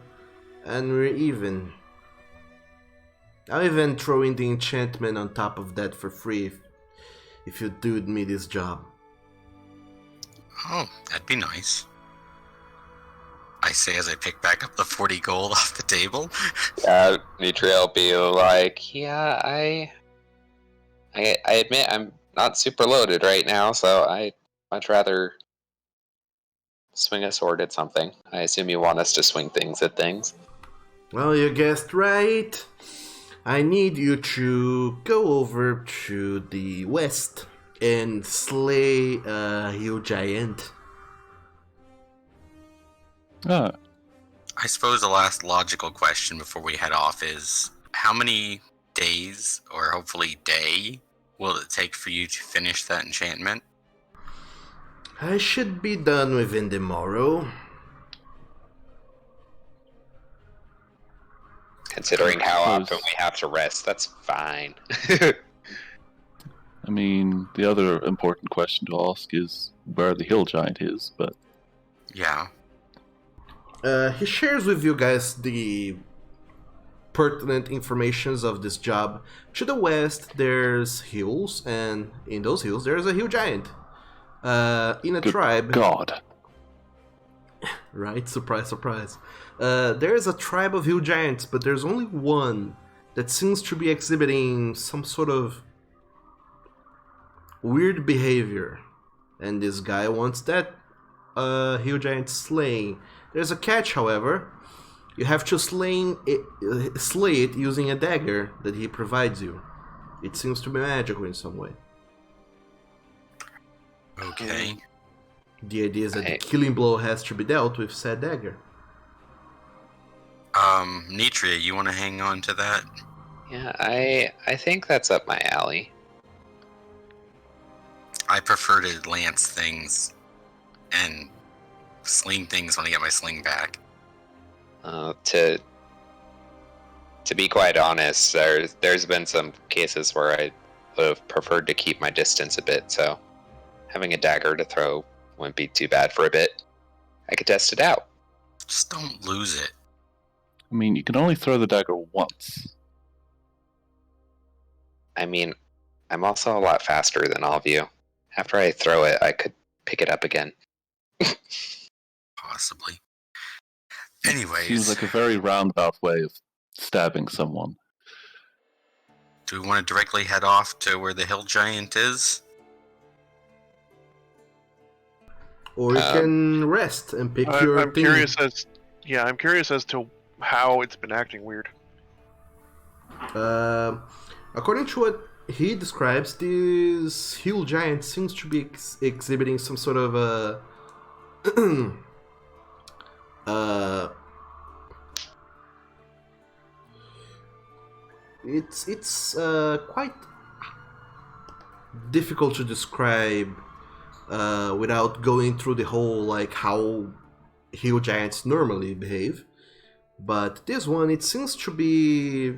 and we're even. I'll even throw in the enchantment on top of that for free if you do me this job. Oh, that'd be nice. I say as I pick back up the 40 gold off the table. Nitria will be like, yeah, I admit I'm not super loaded right now, so I'd much rather swing a sword at something. I assume you want us to swing things at things. Well, you guessed right. I need you to go over to the west and slay a huge giant. Ah, I suppose the last logical question before we head off is how many days, or hopefully day, will it take for you to finish that enchantment? I should be done within the morrow. Considering how Close. often we have to rest, that's fine. I mean, the other important question to ask is where the hill giant is, but Yeah. He shares with you guys the pertinent informations of this job. To the west, there's hills, and in those hills, there's a hill giant. In a good tribe. God. Right? Surprise, surprise. There is a tribe of hill giants, but there's only one that seems to be exhibiting some sort of weird behavior. And this guy wants that hill giant slain. There's a catch, however. You have to slay it using a dagger that he provides you. It seems to be magical in some way. Okay. The idea is that the killing blow has to be dealt with said dagger. Nitria, you want to hang on to that? Yeah, I think that's up my alley. I prefer to lance things and sling things when I get my sling back. To be quite honest, there's been some cases where I would have preferred to keep my distance a bit, so having a dagger to throw wouldn't be too bad for a bit. I could test it out. Just don't lose it. I mean, you can only throw the dagger once. I mean, I'm also a lot faster than all of you. After I throw it, I could pick it up again. Possibly. Anyways, Seems like a very roundabout way of stabbing someone. do we want to directly head off to where the hill giant is? Or you can rest and pick your I'm thing. I'm curious as to how it's been acting weird. According to what he describes this hill giant seems to be exhibiting some sort of a it's quite difficult to describe without going through the whole like how hill giants normally behave. But this one, it seems to be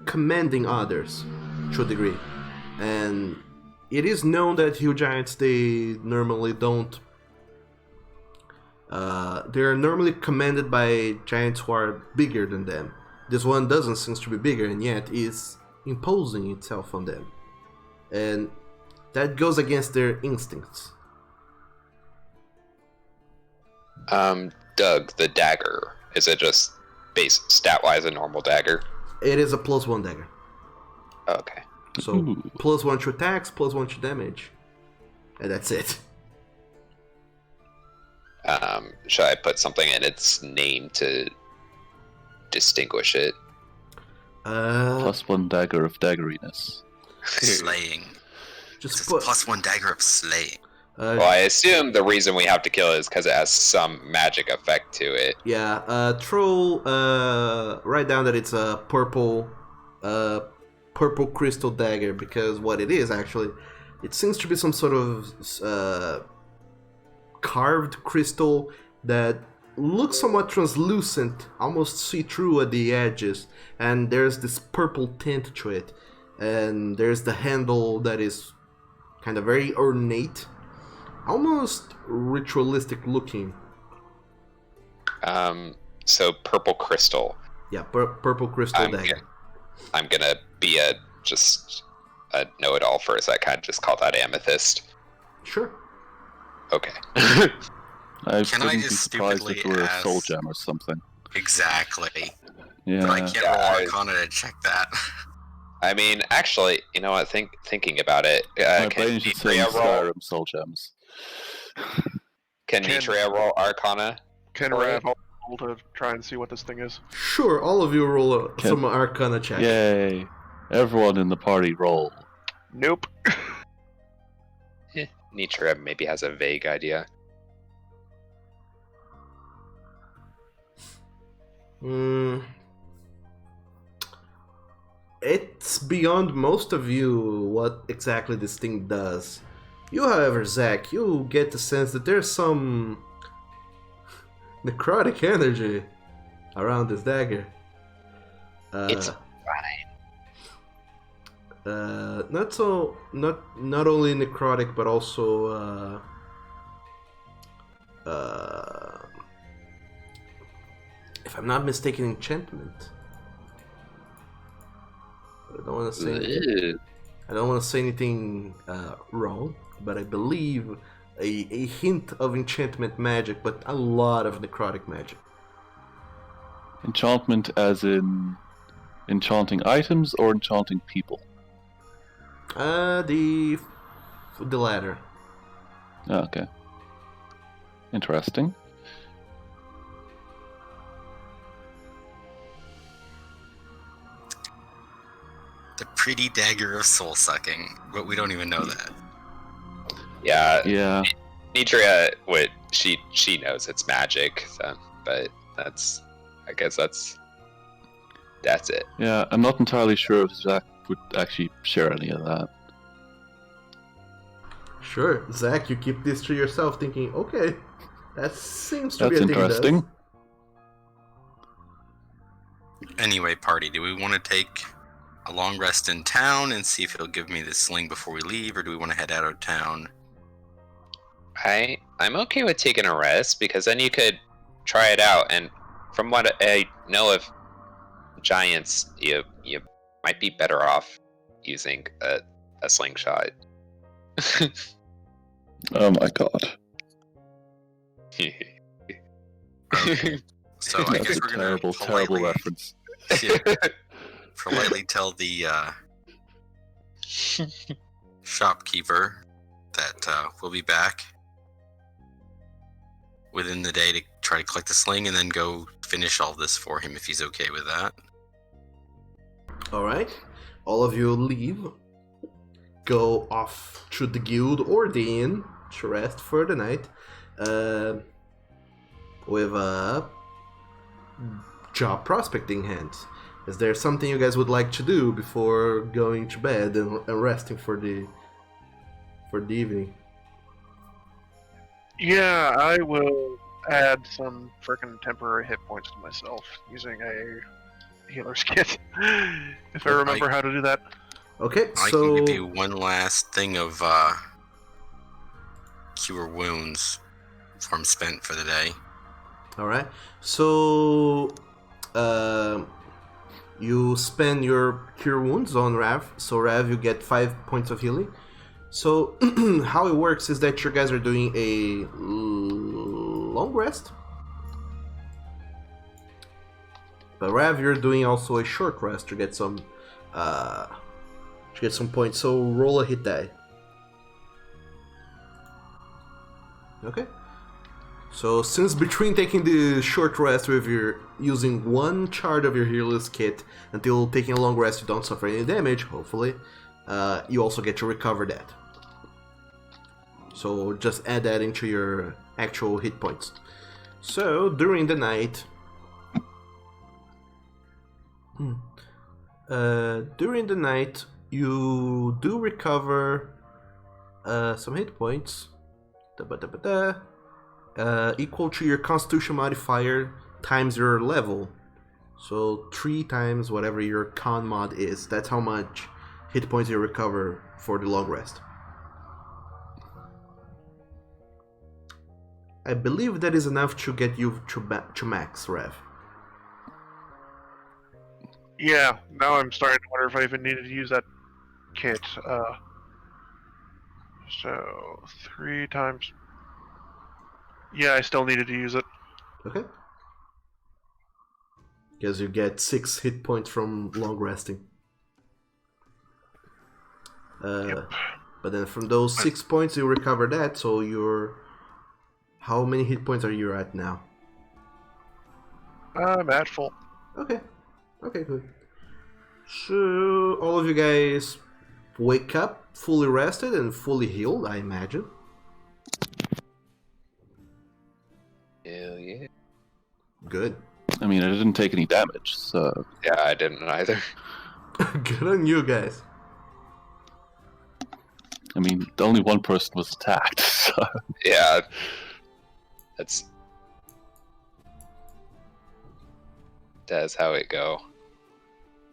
commanding others to a degree, and it is known that hill giants they normally don't. They are normally commanded by giants who are bigger than them. This one doesn't seem to be bigger, and yet is imposing itself on them, and that goes against their instincts. Doug, the dagger, is it just base stat-wise a normal dagger? It is a +1 dagger. Okay. So Ooh. +1 to attacks, +1 to damage, and that's it. Should I put something in its name to distinguish it? +1 dagger of daggeriness. Slaying. Just It's put. +1 dagger of slaying. Well, I assume the reason we have to kill it is because it has some magic effect to it. Yeah, throw. Write down that it's a purple crystal dagger, because what it is actually, it seems to be some sort of carved crystal that looks somewhat translucent, almost see-through at the edges, and there's this purple tint to it, and there's the handle that is kind of very ornate, almost ritualistic looking. So purple crystal. Yeah, purple crystal dagger. I'm gonna be a know-it-all for a sec. I'd just call that amethyst. Sure. Okay. I Can I wouldn't be just surprised stupidly if it were a soul ask- gem or something. Exactly. Yeah. But I can't Yeah, roll I- Arcana to check that. I mean, actually, you know what? Thinking about it, My can brain should say Nitria roll? Skyrim soul gems. Can Nitria roll Arcana? Can Alright. Rav roll to try and see what this thing is? Sure, all of you roll Can- some Arcana check. Yay! Everyone in the party roll. Nope. Nitria maybe has a vague idea. It's beyond most of you what exactly this thing does. You, however, Zach, you get the sense that there's some necrotic energy around this dagger. It's not only necrotic, but also if I'm not mistaken, enchantment. I don't want to say. I don't want to say anything wrong, but I believe a hint of enchantment magic, but a lot of necrotic magic. Enchantment as in enchanting items or enchanting people? The latter. Oh, okay. Interesting. The pretty dagger of soul sucking, but we don't even know that. Yeah. Yeah. Nitria would she knows it's magic, so, but I guess that's it. Yeah, I'm not entirely sure if Zach would actually share any of that. Sure, Zach, you keep this to yourself, thinking, okay, that seems to That's be a thing. interesting. Anyway, party, do we want to take a long rest in town and see if it'll give me the sling before we leave, or do we want to head out of town? I'm okay with taking a rest because then you could try it out, and from what I know of giants, you might be better off using a slingshot. Oh my god. So I That's guess a we're gonna terrible, terrible politely, reference. politely tell the shopkeeper that we'll be back within the day to try to collect the sling and then go finish all this for him if he's okay with that. All right. all of you leave, go off to the guild or the inn to rest for the night, with job prospecting hands. Is there something you guys would like to do before going to bed and resting for the evening? Yeah, I will add some freaking temporary hit points to myself using a healer's kit. If I remember how to do that. Okay, I so can give you one last thing of cure wounds before I'm spent for the day. all right. So you spend your cure wounds on Rav. So Rav, you get 5 points of healing. So how it works is that you guys are doing a long rest. But Rav, you're doing also a short rest to get some points. So roll a hit die. Okay. So since between taking the short rest with your using one chart of your healer's kit until taking a long rest you don't suffer any damage, hopefully, you also get to recover that. So just add that into your actual hit points. So during the night, you do recover some hit points. Equal to your Constitution modifier times your level. So 3 times whatever your Con mod is. That's how much hit points you recover for the long rest. I believe that is enough to get you to max, Rev. Yeah, now I'm starting to wonder if I even needed to use that kit. So 3 times. Yeah, I still needed to use it. Okay. Because you get 6 hit points from long resting. Yep. But then from those 6 points you recover that, so you're... How many hit points are you at now? I'm at full. Okay. Okay, good. So all of you guys wake up fully rested and fully healed, I imagine. Hell yeah. Good. I mean, I didn't take any damage, so Yeah, I didn't either. Good on you guys. I mean, only one person was attacked. So Yeah. That's how it go.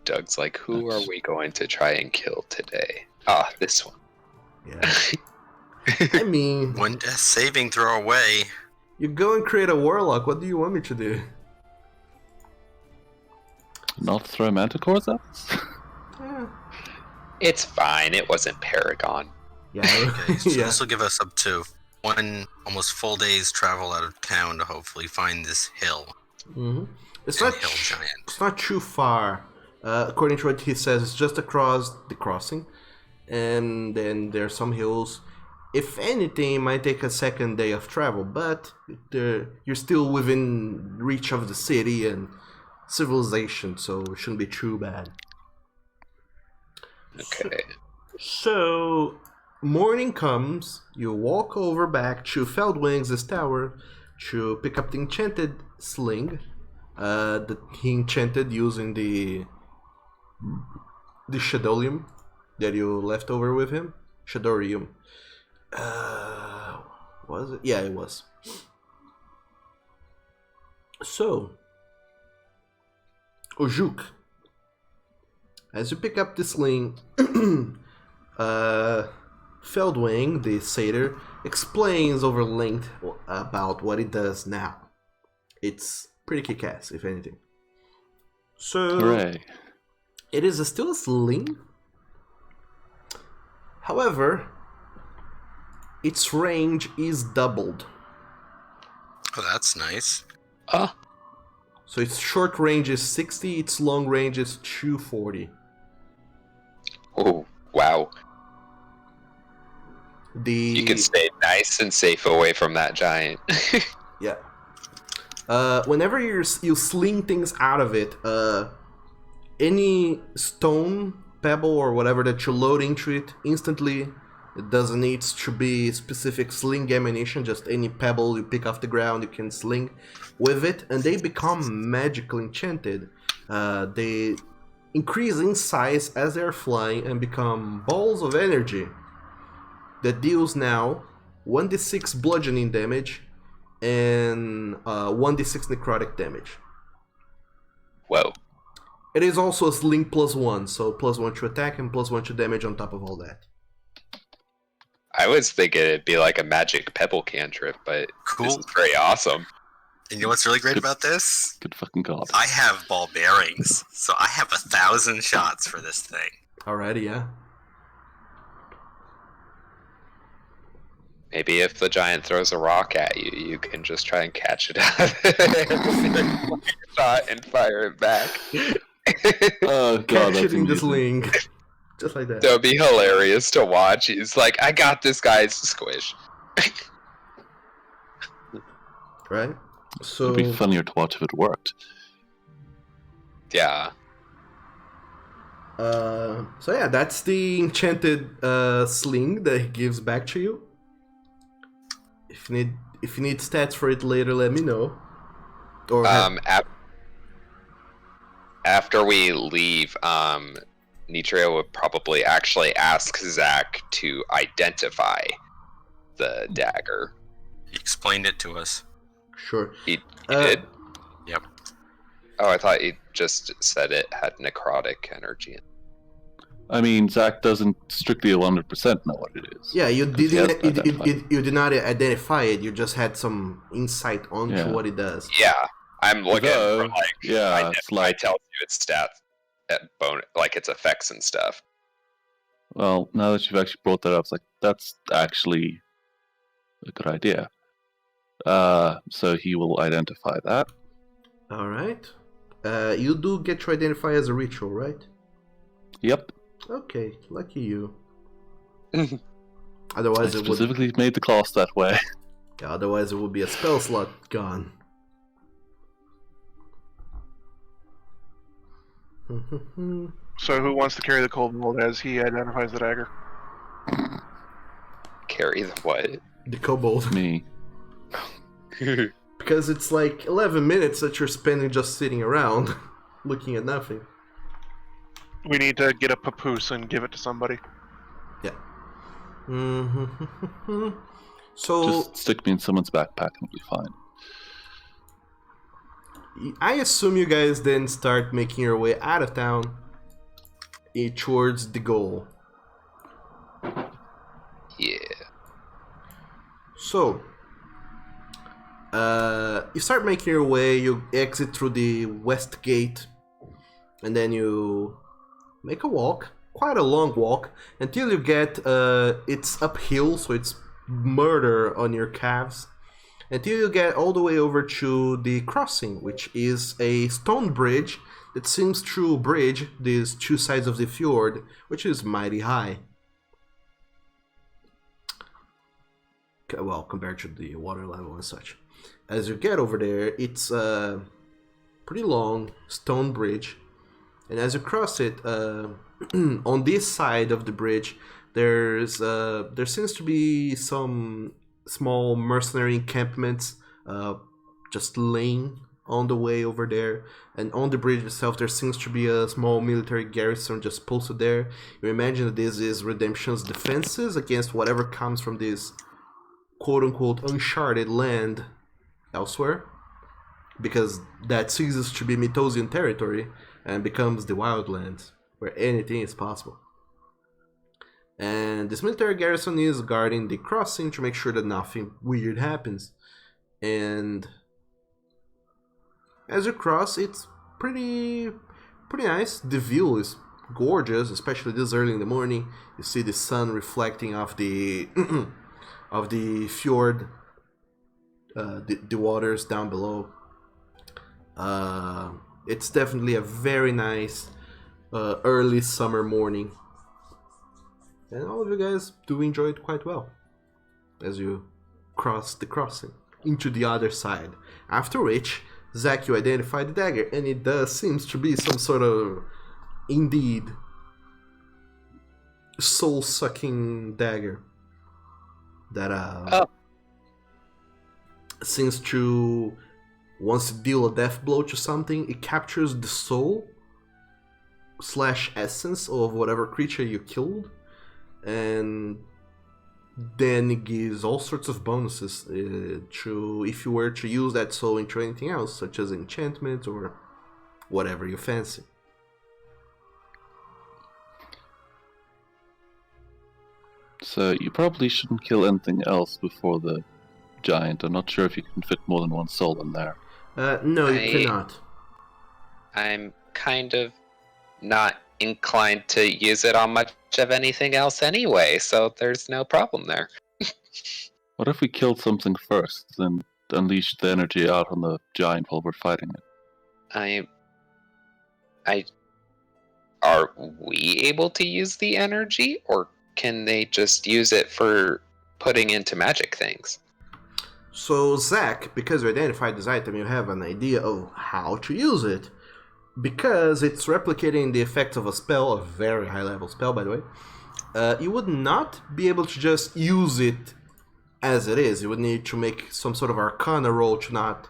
Doug's like, who are we going to try and kill today? Ah, this one. Yeah. I mean, One death saving throw away. you go and create a warlock. What do you want me to do? not throw manticores at us? Yeah. It's fine. It wasn't Paragon. Yeah. Okay, so Yeah. this will give us up to 1 almost full day's travel out of town to hopefully find this hill. Mm-hmm. It's and not. hill giant. It's not too far. According to what he says, it's just across the crossing, and then there are some hills. If anything, it might take a second day of travel, but you're still within reach of the city and civilization, so it shouldn't be too bad. Okay. So, morning comes, you walk over back to Feldwings' tower to pick up the enchanted sling that he enchanted using the Shadolium that you left over with him. Shadorium. Was it? Yeah, it was. So, Ojuk, as you pick up the sling, Feldwing, the satyr, explains over length about what it does now. It's pretty kick-ass, if anything. So, Hooray. it is still a sling. However, its range is doubled. Oh, that's nice. Oh, So its short range is 60, its long range is 240. oh, wow. You can The stay nice and safe away from that giant. yeah. Whenever you sling things out of it, any stone pebble or whatever that you load into it instantly. It doesn't need to be specific sling ammunition, just any pebble you pick off the ground you can sling with it, and they become magically enchanted. They increase in size as they're flying and become balls of energy that deals now 1d6 bludgeoning damage and 1d6 necrotic damage. Whoa. It is also a sling +1, so +1 to attack and +1 to damage on top of all that. I was thinking it'd be like a magic pebble cantrip, but Cool. this is very awesome. And you know what's really great about this? Good fucking god. I have ball bearings, so I have 1,000 shots for this thing. Alrighty, yeah. Maybe if the giant throws a rock at you, you can just try and catch it out of the shot and fire it back. Oh god, Catch that's it in the amusing. sling. Just like that. That would be hilarious to watch. He's like, I got this guy's squish. Right? So, It'd be funnier to watch if it worked. Yeah. so yeah, that's the enchanted sling that he gives back to you. If you need stats for it later, let me know. Or After we leave, Nitria would probably actually ask Zach to identify the dagger. He explained it to us. sure. He did? Yep. Oh, I thought he just said it had necrotic energy. I mean, Zach doesn't strictly 100% know what it is. Yeah, you Because he has didn't. to identify it. You did not identify it. You just had some insight onto Yeah. what it does. Yeah, I'm looking Although, for like yeah, identify it's like- tells you its stats, like its effects and stuff. Well, now that you've actually brought that up, it's like, that's actually a good idea. So he will identify that. All right. You do get to identify as a ritual, right? Yep. Okay, lucky you. I Otherwise, it would. specifically made the class that way. Yeah, otherwise, it would be a spell slot gone. So who wants to carry the cold mold as he identifies the dagger? Carry the what? The kobold. Me. Because it's like 11 minutes that you're spending just sitting around, looking at nothing. We need to get a papoose and give it to somebody. Yeah. So, Just stick me in someone's backpack and it'll be fine. I assume you guys then start making your way out of town towards the goal. Yeah. So, you start making your way, you exit through the west gate, and then you make a walk, quite a long walk, until you get, it's uphill, so it's murder on your calves, until you get all the way over to the crossing, which is a stone bridge that seems to bridge these two sides of the fjord, which is mighty high. Well, compared to the water level and such. As you get over there, it's a pretty long stone bridge, and as you cross it, on this side of the bridge, there seems to be some small mercenary encampments just laying on the way over there, and on the bridge itself there seems to be a small military garrison just posted there. You imagine that this is Redemption's defenses against whatever comes from this quote-unquote uncharted land elsewhere, because that ceases to be Mythosian territory and becomes the Wildlands, where anything is possible. And this military garrison is guarding the crossing to make sure that nothing weird happens. And as you cross, it's pretty nice. The view is gorgeous, especially this early in the morning. You see the sun reflecting off the of the fjord, the waters down below. It's definitely a very nice early summer morning, and all of you guys do enjoy it quite well as you cross the crossing into the other side. After which, Zach, you identify the dagger, and it does seems to be some sort of, indeed, soul-sucking dagger that seems to, once you deal a death blow to something, it captures the soul / essence of whatever creature you killed, and then it gives all sorts of bonuses to if you were to use that soul into anything else, such as enchantment or whatever you fancy. So you probably shouldn't kill anything else before the giant. I'm not sure if you can fit more than one soul in there. No, you cannot. I'm kind of not inclined to use it on much of anything else anyway, so there's no problem there. What if we killed something first, then unleashed the energy out on the giant while we're fighting it? Are we able to use the energy, or can they just use it for putting into magic things? So, Zach, because you identified this item, you have an idea of how to use it. Because it's replicating the effect of a spell, a very high-level spell, by the way, you would not be able to just use it as it is. You would need to make some sort of arcana roll to not,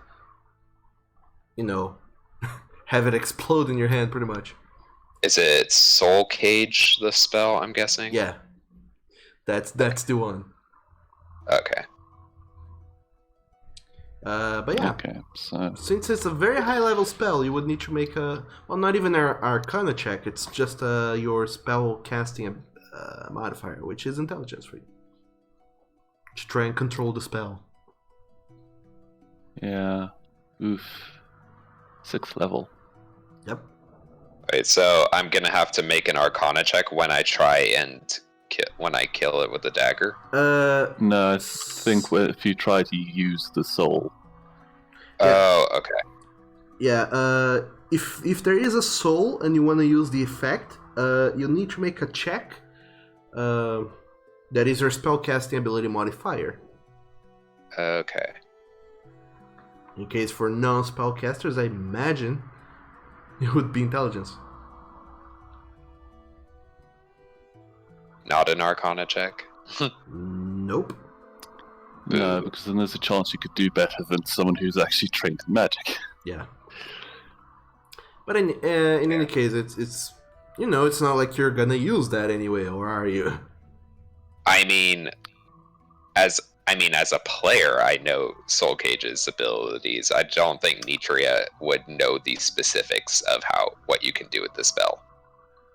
have it explode in your hand, pretty much. Is it Soul Cage, the spell, I'm guessing? Yeah. That's the one. Okay. But yeah, Okay, so since it's a very high-level spell, you would need to make not even an Arcana check. It's just your spell casting modifier, which is intelligence for you, to try and control the spell. yeah, oof, 6th level. Yep. Right, so I'm gonna have to make an Arcana check when I try and when I kill it with the dagger. No, I think if you try to use the soul. Yeah. Oh, okay. Yeah. If there is a soul and you want to use the effect, you need to make a check. That is your spellcasting ability modifier. Okay. In case for non-spellcasters, I imagine it would be intelligence. Not an Arcana check. Nope. No, because then there's a chance you could do better than someone who's actually trained in magic. Yeah. But in any case, it's it's not like you're gonna use that anyway, or are you? I mean, as a player, I know Soul Cage's abilities. I don't think Nitria would know the specifics of what you can do with the spell.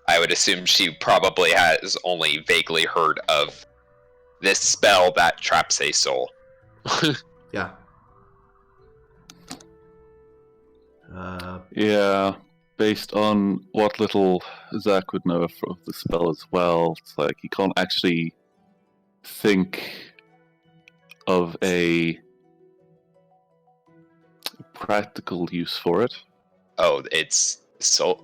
I would assume she probably has only vaguely heard of this spell that traps a soul. Yeah. Yeah, based on what little Zach would know of the spell as well, it's like he can't actually think of a practical use for it. Oh, it's Soul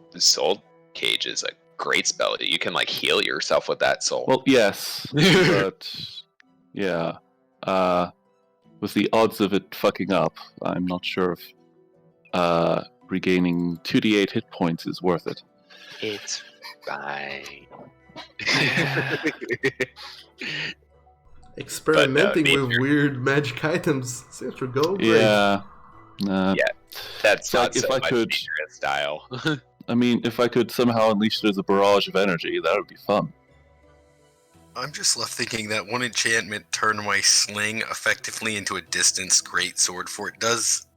Cage is a great spell. You can heal yourself with that soul. Well, yes, but yeah, with the odds of it fucking up, I'm not sure if regaining 2d8 hit points is worth it. It's fine. Experimenting But, with weird magic items seems to go great. Yeah, nah. Yeah, that's So, not if so I much could- Nitria style. I mean, if I could somehow unleash it as a barrage of energy, that would be fun. I'm just left thinking that one enchantment turned my sling effectively into a distance greatsword, for it does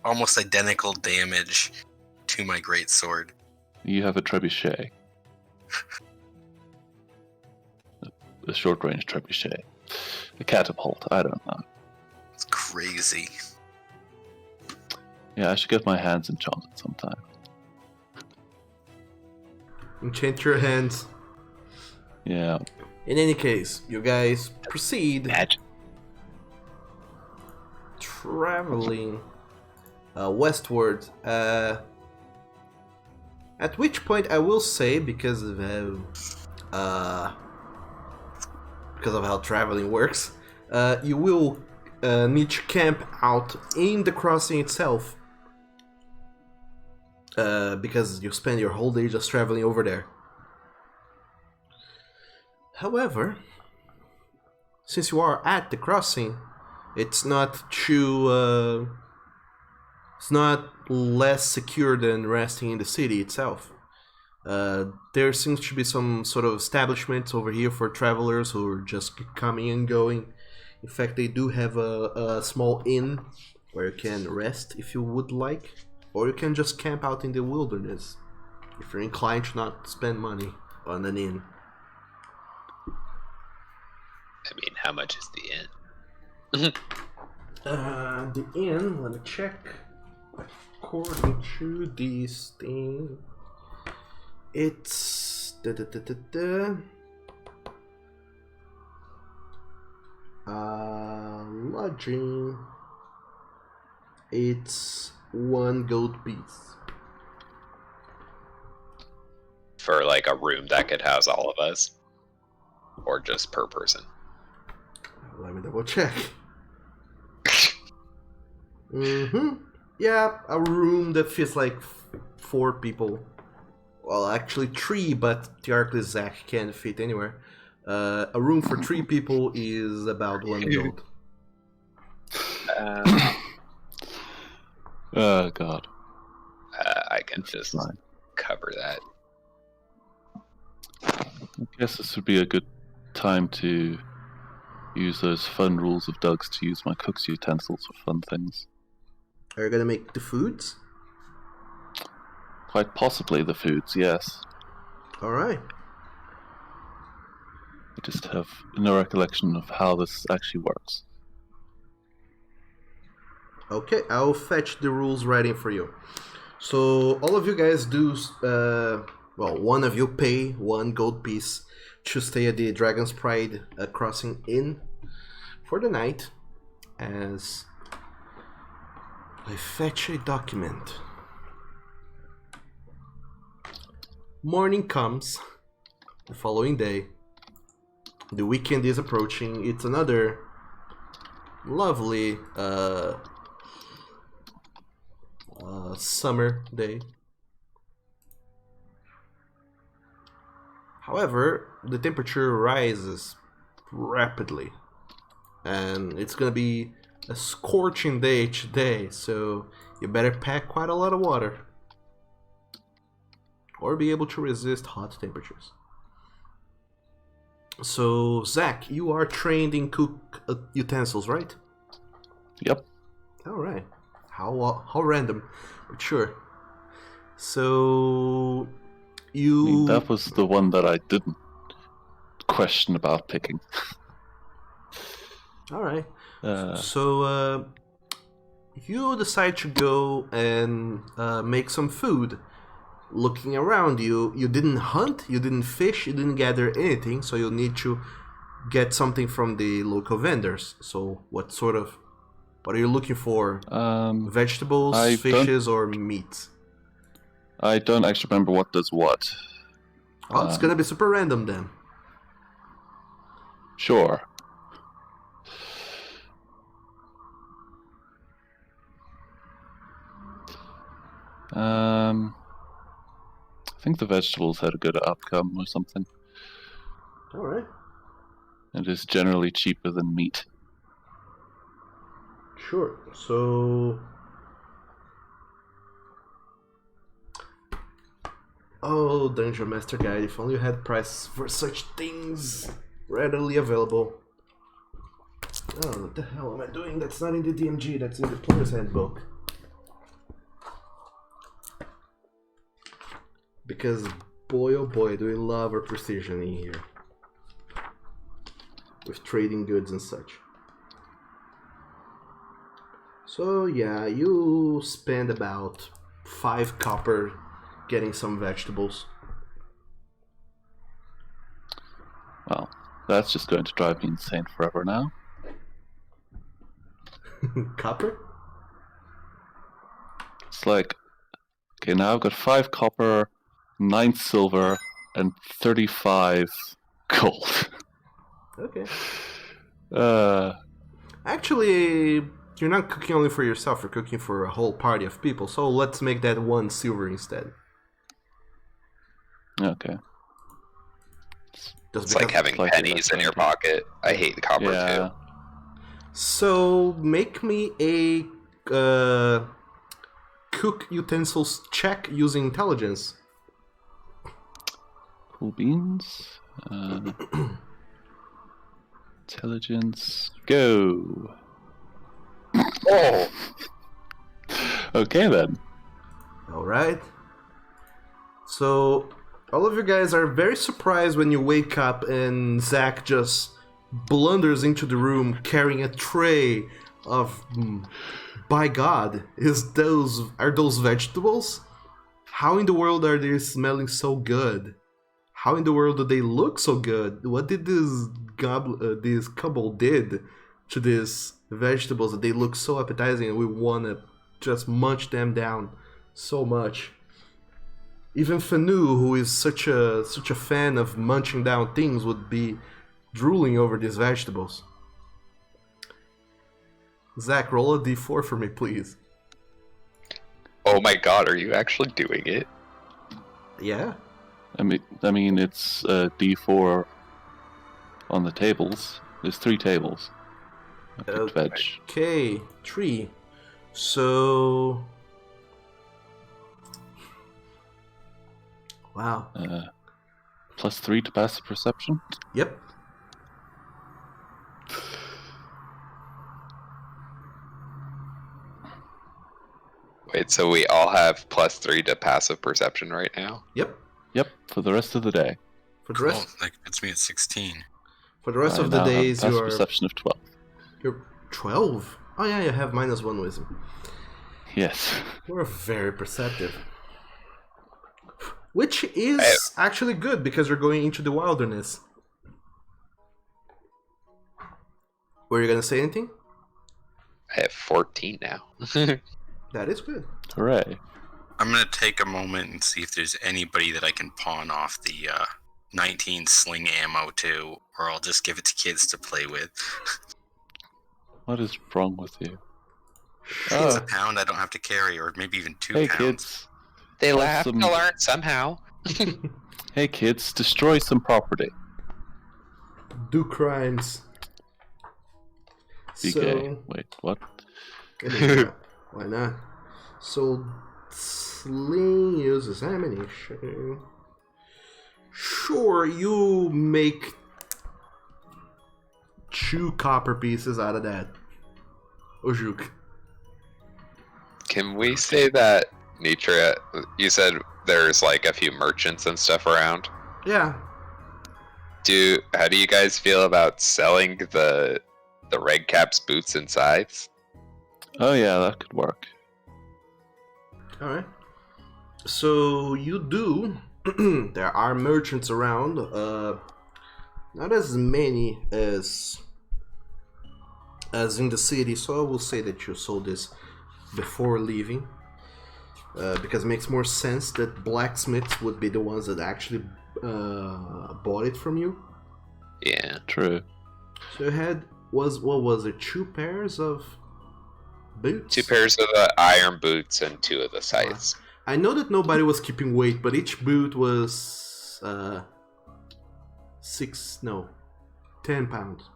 almost identical damage to my greatsword. You have a trebuchet. A short-range trebuchet. A catapult, I don't know. It's crazy. Yeah, I should get my hands enchanted sometime. Enchant your hands. Yeah. In any case, you guys proceed Magic. traveling westward. At which point, I will say, because of how traveling works, you will need to camp out in the crossing itself. Because you spend your whole day just traveling over there. However, since you are at the crossing, it's not too. It's not less secure than resting in the city itself. There seems to be some sort of establishments over here for travelers who are just coming and going. In fact, they do have a small inn where you can rest if you would like, or you can just camp out in the wilderness if you're inclined to not spend money on an inn. I mean, how much is the inn? The inn, let me check. According to this thing, it's lodging. It's 1 gold piece. For like a room that could house all of us? Or just per person? Let me double check. Yeah, a room that fits like 4 people. Well, actually 3, but theoretically Zach can't fit anywhere. A room for 3 people is about 1 gold. Oh god. I can just Fine. cover that. I guess this would be a good time to use those fun rules of Doug's to use my cook's utensils for fun things. Are you gonna make the foods? Quite possibly the foods, yes. Alright. I just have no recollection of how this actually works. Okay, I'll fetch the rules writing for you. So all of you guys do, well, one of you pay 1 gold piece to stay at the Dragon's Pride Crossing Inn for the night, as I fetch a document. Morning comes, the following day. The weekend is approaching. It's another lovely summer day. However, the temperature rises rapidly, and it's gonna be a scorching day today, so you better pack quite a lot of water or be able to resist hot temperatures. So, Zach, you are trained in cook utensils, right? Yep. Alright. How random, but sure. So, you... I mean, that was the one that I didn't question about picking. Alright. So, you decide to go and make some food. Looking around you, you didn't hunt, you didn't fish, you didn't gather anything, so you'll need to get something from the local vendors. So, what are you looking for? Vegetables, fishes, or meat? I don't actually remember what does what. Oh, it's gonna be super random then. Sure. I think the vegetables had a good outcome or something. Alright. It is generally cheaper than meat. Sure. So... Oh, Dungeon Master Guide, if only you had prices for such things readily available. Oh, what the hell am I doing? That's not in the DMG, that's in the Player's Handbook. Because, boy oh boy, do we love our precision in here. With trading goods and such. So yeah, you spend about 5 copper getting some vegetables. Well, that's just going to drive me insane forever now. Copper? It's like, okay, now I've got 5 copper, 9 silver, and 35 gold. Okay. Actually, you're not cooking only for yourself, you're cooking for a whole party of people, so let's make that 1 silver instead. Okay. Just It's like having Like pennies in your pocket. I hate the copper Yeah. too. So make me a cook utensils check using intelligence. Cool beans. Intelligence. Go. Oh, Okay then. All right. So all of you guys are very surprised when you wake up and Zach just blunders into the room carrying a tray of. By God, are those vegetables? How in the world are they smelling so good? How in the world do they look so good? What did this couple did to these vegetables that they look so appetizing and we wanna just munch them down so much? Even Fanu, who is such a fan of munching down things, would be drooling over these vegetables. Zach, roll a d4 for me, please. oh my God! Are you actually doing it? Yeah? I mean, it's D4 on the tables. There's 3 tables. I picked veg. Okay, 3. So... Wow. Plus 3 to passive perception. Yep. Wait, so we all have +3 to passive perception right now? Yep. Yep, for the rest of the day. For the Cool. rest, That puts me at 16. for the rest I of the now have days, passive you are... perception of 12. You're 12? Oh yeah, you have -1 wisdom. Yes. You're very perceptive. Which is actually good because you're going into the wilderness. Were you gonna say anything? I have 14 now. That is good. Hooray. I'm gonna take a moment and see if there's anybody that I can pawn off the 19 sling ammo to, or I'll just give it to kids to play with. What is wrong with you? It's Oh, a pound I don't have to carry, or maybe even 2 hey pounds. kids. They Have laugh to some- learn somehow. Hey kids, destroy some property. Do crimes. Be gay. Wait, what? Why not? So, sling uses ammunition. Sure, you make 2 copper pieces out of that. Ojuk. Can we say that, Nitra, you said there's like a few merchants and stuff around? Yeah. How do you guys feel about selling the red caps, boots, and scythes? Oh yeah, that could work. Alright. So you do. There are merchants around. Not as many as in the city, so I will say that you sold this before leaving. Because it makes more sense that blacksmiths would be the ones that actually bought it from you. Yeah. True. So you had what was it? 2 pairs of boots? 2 pairs of the iron boots and 2 of the scythes. I know that nobody was keeping weight, but each boot was 10 pounds.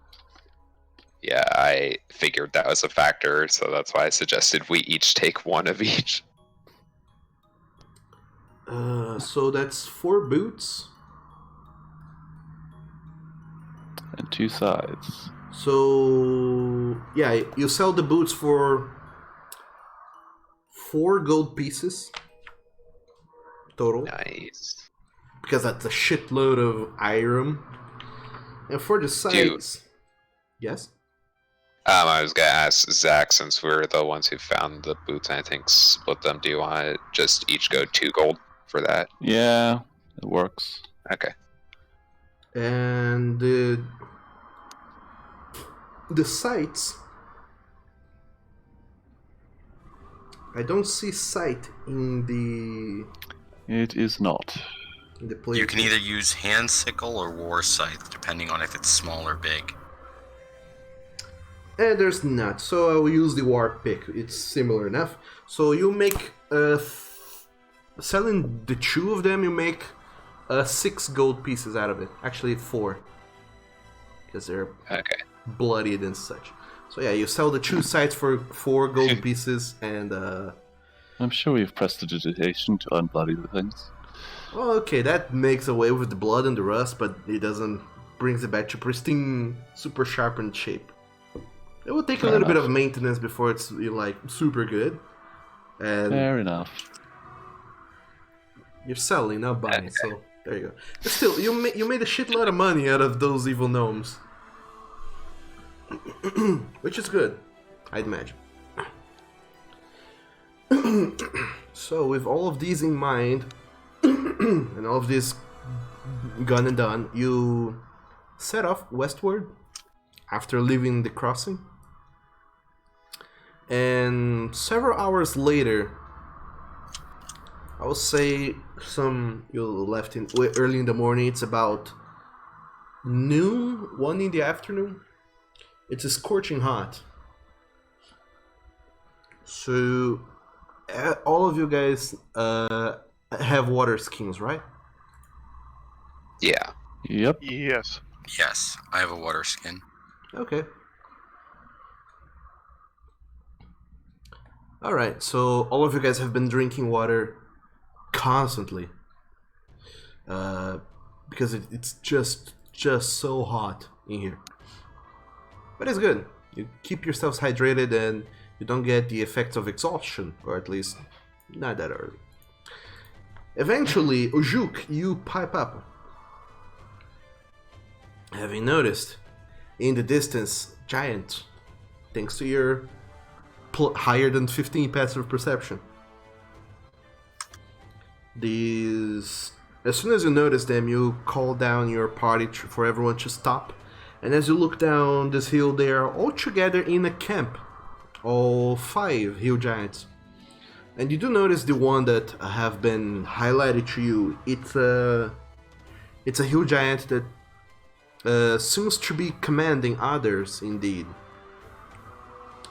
Yeah, I figured that was a factor, so that's why I suggested we each take 1 of each. So that's 4 boots. And 2 sides. So yeah, you sell the boots for 4 gold pieces total. Nice. Because that's a shitload of iron. And for the sides, yes. I was gonna ask Zach, since we're the ones who found the boots, and I think split them. Do you want to just each go 2 gold for that? Yeah, it works. Okay. And the sights, I don't see sight in It is not. the place. You can either use hand sickle or war scythe, depending on if it's small or big. There's not, so I will use the war pick. It's similar enough. So you make selling the 2 of them, you make 6 gold pieces out of it. Actually, 4. Because they're Okay. bloodied and such. So yeah, you sell the 2 sides for 4 gold pieces, and I'm sure we have prestidigitation to unbloody the things. well, okay, that makes away with the blood and the rust, but it doesn't brings it back to pristine, super sharpened shape. It will take a Fair little bit enough. of maintenance before it's like super good. And Fair enough. you're selling, not buying, so there you go. But still, you made a shitload of money out of those evil gnomes, which is good, I'd imagine. So, with all of these in mind, and all of this gone and done, you set off westward after leaving the crossing. And several hours later, I would say you left early in the morning. It's about noon, 1 in the afternoon. It's scorching hot. So all of you guys have water skins, right? Yeah. Yep. Yes. Yes, I have a water skin. Okay. Alright, so all of you guys have been drinking water constantly. Because it's just so hot in here. But it's good. You keep yourselves hydrated and you don't get the effects of exhaustion, or at least not that early. Eventually, Ujuk, you pipe up. Having noticed in the distance, giant, thanks to your higher than 15 passive perception. As soon as you notice them, you call down your party for everyone to stop. And as you look down this hill, they are all together in a camp. All 5 hill giants. And you do notice the one that have been highlighted to you. It's a hill giant that seems to be commanding others, indeed.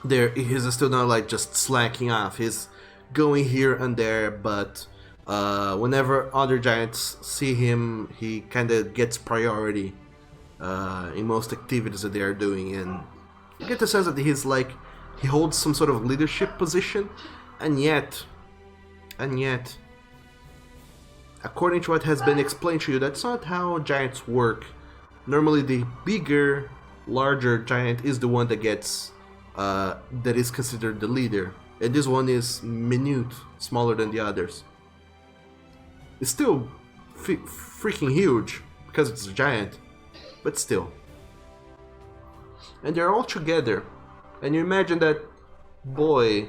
He's still not like just slacking off. He's going here and there, but whenever other giants see him, he kind of gets priority in most activities that they are doing, and you get the sense that he holds some sort of leadership position, and yet, according to what has been explained to you, that's not how giants work. Normally, the bigger, larger giant is the one that gets that is considered the leader, and this one is minute, smaller than the others. It's still freaking huge because it's a giant, but still. And they're all together, and you imagine that, boy,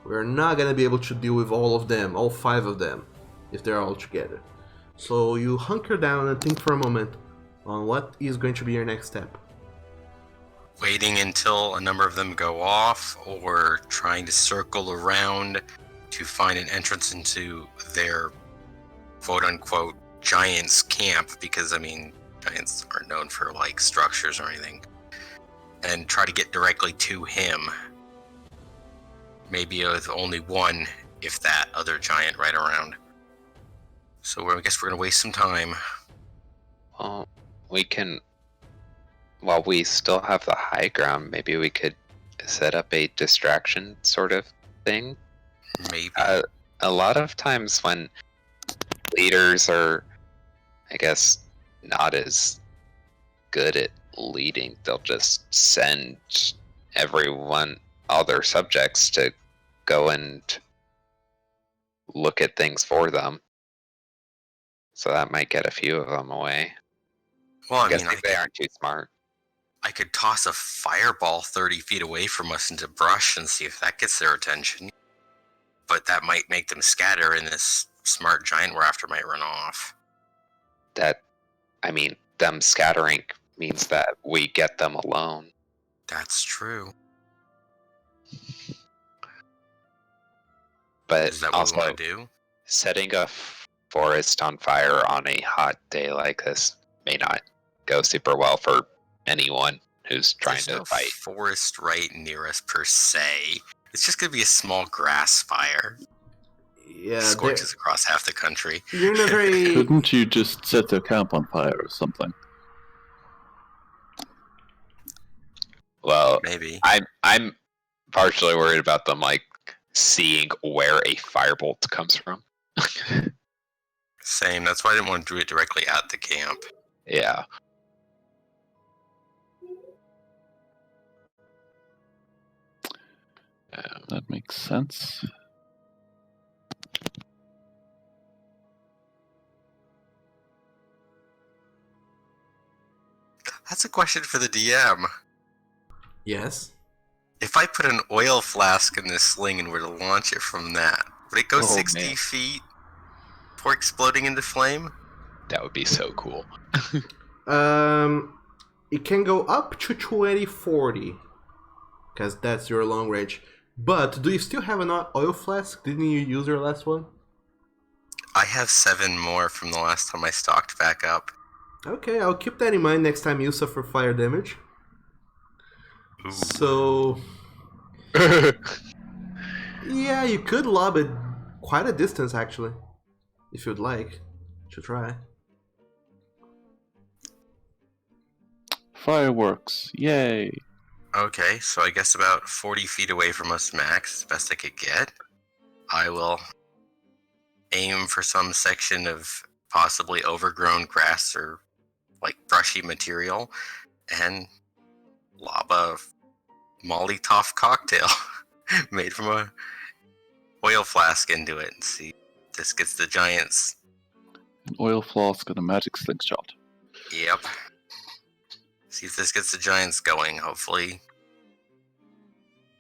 we're not gonna be able to deal with all of them, all 5 of them, if they're all together. So you hunker down and think for a moment on what is going to be your next step. Waiting until a number of them go off, or trying to circle around to find an entrance into their quote-unquote giants camp, because, I mean, giants aren't known for, like, structures or anything, and try to get directly to him. Maybe with only one, if that, other giant right around. So I guess we're going to waste some time. Well, we can, while we still have the high ground, maybe we could set up a distraction sort of thing. Maybe. A lot of times when leaders are, I guess, not as good at leading, they'll just send all their subjects to go and look at things for them. So that might get a few of them away. Well, I guess mean, they aren't too smart. I could toss a fireball 30 feet away from us into brush and see if that gets their attention. But that might make them scatter, and this smart giant we're after might run off. Them scattering means that we get them alone. That's true. But Is that what also, we want to do? setting a forest on fire on a hot day like this may not go super well for anyone who's trying There's to no fight. forest right near us per se. It's just going to be a small grass fire. Yeah, Scorches across half the country. you're in a very Couldn't you just set their camp on fire or something? Well, Maybe. I'm partially worried about them like seeing where a firebolt comes from. Same. That's why I didn't want to do it directly at the camp. Yeah. That makes sense. That's a question for the DM. yes. If I put an oil flask in this sling and were to launch it from that, would it go Oh, 60 man. feet before exploding into flame? That would be so cool. It can go up to 2040, because that's your long range. But do you still have an oil flask? Didn't you use your last one? I have 7 more from the last time I stocked back up. Okay, I'll keep that in mind next time you suffer fire damage. Ooh. So, yeah, you could lob it quite a distance actually, if you'd like to try. Fireworks. Yay. Okay, so I guess about 40 feet away from us max, the best I could get. I will aim for some section of possibly overgrown grass or like brushy material and lob a Molotov cocktail made from a oil flask into it and see if this gets the giants. An oil flask and a magic slingshot. Yep. See if this gets the giants going. Hopefully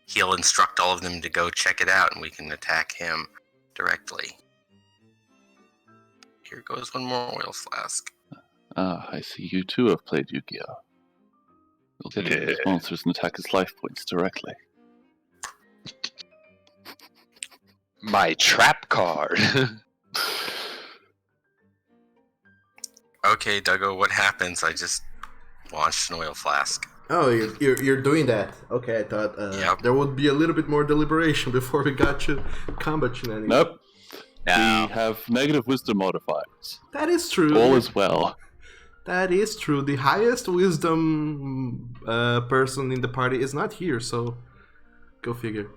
he'll instruct all of them to go check it out and we can attack him directly. Here goes one more oil flask. Ah, I see you too have played Yu-Gi-Oh! We'll get into these monsters and attack his life points directly. My trap card. Okay, Duggo, what happens? I just launched an oil flask. Oh, you're doing that. Okay, I thought Yep. there would be a little bit more deliberation before we got to combat shenanigans. Nope. No. We have negative wisdom modifiers. That is true. All is well. That is true. The highest wisdom person in the party is not here, so go figure.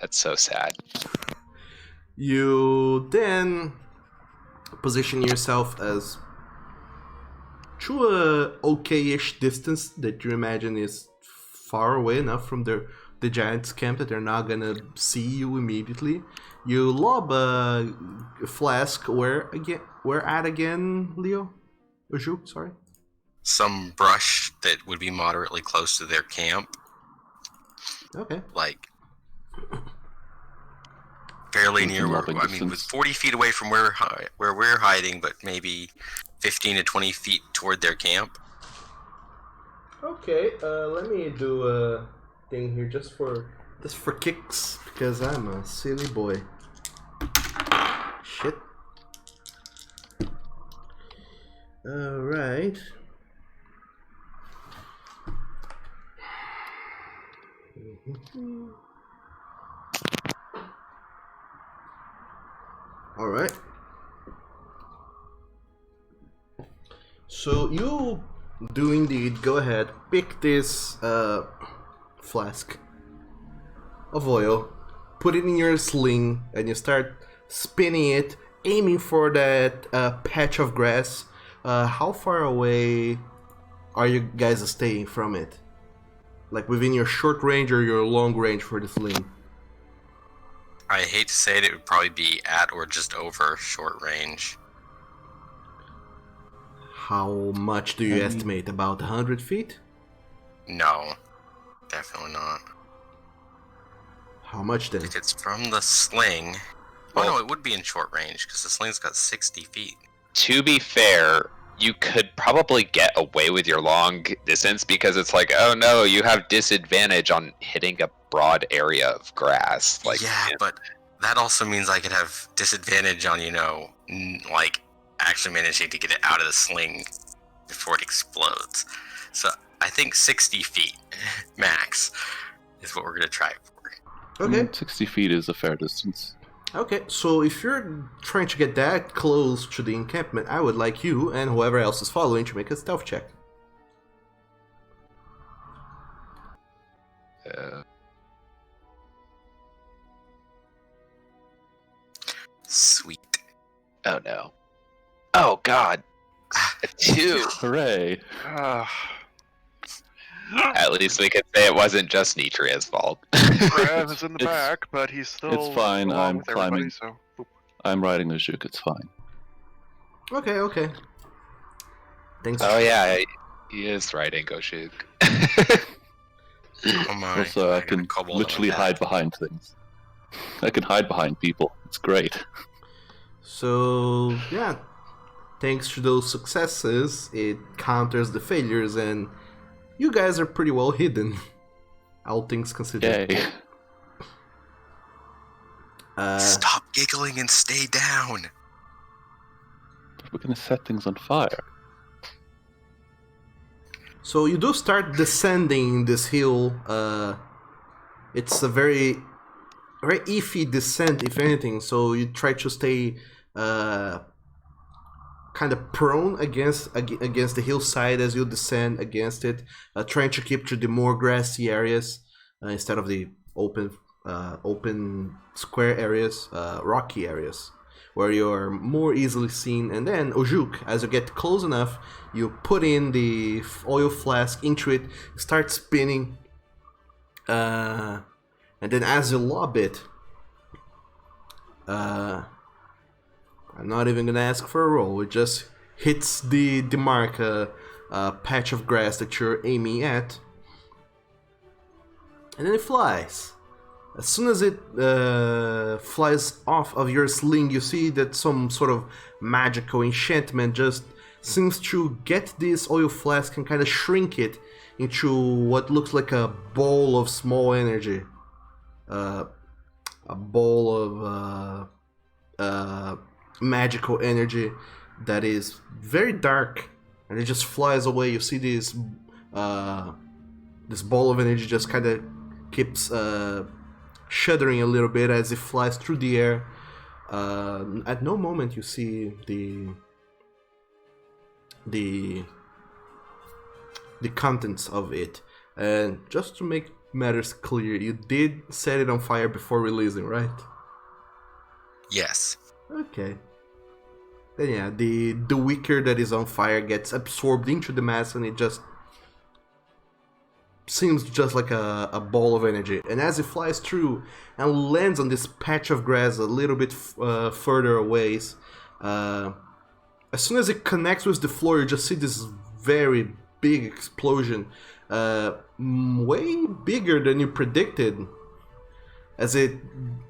That's so sad. You then position yourself as to a okay-ish distance that you imagine is far away enough from the giant's camp that they're not gonna see you immediately. You lob a flask where at again, Leo? Uju, sorry. Some brush that would be moderately close to their camp, Okay. like fairly Within near where, lobbing I mean, with distance. 40 feet away from where we're hiding, but maybe 15 to 20 feet toward their camp. Okay, let me do a thing here just for kicks because I'm a silly boy. Shit. All right. All right. So you do indeed go ahead, pick this flask of oil, put it in your sling, and you start spinning it, aiming for that patch of grass. How far away are you guys staying from it? Like within your short range or your long range for the sling? I hate to say it, it would probably be at or just over short range. How much do you estimate? About 100 feet? No, definitely not. How much then? If it's from the sling... Oh no, it would be in short range, because the sling's got 60 feet. To be fair, you could probably get away with your long distance because it's like, oh no, you have disadvantage on hitting a broad area of grass. Like, yeah, but that also means I could have disadvantage on, like actually managing to get it out of the sling before it explodes. So I think 60 feet max is what we're going to try for. Okay. 60 feet is a fair distance. Okay, so if you're trying to get that close to the encampment, I would like you and whoever else is following to make a stealth check. Sweet. Oh no. Oh god. A 2. Hooray! At least we could say it wasn't just Nitria's fault. Grav is in the It's- back, but he's still it's fine, along I'm with everybody, climbing. so boop. I'm riding the Zook, it's fine. Okay. Thanks. Oh yeah, he is riding Goshuk. Oh my. Also, I got a can kobold literally on my hide back. behind things. I can hide behind people. It's great. So, yeah, thanks to those successes, it counters the failures, and you guys are pretty well hidden, all things considered. Yay. Stop giggling and stay down. But we're gonna set things on fire. So you do start descending this hill. It's a very iffy descent, if anything. So you try to stay kind of prone against the hillside as you descend against it, trying to keep to the more grassy areas instead of the open square areas, rocky areas, where you're more easily seen. And then Ojuk, as you get close enough, you put in the oil flask into it, start spinning, and then as you lob it, I'm not even gonna ask for a roll. It just hits the mark, patch of grass that you're aiming at, and then it flies. As soon as it flies off of your sling, you see that some sort of magical enchantment just seems to get this oil flask and kind of shrink it into what looks like a ball of small energy. A ball of magical energy that is very dark, and it just flies away. You see this ball of energy just kind of keeps shuddering a little bit as it flies through the air. At no moment you see the contents of it. And just to make matters clear, you did set it on fire before releasing, right? Yes. Okay. Then yeah, the wicker that is on fire gets absorbed into the mass, and it just seems just like a ball of energy. And as it flies through and lands on this patch of grass a little bit further away, as soon as it connects with the floor, you just see this very big explosion, way bigger than you predicted, as it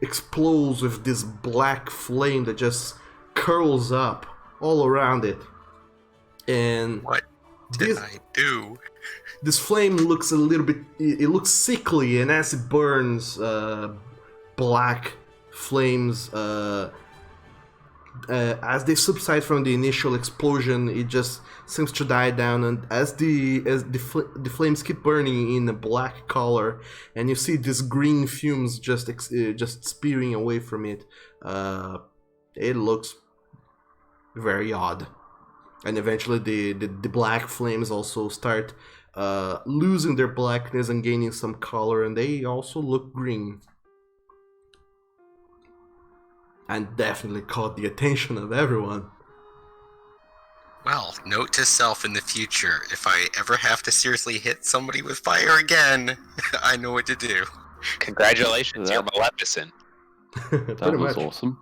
explodes with this black flame that just curls up all around it. And What did I do? this flame looks a little bit, it looks sickly, and as it burns, black flames, as they subside from the initial explosion, it just seems to die down, and as the flames keep burning in a black color, and you see these green fumes just spewing away from it, it looks very odd. And eventually the black flames also start losing their blackness and gaining some color, and they also look green. And definitely caught the attention of everyone. Well, note to self in the future, if I ever have to seriously hit somebody with fire again, I know what to do. Congratulations, you're Maleficent. That Pretty was much. awesome.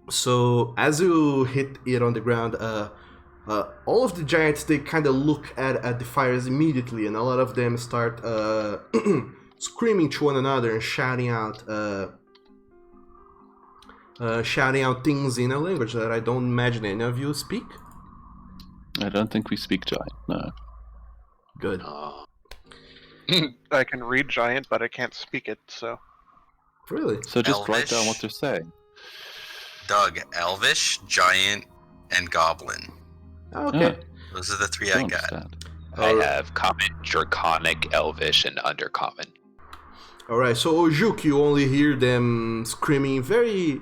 So as you hit it on the ground, all of the giants, they kind of look at the fires immediately, and a lot of them start screaming to one another and shouting out things in a language that I don't imagine any of you speak. I don't think we speak giant, no. Good. Oh. I can read giant, but I can't speak it, so. Really? So just write down Elvish. what they're saying. Doug, Elvish, Giant, and Goblin. Okay. Yeah. Those are the three I I got. understand. I have Common, Draconic, Elvish, and Undercommon. Alright, so Ojuk, you only hear them screaming very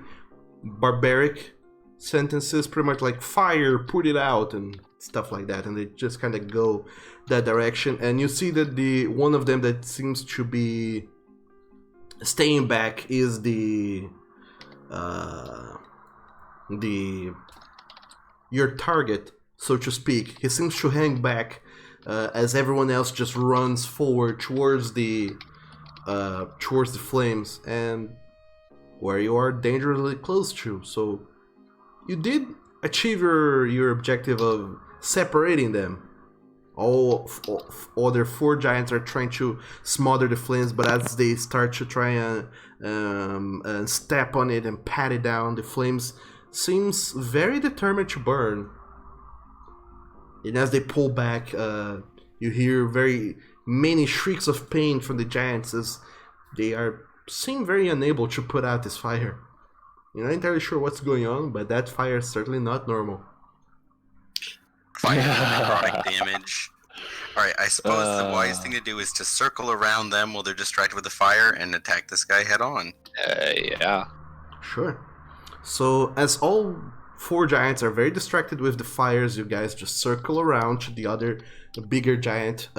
barbaric sentences, pretty much like fire, put it out, and stuff like that, and they just kind of go that direction. And you see that the one of them that seems to be staying back is the your target, so to speak. He seems to hang back as everyone else just runs forward towards the flames, and where you are dangerously close to. So you did achieve your objective of separating them. All other 4 giants are trying to smother the flames, but as they start to try and step on it and pat it down, the flames seems very determined to burn. And as they pull back, you hear very many shrieks of pain from the giants as they seem very unable to put out this fire. You're not entirely sure what's going on, but that fire is certainly not normal. Fire necrotic damage. Alright, I suppose the wise thing to do is to circle around them while they're distracted with the fire and attack this guy head on. Yeah. Sure. So, as all 4 giants are very distracted with the fires, you guys just circle around to the bigger giant,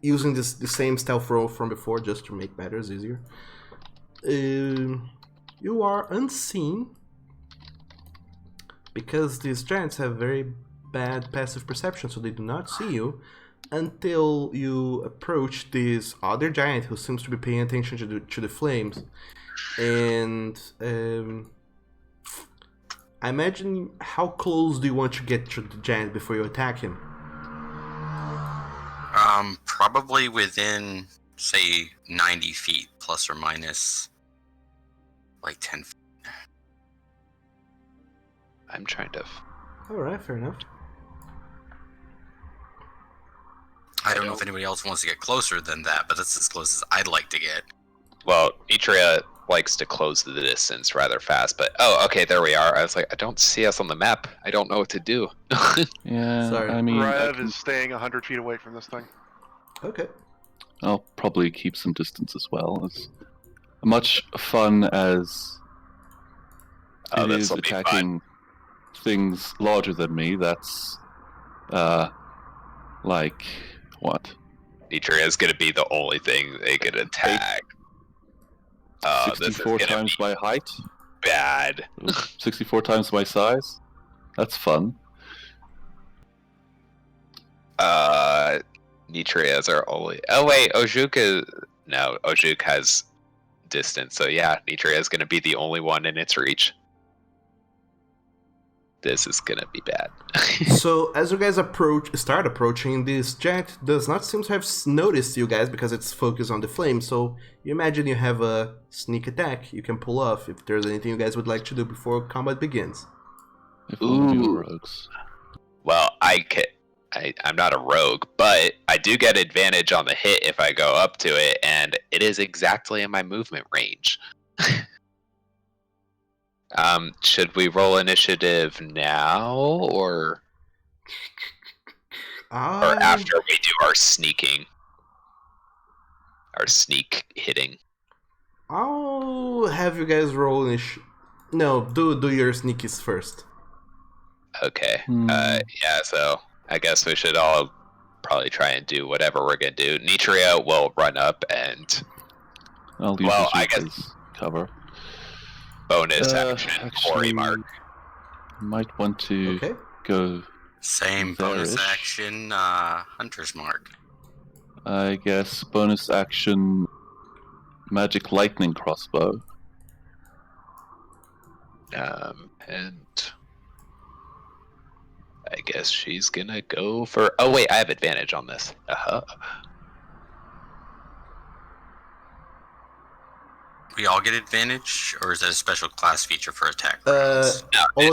using the same stealth roll from before just to make matters easier. You are unseen because these giants have very bad passive perception, so they do not see you until you approach this other giant who seems to be paying attention to the flames. And I imagine, how close do you want to get to the giant before you attack him? Probably within, say, 90 feet, plus or minus, like 10 feet. I'm trying to... Alright, fair enough. I don't know if anybody else wants to get closer than that, but that's as close as I'd like to get. Well, Nitria likes to close the distance rather fast, but... Oh, okay, there we are. I was like, I don't see us on the map. I don't know what to do. Yeah, Sorry. I mean, Rev is staying 100 feet away from this thing. Okay. I'll probably keep some distance as well. As much fun as Oh, it is this'll be fun. attacking things larger than me, that's like what? Nitria is going to be the only thing they could attack. This is 64 going to times be my height, bad. 64 times my size. That's fun. Nitrias are only... Oh wait, Ojuk is... No, Ojuk has distance, so yeah, Nitria is going to be the only one in its reach. This is going to be bad. So, as you guys start approaching, this giant does not seem to have noticed you guys because it's focused on the flame. So, you imagine you have a sneak attack you can pull off if there's anything you guys would like to do before combat begins. If all of you Ooh. are rogues. Well, I'm not a rogue, but I do get advantage on the hit if I go up to it, and it is exactly in my movement range. Should we roll initiative now, or after we do our sneaking? Our sneak hitting. I'll have you guys roll No, do your sneakies first. Okay. Yeah, so I guess we should all probably try and do whatever we're gonna do. Nitria will run up and I'll use Well, this I guess- as cover. bonus action Quarry Mark. Might want to Okay. go. Same bonus There-ish. action, Hunter's Mark. I guess bonus action, magic lightning crossbow. And I guess she's gonna go for... Oh wait, I have advantage on this. We all get advantage, or is that a special class feature for attack? All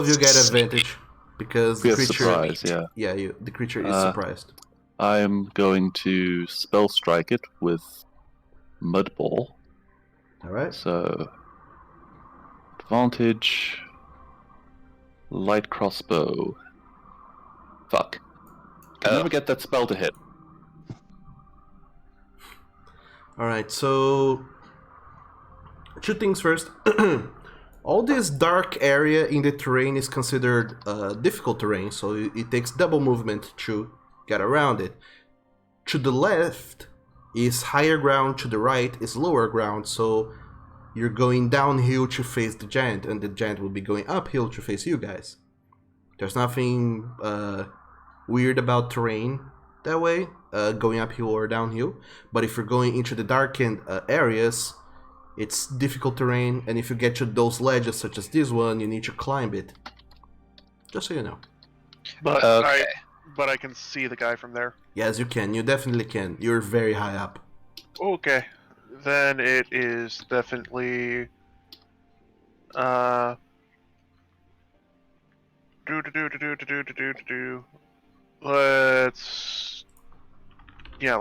of you it's get sneaky. advantage because We the have creature. surprise, yeah. Yeah, the creature is Uh, surprised. I am going to spell strike it with mud ball. All right. So advantage, light crossbow. Fuck. Can Oh. never get that spell to hit. All right. So two things first. All this dark area in the terrain is considered difficult terrain, so it takes double movement to get around it. To the left is higher ground, to the right is lower ground, so you're going downhill to face the giant, and the giant will be going uphill to face you guys. There's nothing weird about terrain that way, going uphill or downhill, but if you're going into the darkened areas, it's difficult terrain, and if you get to those ledges such as this one, you need to climb it. Just so you know. But Okay. I can see the guy from there. Yes, you can. You definitely can. You're very high up. Okay, then it is definitely let's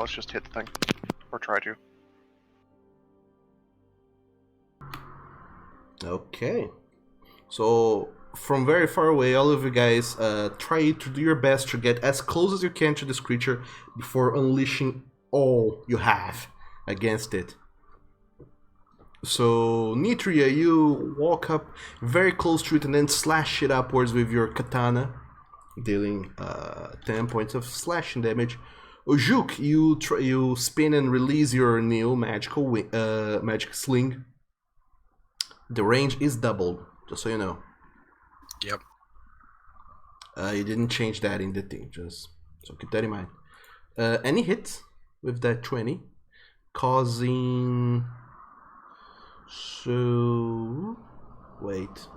just hit the thing, or try to. Okay. So, from very far away, all of you guys try to do your best to get as close as you can to this creature before unleashing all you have against it. So, Nitria, you walk up very close to it and then slash it upwards with your katana, dealing 10 points of slashing damage. Ojuk, you spin and release your new magic sling. The range is doubled, just so you know. Yep. You didn't change that in the thing, just so keep that in mind. Any hits with that 20, causing... So... Wait.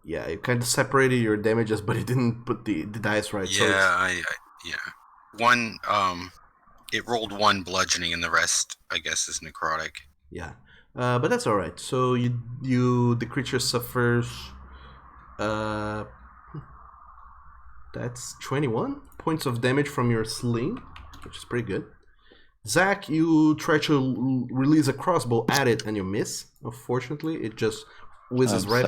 Yeah, you kind of separated your damages, but you didn't put the dice right. Yeah, yeah. One, it rolled one bludgeoning, and the rest, I guess, is necrotic. Yeah, but that's all right. So the creature suffers. That's 21 points of damage from your sling, which is pretty good. Zach, you try to release a crossbow at it and you miss. Unfortunately, it just whizzes right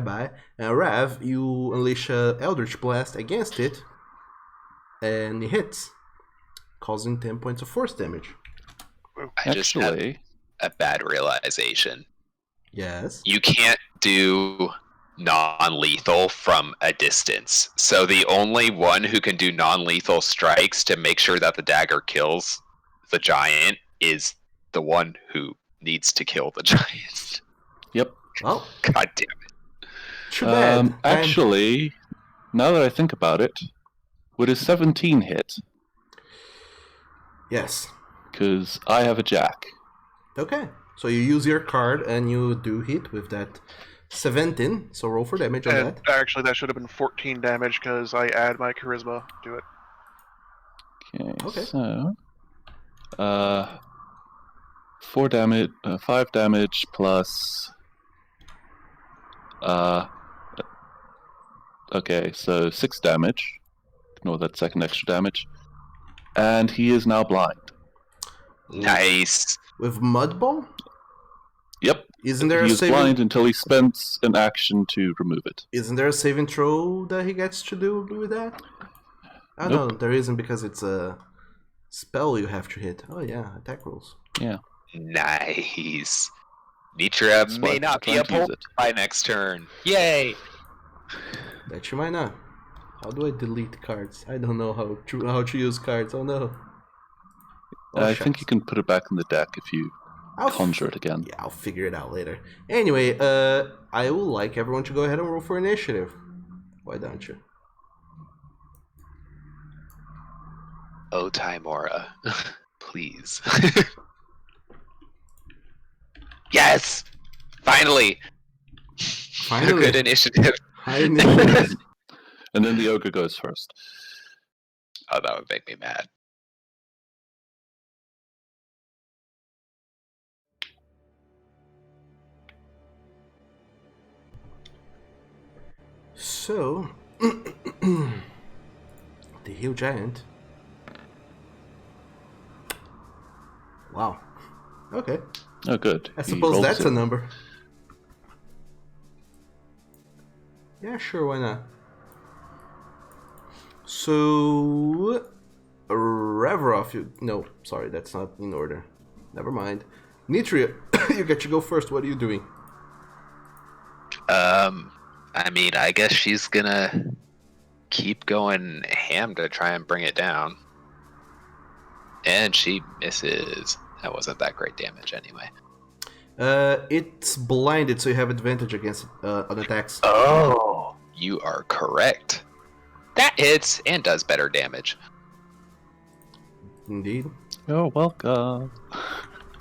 by. And Rav, you unleash a Eldritch Blast against it, and it hits, causing 10 points of force damage. I just had a bad realization. Yes. You can't do non-lethal from a distance. So the only one who can do non-lethal strikes to make sure that the dagger kills the giant is the one who needs to kill the giant. Yep. Oh, God damn it. too bad. Actually, now that I think about it, would a 17 hit? Yes. Because I have a jack. Okay. So you use your card and you do hit with that 17. So roll for damage on And that. actually, that should have been 14 damage because I add my charisma to it. Okay. So 4 damage, 5 damage plus. Okay, so 6 damage. Ignore that second extra damage. And he is now blind. Nice. With Mud Ball? Yep. Isn't there he a is blind until he spends an action to remove it. Isn't there a saving throw that he gets to do with that? Oh Nope. no, there isn't because it's a spell you have to hit. Oh yeah, attack rolls. Yeah. Nice. Nitra That's why may I'm not be trying a to use pole it. by next turn. Yay! Bet you might not. How do I delete cards? I don't know how to use cards. Oh no. Oh, I think you can put it back in the deck if you conjure it again. Yeah, I'll figure it out later. Anyway, I would like everyone to go ahead and roll for initiative. Why don't you? Oh, Timora. Please. Yes! Finally! A good initiative. High initiative. And then the ogre goes first. Oh, that would make me mad. So, the hill giant. Wow. Okay. Oh, good. I He suppose rolls that's it. a number. Yeah, sure, why not? So, Revrov, Revrov, no, sorry, that's not in order. Never mind. Nitria, you get to go first. What are you doing? I mean, I guess she's gonna keep going ham to try and bring it down. And she misses. That wasn't that great damage anyway. It's blinded, so you have advantage against on attacks. Oh, you are correct. That hits and does better damage. Indeed. You're welcome.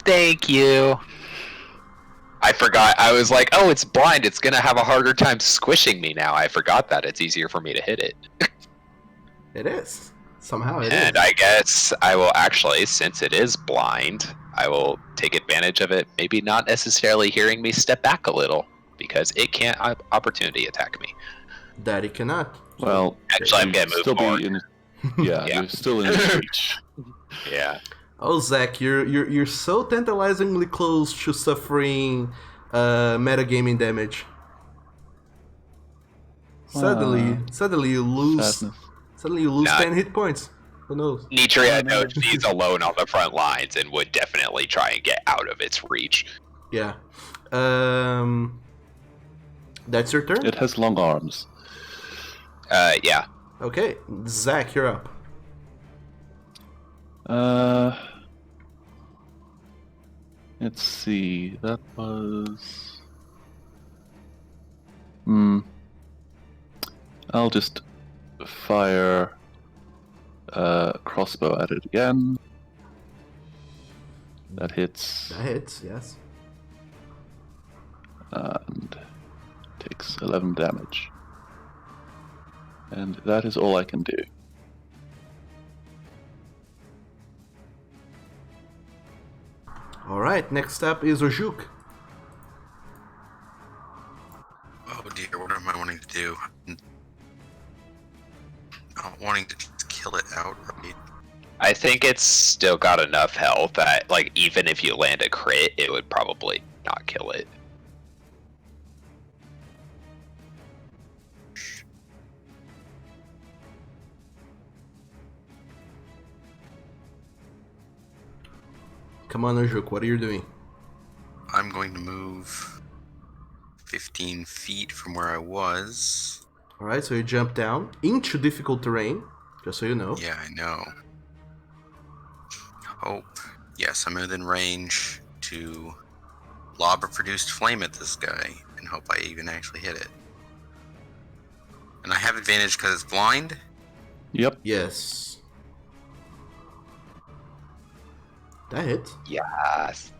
Thank you. I forgot. I was like, oh, it's blind. It's going to have a harder time squishing me now. I forgot that. It's easier for me to hit it. It is. Somehow it is. And I guess I will actually, since it is blind, I will take advantage of it. Maybe not necessarily hearing me step back a little, because it can't opportunity attack me. That it cannot. Well, Actually, I'm you'd going to move still forward. be in. Yeah, Yeah. you're still in his reach. Yeah. Oh, Zach, you're so tantalizingly close to suffering metagaming damage. Suddenly you lose. Sadness. Suddenly you lose Nah. 10 hit points. Who knows? Nitria knows she's alone on the front lines and would definitely try and get out of its reach. Yeah. That's your turn. It has long arms. Yeah. Okay, Zach, you're up. Let's see. That was. I'll just fire crossbow at it again. That hits That hits. Yes. and takes 11 damage. And that is all I can do. All right. Next up is Ojuk. Oh dear, what am I wanting to do? Not wanting to just kill it outright. I think it's still got enough health that, like, even if you land a crit, it would probably not kill it. Come on, Ojuk. What are you doing? I'm going to move 15 feet from where I was. All right. So you jump down into difficult terrain. Just so you know. Yeah, I know. Hope. Yes, I'm within range to lob a produced flame at this guy and hope I even actually hit it. And I have advantage because it's blind? Yep. Yes. That hits. Yes.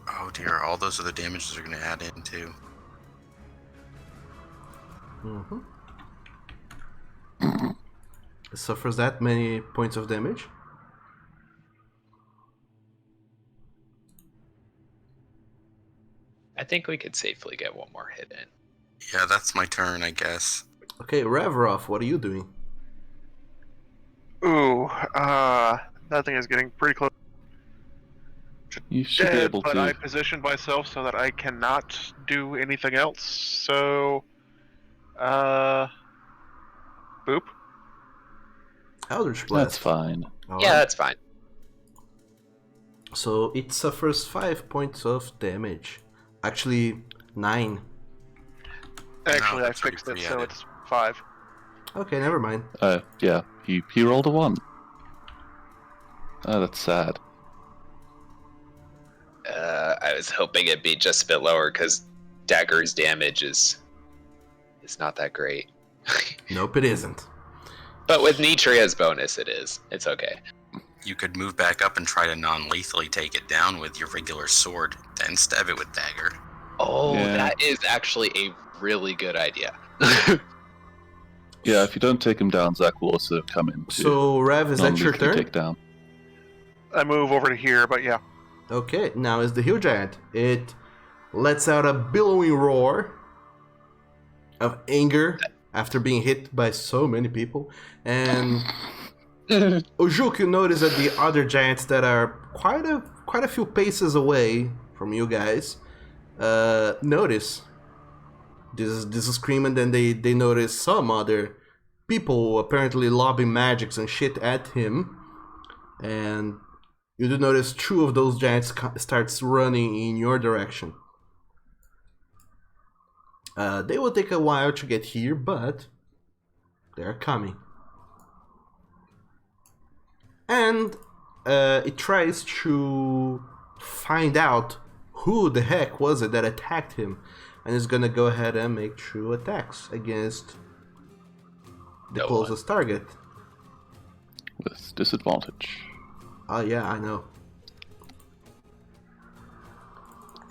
Oh dear, all those other damages are going to add in too. Mm-hmm. It suffers that many points of damage. I think we could safely get one more hit in. Yeah, that's my turn, I guess. Okay, Revrov, what are you doing? Ooh, that thing is getting pretty close You should be dead, able but to. I positioned myself so that I cannot do anything else. So, boop. Eldritch Blast. That's fine. All Yeah, right. that's fine. So it suffers 5 points of damage. Actually, 9. Actually, I that's already fixed it, so pre-added. it's 5. Okay, never mind. Yeah, he rolled a 1. Oh, that's sad. I was hoping it'd be just a bit lower because Dagger's damage is not that great. Nope, it isn't. But with Nitria's bonus, it is. It's okay. You could move back up and try to non-lethally take it down with your regular sword, then stab it with dagger. Oh, Yeah. that is actually a really good idea. Yeah, if you don't take him down, Zach will also come in. To So, Rev, is that your non-lethally turn? Take down. I move over to here, but yeah. Okay, now is the Hill Giant. It lets out a billowing roar of anger after being hit by so many people. And Ojuk, you notice that the other giants that are quite a few paces away from you guys notice this scream, and then they notice some other people apparently lobbing magics and shit at him. And you do notice 2 of those giants starts running in your direction. They will take a while to get here, but they're coming. And it tries to find out who the heck was it that attacked him, and is gonna go ahead and make 2 attacks against the closest target. With disadvantage. Oh yeah, I know.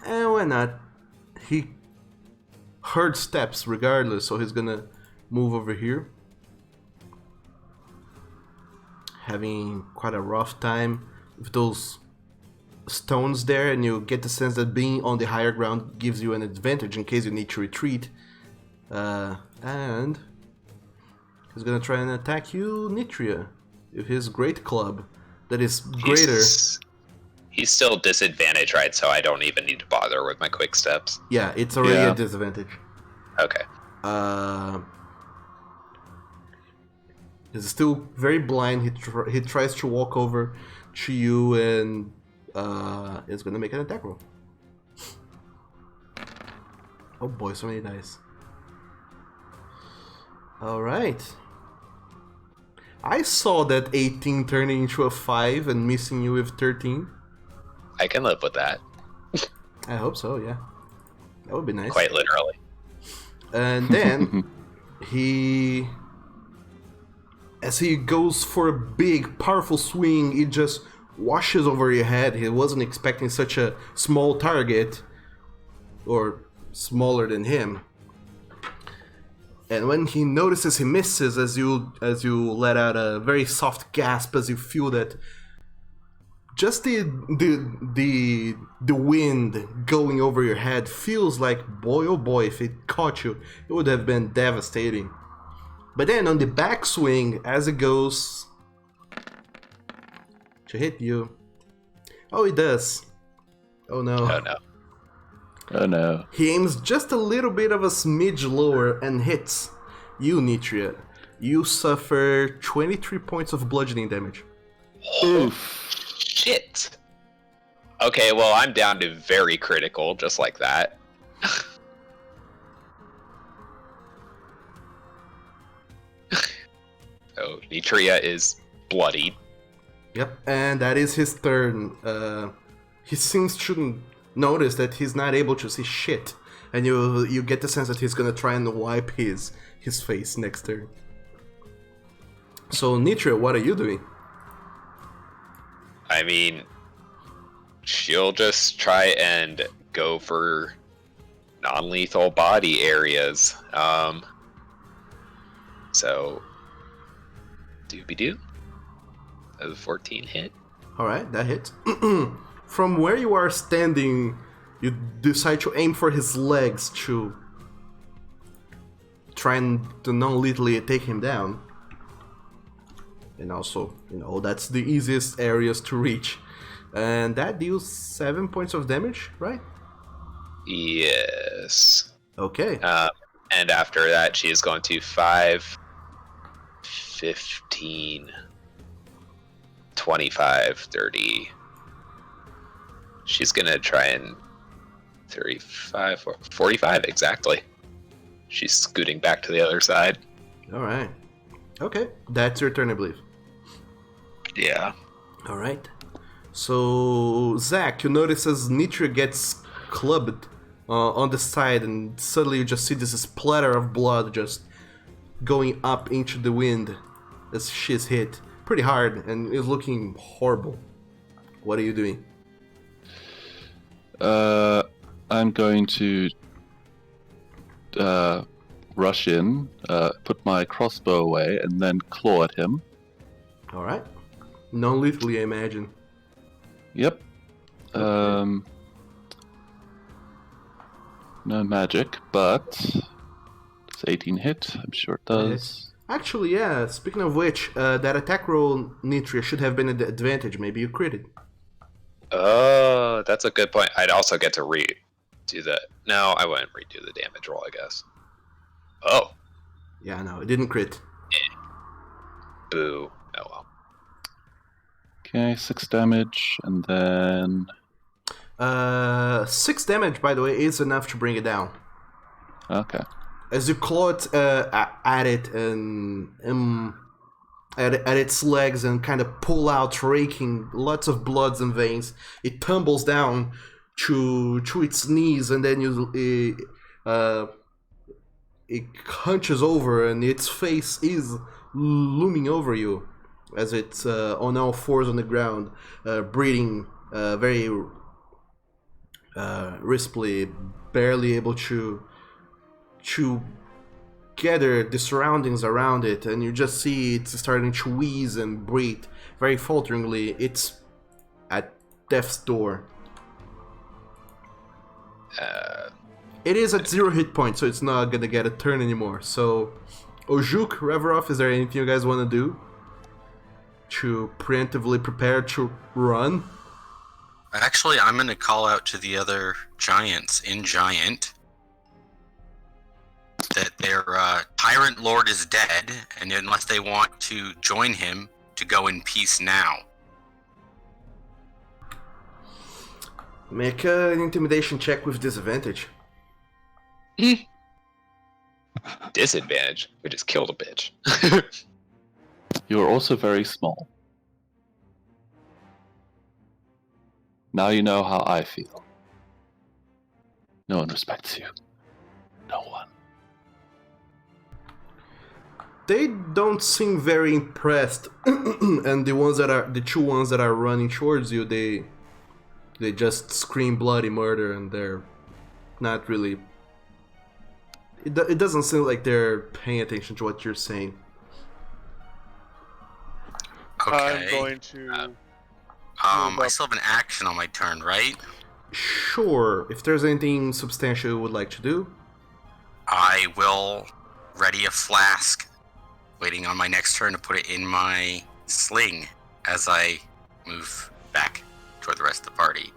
And why not? He heard steps regardless, so he's gonna move over here. Having quite a rough time with those stones there, and you get the sense that being on the higher ground gives you an advantage in case you need to retreat. And he's gonna try and attack you, Nitria, with his great club that is greater. He's still disadvantaged, right? So I don't even need to bother with my quick steps. Yeah, it's already a disadvantage. Okay. He's still very blind. He tries to walk over to you and is gonna make an attack roll. Oh boy, so many dice. Alright. I saw that 18 turning into a 5 and missing you with 13. I can live with that. I hope so, yeah. That would be nice. Quite literally. And then as he goes for a big, powerful swing, it just washes over your head. He wasn't expecting such a small target, or smaller than him. And when he notices he misses, as you let out a very soft gasp as you feel that just the wind going over your head feels like, boy oh boy, if it caught you, it would have been devastating. But then on the backswing, as it goes to hit you, oh, it does. Oh no. Oh no. Oh no. He aims just a little bit of a smidge lower and hits you, Nitria. You suffer 23 points of bludgeoning damage. Oof. Shit. Okay, well, I'm down to very critical, just like that. Oh, Nitria is bloodied. Yep, and that is his turn. He seems to notice that he's not able to see shit, and you get the sense that he's gonna try and wipe his face next turn. So, Nitria, what are you doing? I mean, she'll just try and go for non-lethal body areas. So, doobie-doo. A 14 hit. Alright, that hits. From where you are standing, you decide to aim for his legs to try and to non-lethally take him down. And also, that's the easiest areas to reach. And that deals 7 points of damage, right? Yes. Okay. And after that, she is going to 5, 15, 25, 30. She's going to try and 35, 45 exactly. She's scooting back to the other side. Alright. Okay, that's your turn, I believe. Yeah. Alright. So, Zach, you notice as Nitria gets clubbed on the side, and suddenly you just see this splatter of blood just going up into the wind as she's hit pretty hard and is looking horrible. What are you doing? I'm going to rush in, put my crossbow away, and then claw at him. Alright. Non-lethally, I imagine. Yep. Okay. No magic, but does 18 hit? I'm sure it does. Actually, yeah, speaking of which, that attack roll, Nitria, should have been an advantage. Maybe you critted. Oh, that's a good point. I'd also get to redo that. No, I wouldn't redo the damage roll, I guess. Oh. Yeah, no, it didn't crit. Boo. Oh well. Okay, 6 damage, and then 6 damage, by the way, is enough to bring it down. okay. As you claw it at it and at its legs and kind of pull out, raking lots of bloods and veins, it tumbles down to its knees, and then it hunches over, and its face is looming over you as it's on all fours on the ground, breathing very rispily, barely able to gather the surroundings around it, and you just see it's starting to wheeze and breathe very falteringly. It's at death's door. It is at 0 hit points, so it's not gonna get a turn anymore. So, Ojuk, Reverov, is there anything you guys want to do to preemptively prepare to run? Actually, I'm going to call out to the other giants in Giant that their tyrant lord is dead, and unless they want to join him, to go in peace now. Make an intimidation check with disadvantage. Disadvantage. We just killed a bitch. You are also very small. Now you know how I feel. No one respects you. No one. They don't seem very impressed, and the two ones that are running towards you, they just scream bloody murder, and they're not really. It doesn't seem like they're paying attention to what you're saying. Okay. I'm going to. I still have an action on my turn, right? Sure, if there's anything substantial you would like to do. I will ready a flask, waiting on my next turn to put it in my sling as I move back toward the rest of the party.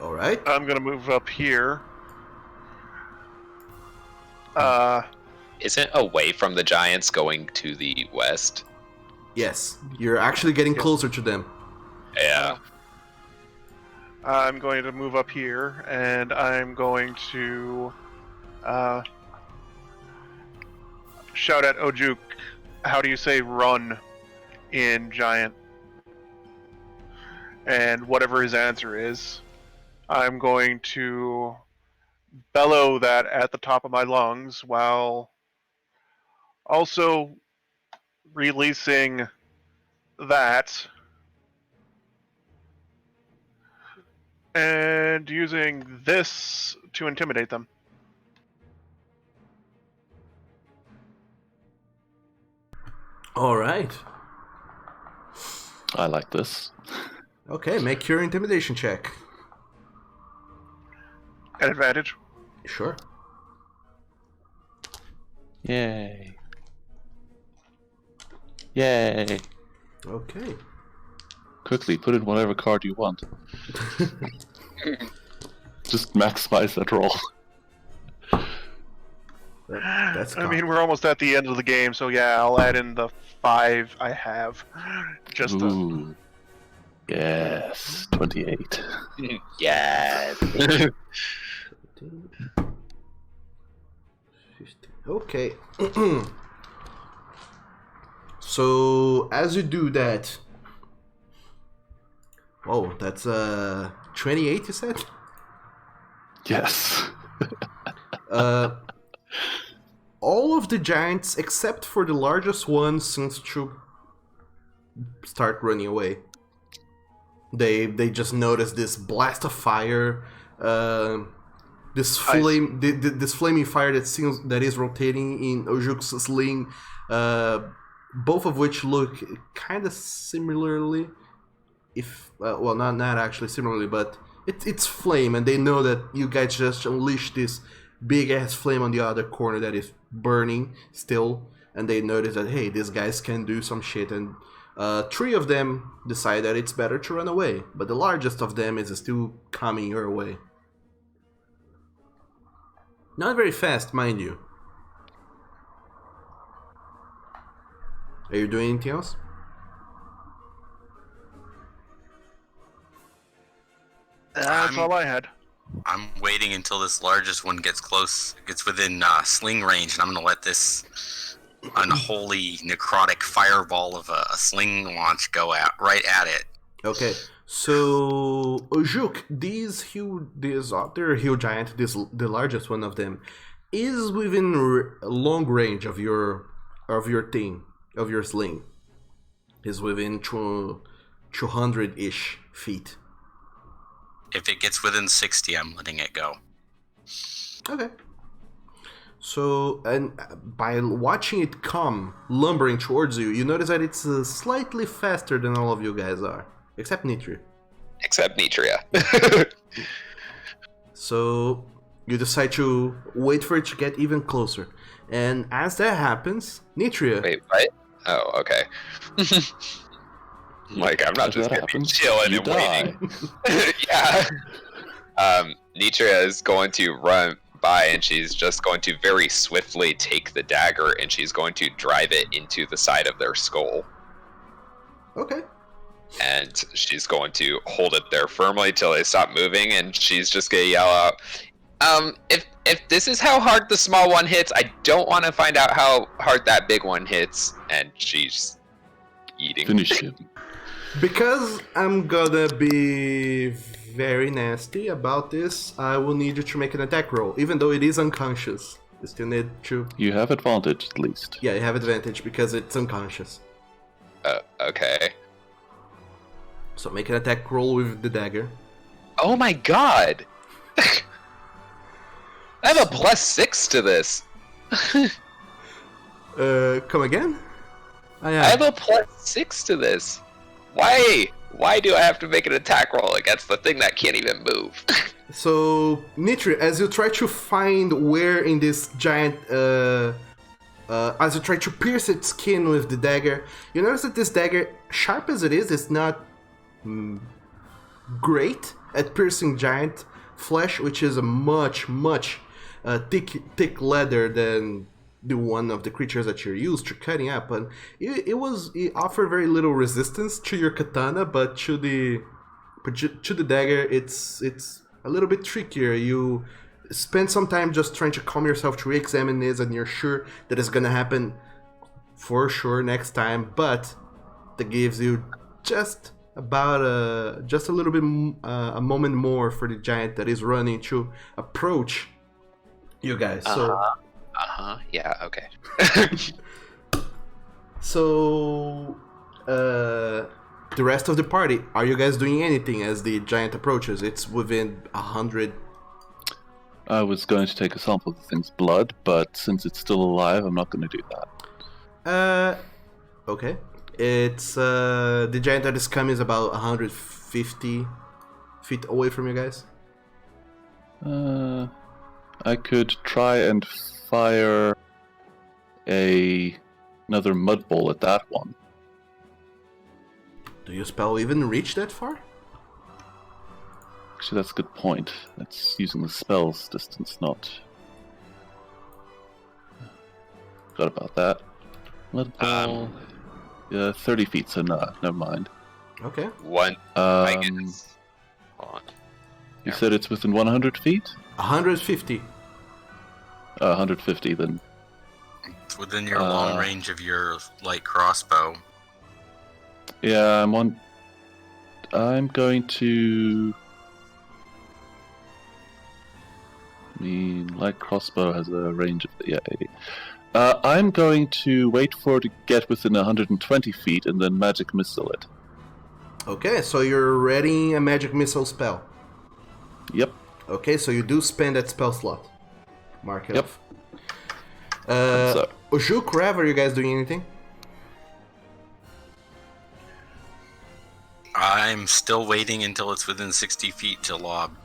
All right. I'm going to move up here. Isn't away from the giants going to the west? Yes, you're actually getting closer to them. Yeah. I'm going to move up here, and I'm going to shout at Ojuk, how do you say run in Giant? And whatever his answer is, I'm going to bellow that at the top of my lungs while also releasing that and using this to intimidate them. All right. I like this. Okay, make your intimidation check. At advantage. Sure. Yay. Yay. Okay. Quickly, put in whatever card you want. Just maximize that roll. That's I mean, we're almost at the end of the game, so yeah, I'll add in the 5 I have. Just to... Ooh. Yes. 28. Yes. 15, 15. Okay. So as you do that, whoa, that's 28. You said. Yes. All of the giants, except for the largest one, seems to start running away. They just notice this blast of fire, this flame, this flaming fire that is rotating in Ojuk's sling, both of which look kind of similarly, if well, not actually similarly, but it's flame, and they know that you guys just unleashed this big ass flame on the other corner that is burning still, and they notice that, hey, these guys can do some shit, and 3 of them decide that it's better to run away, but the largest of them is still coming your way. Not very fast, mind you. Are you doing anything else? That's all I had. I'm waiting until this largest one gets within sling range, and I'm gonna let this unholy necrotic fireball of a sling launch go right at it. Okay, so Ojuk, this other hill giant, the largest one of them, is within long range of your sling. Is within 200-ish feet. If it gets within 60, I'm letting it go. Okay. So, and by watching it come lumbering towards you, you notice that it's slightly faster than all of you guys are, except Nitria. Except Nitria. So you decide to wait for it to get even closer, and as that happens, Nitria. Wait, what? Oh, okay. Like, I'm not As just that gonna be happens, chilling you and die. waiting. Yeah. Nitria is going to run by, and she's just going to very swiftly take the dagger, and she's going to drive it into the side of their skull. Okay. And she's going to hold it there firmly till they stop moving, and she's just gonna yell out, if this is how hard the small one hits, I don't want to find out how hard that big one hits. And she's eating. Finish him. Because I'm gonna be very nasty about this, I will need you to make an attack roll, even though it is unconscious. You still need to. You have advantage at least. Yeah, you have advantage because it's unconscious. Okay. So make an attack roll with the dagger. Oh my god! I have a +6 to this. Come again? I have a +6 to this. Why? Why do I have to make an attack roll against the thing that can't even move? So, Nitri, as you try to find where in this giant, as you try to pierce its skin with the dagger, you notice that this dagger, sharp as it is not great at piercing giant flesh, which is a much thick leather than the one of the creatures that you're used to cutting up. But it offered very little resistance to your katana, but to the dagger, it's a little bit trickier. You spend some time just trying to calm yourself to re-examine this, and you're sure that it's gonna happen for sure next time. But that gives you just a little bit a moment more for the giant that is running to approach you guys. Yeah, okay. So, the rest of the party, are you guys doing anything as the giant approaches? It's within 100. I was going to take a sample of the thing's blood, but since it's still alive, I'm not going to do that. Okay. It's, the giant that is coming is about 150 feet away from you guys. I could try and fire another mud bowl at that one. Do your spell even reach that far? Actually, that's a good point. That's using the spell's distance, not... Forgot about that. Mud bowl... Yeah, 30 feet, so no, never mind. Okay. I guess. Hold on. You said it's within 100 feet? 150. 150, then. It's within your long range of your light crossbow. Yeah, I'm going to... I mean, light crossbow has a range of... Yeah, 80. I'm going to wait for it to get within 120 feet and then magic missile it. Okay, so you're readying a magic missile spell. Yep. Okay, so you do spend that spell slot. Mark it Yep. off. So. Ojuk, Rev, are you guys doing anything? I'm still waiting until it's within 60 feet to lob,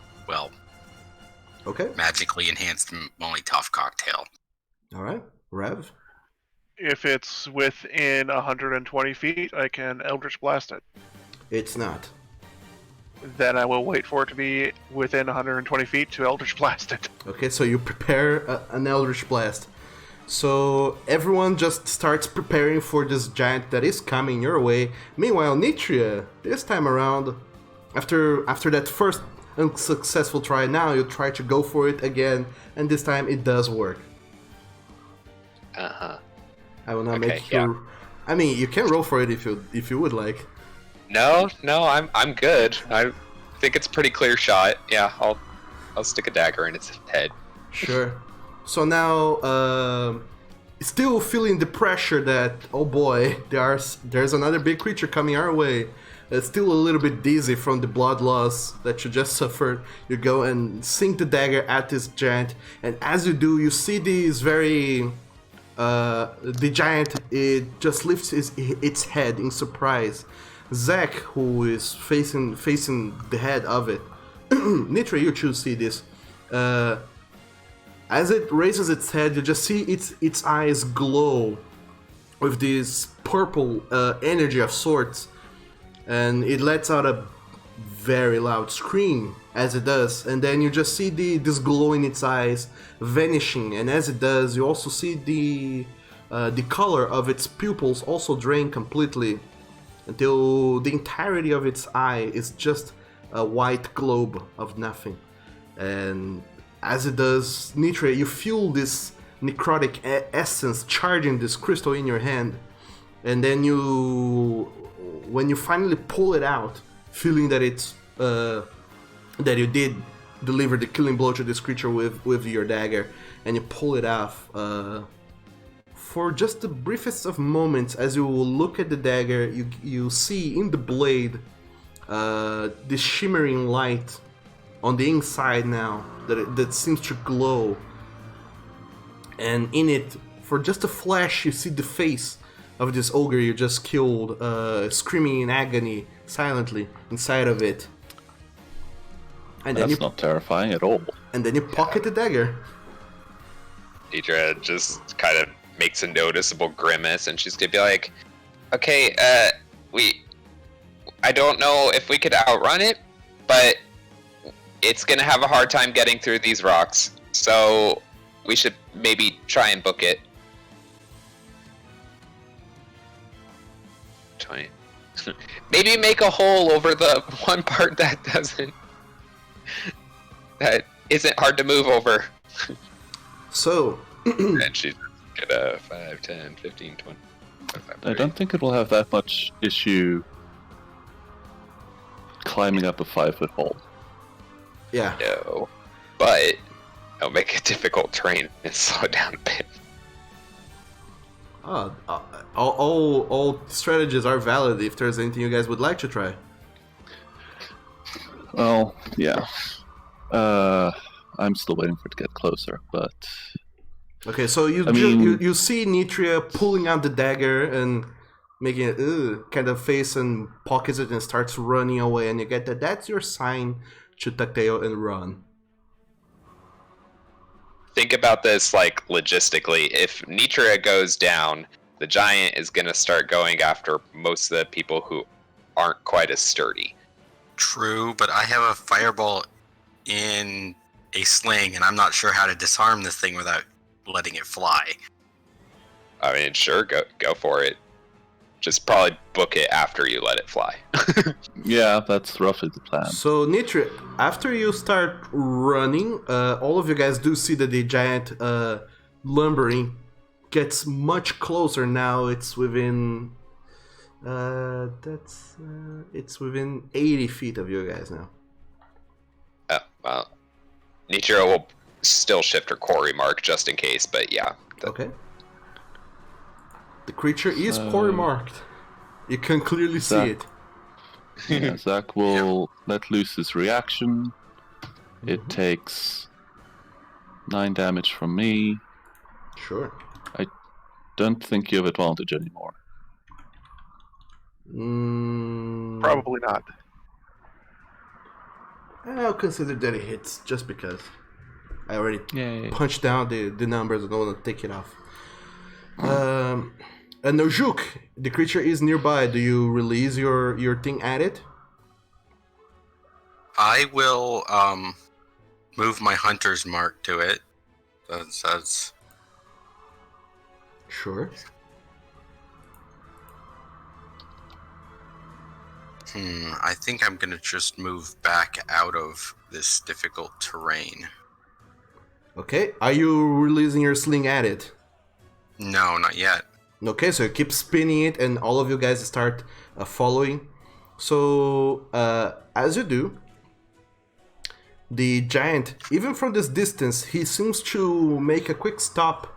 Okay. magically enhanced Molotov cocktail. Alright. Rev? If it's within 120 feet, I can Eldritch Blast it. It's not. Then I will wait for it to be within 120 feet to Eldritch Blast it. Okay, so you prepare an Eldritch Blast. So everyone just starts preparing for this giant that is coming your way. Meanwhile, Nitria, this time around, after that first unsuccessful try, now you try to go for it again, and this time it does work. Uh-huh. I will not Okay, make you. I mean, you can roll for it if you would like. No, I'm good. I think it's a pretty clear shot. Yeah, I'll stick a dagger in its head. Sure. So now, still feeling the pressure that, oh boy, there's another big creature coming our way. Still a little bit dizzy from the blood loss that you just suffered. You go and sink the dagger at this giant, and as you do, you see these very... the giant, it just lifts its head in surprise. Zach, who is facing the head of it, Nitra, you too see this. As it raises its head, you just see its eyes glow with this purple energy of sorts, and it lets out a very loud scream as it does, and then you just see this glow in its eyes vanishing, and as it does, you also see the color of its pupils also drain completely until the entirety of its eye is just a white globe of nothing. And as it does, Nitra, you feel this necrotic essence charging this crystal in your hand, and then when you finally pull it out, feeling that it's that you did deliver the killing blow to this creature with your dagger, and you pull it off. For just the briefest of moments, as you look at the dagger, you see in the blade this shimmering light on the inside now that seems to glow, and in it, for just a flash, you see the face of this ogre you just killed, screaming in agony silently inside of it. And That's not terrifying at all. And then you pocket the dagger. Deidre just kind of makes a noticeable grimace, and she's gonna be like, "Okay, I don't know if we could outrun it, but it's gonna have a hard time getting through these rocks. So we should maybe try and book it." 20. Maybe make a hole over the one part that isn't hard to move over. So, And she's get a 5, 10, 15, 20. I don't think it will have that much issue climbing up a 5-foot hole. yeah. No, but it'll make it difficult terrain and slow it down a bit. All strategies are valid if there's anything you guys would like to try. Well, yeah. I'm still waiting for it to get closer, but... Okay, so you see Nitria pulling out the dagger and making a kind of face and pockets it and starts running away, and you get that's your sign to tuck tail and run. Think about this like logistically. If Nitria goes down, the giant is gonna start going after most of the people who aren't quite as sturdy. True, but I have a fireball in a sling, and I'm not sure how to disarm this thing without letting it fly. I mean, sure, go for it. Just probably book it after you let it fly. Yeah, that's roughly the plan. So Nitria, after you start running, all of you guys do see that the giant lumbering gets much closer now. It's within it's within 80 feet of you guys now. Oh, well, Nitria will still shift her quarry mark just in case, but yeah. Okay. The creature is quarry marked. You can clearly see it. Yeah, Zach will let loose his reaction. It takes 9 damage from me. Sure. I don't think you have advantage anymore. Probably not. I'll consider that it hits just because I already Yay. punched down the numbers. I don't want to take it off. And Nojuk, the creature is nearby. Do you release your thing at it? I will move my hunter's mark to it. That's Sure. I think I'm gonna just move back out of this difficult terrain. Okay, are you releasing your sling at it? No, not yet. Okay, so you keep spinning it, and all of you guys start following. So, as you do, the giant, even from this distance, he seems to make a quick stop,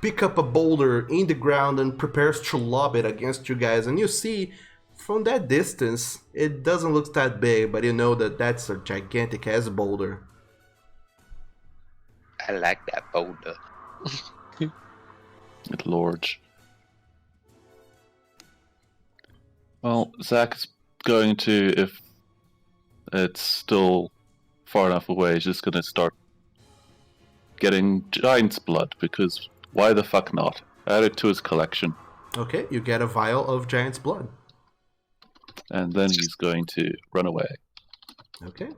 pick up a boulder in the ground, and prepares to lob it against you guys. And you see, from that distance, it doesn't look that big, but you know that that's a gigantic ass boulder. I like that boulder. Good lord. Well, Zach is going to, if it's still far enough away, he's just going to start getting giant's blood, because why the fuck not? Add it to his collection. Okay, you get a vial of giant's blood. And then he's going to run away. Okay.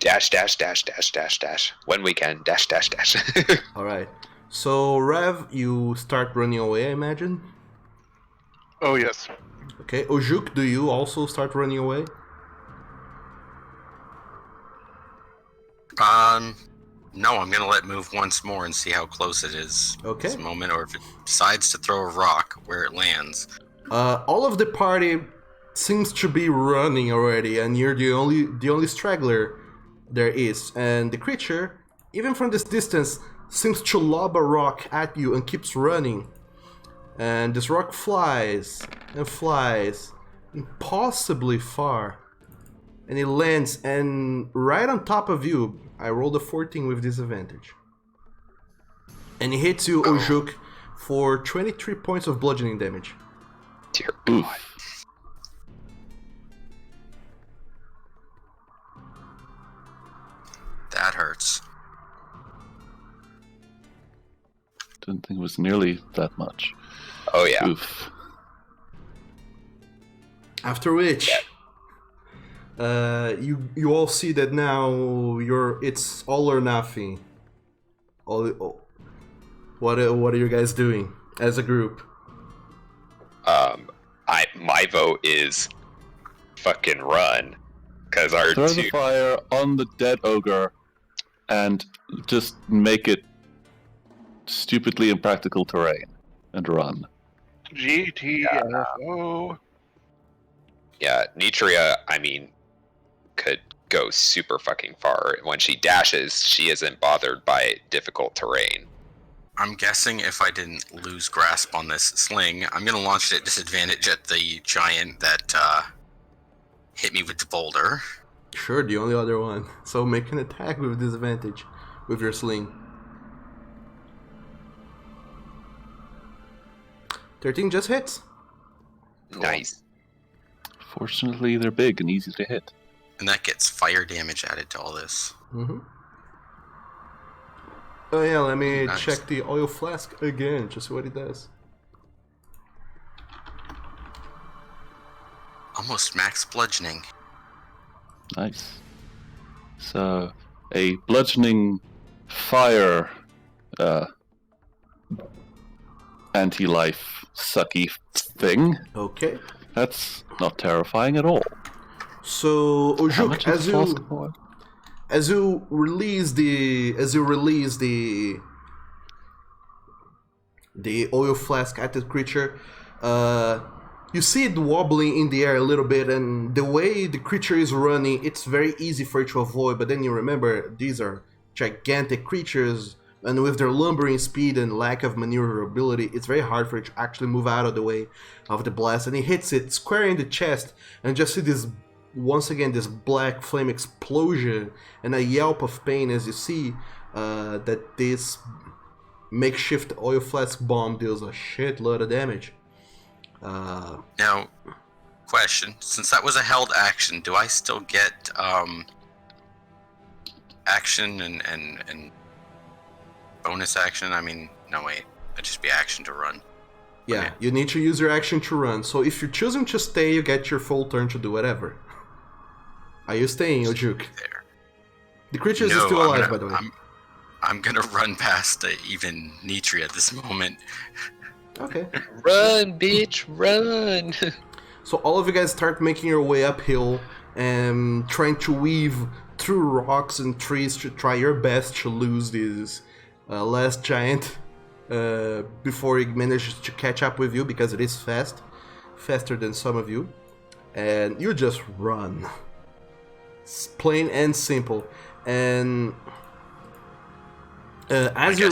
Dash, dash, dash, dash, dash, dash. When we can, dash, dash, dash. Alright. So, Rev, you start running away, I imagine? Oh, yes. Okay. Ojuk, do you also start running away? No, I'm gonna let move once more and see how close it is Okay. this moment, or if it decides to throw a rock where it lands. All of the party seems to be running already, and you're the only straggler there is. And the creature, even from this distance, seems to lob a rock at you and keeps running. And this rock flies and flies, impossibly far. And it lands and right on top of you. I rolled a 14 with disadvantage. And it hits you, Ojuk, for 23 points of bludgeoning damage. Dear Oof. God. That hurts. Didn't think it was nearly that much. Oh yeah. Oof. After which, you all see that now it's all or nothing. What are you guys doing as a group? My vote is fucking run, because our Throw two. the fire on the dead ogre and just make it stupidly impractical terrain and run. GTFO. Yeah, Nitria, I mean, could go super fucking far. When she dashes, she isn't bothered by difficult terrain. I'm guessing if I didn't lose grasp on this sling, I'm gonna launch it at disadvantage at the giant that hit me with the boulder. Sure, the only other one. So make an attack with disadvantage with your sling. 13 just hits. Nice. Fortunately, they're big and easy to hit. And that gets fire damage added to all this. Mm-hmm. Oh yeah, let me Nice. check the oil flask again, just what it does. Almost max bludgeoning. Nice. So, a bludgeoning fire anti-life sucky thing. Okay. That's not terrifying at all. So How Ojuk, much is flask for? as you release the oil flask at the creature, you see it wobbling in the air a little bit, and the way the creature is running, it's very easy for it to avoid. But then you remember these are gigantic creatures, and with their lumbering speed and lack of maneuverability, it's very hard for it to actually move out of the way of the blast. And it hits it square in the chest, and just see this. Once again, this black flame explosion and a yelp of pain as you see that this makeshift oil flask bomb deals a shitload of damage. Now, question: since that was a held action, do I still get action and bonus action? I mean, no wait, it'd just be action to run. Yeah, Okay. you need to use your action to run. So if you're choosing to stay, you get your full turn to do whatever. Are you staying, Ojuk? There. The creature is No, still I'm alive, gonna- by the way. I'm gonna run past even Nitri at this moment. Okay. Run, bitch, run! So all of you guys start making your way uphill and trying to weave through rocks and trees to try your best to lose this last giant before he manages to catch up with you, because it is faster than some of you, and you just run. It's plain and simple. And as you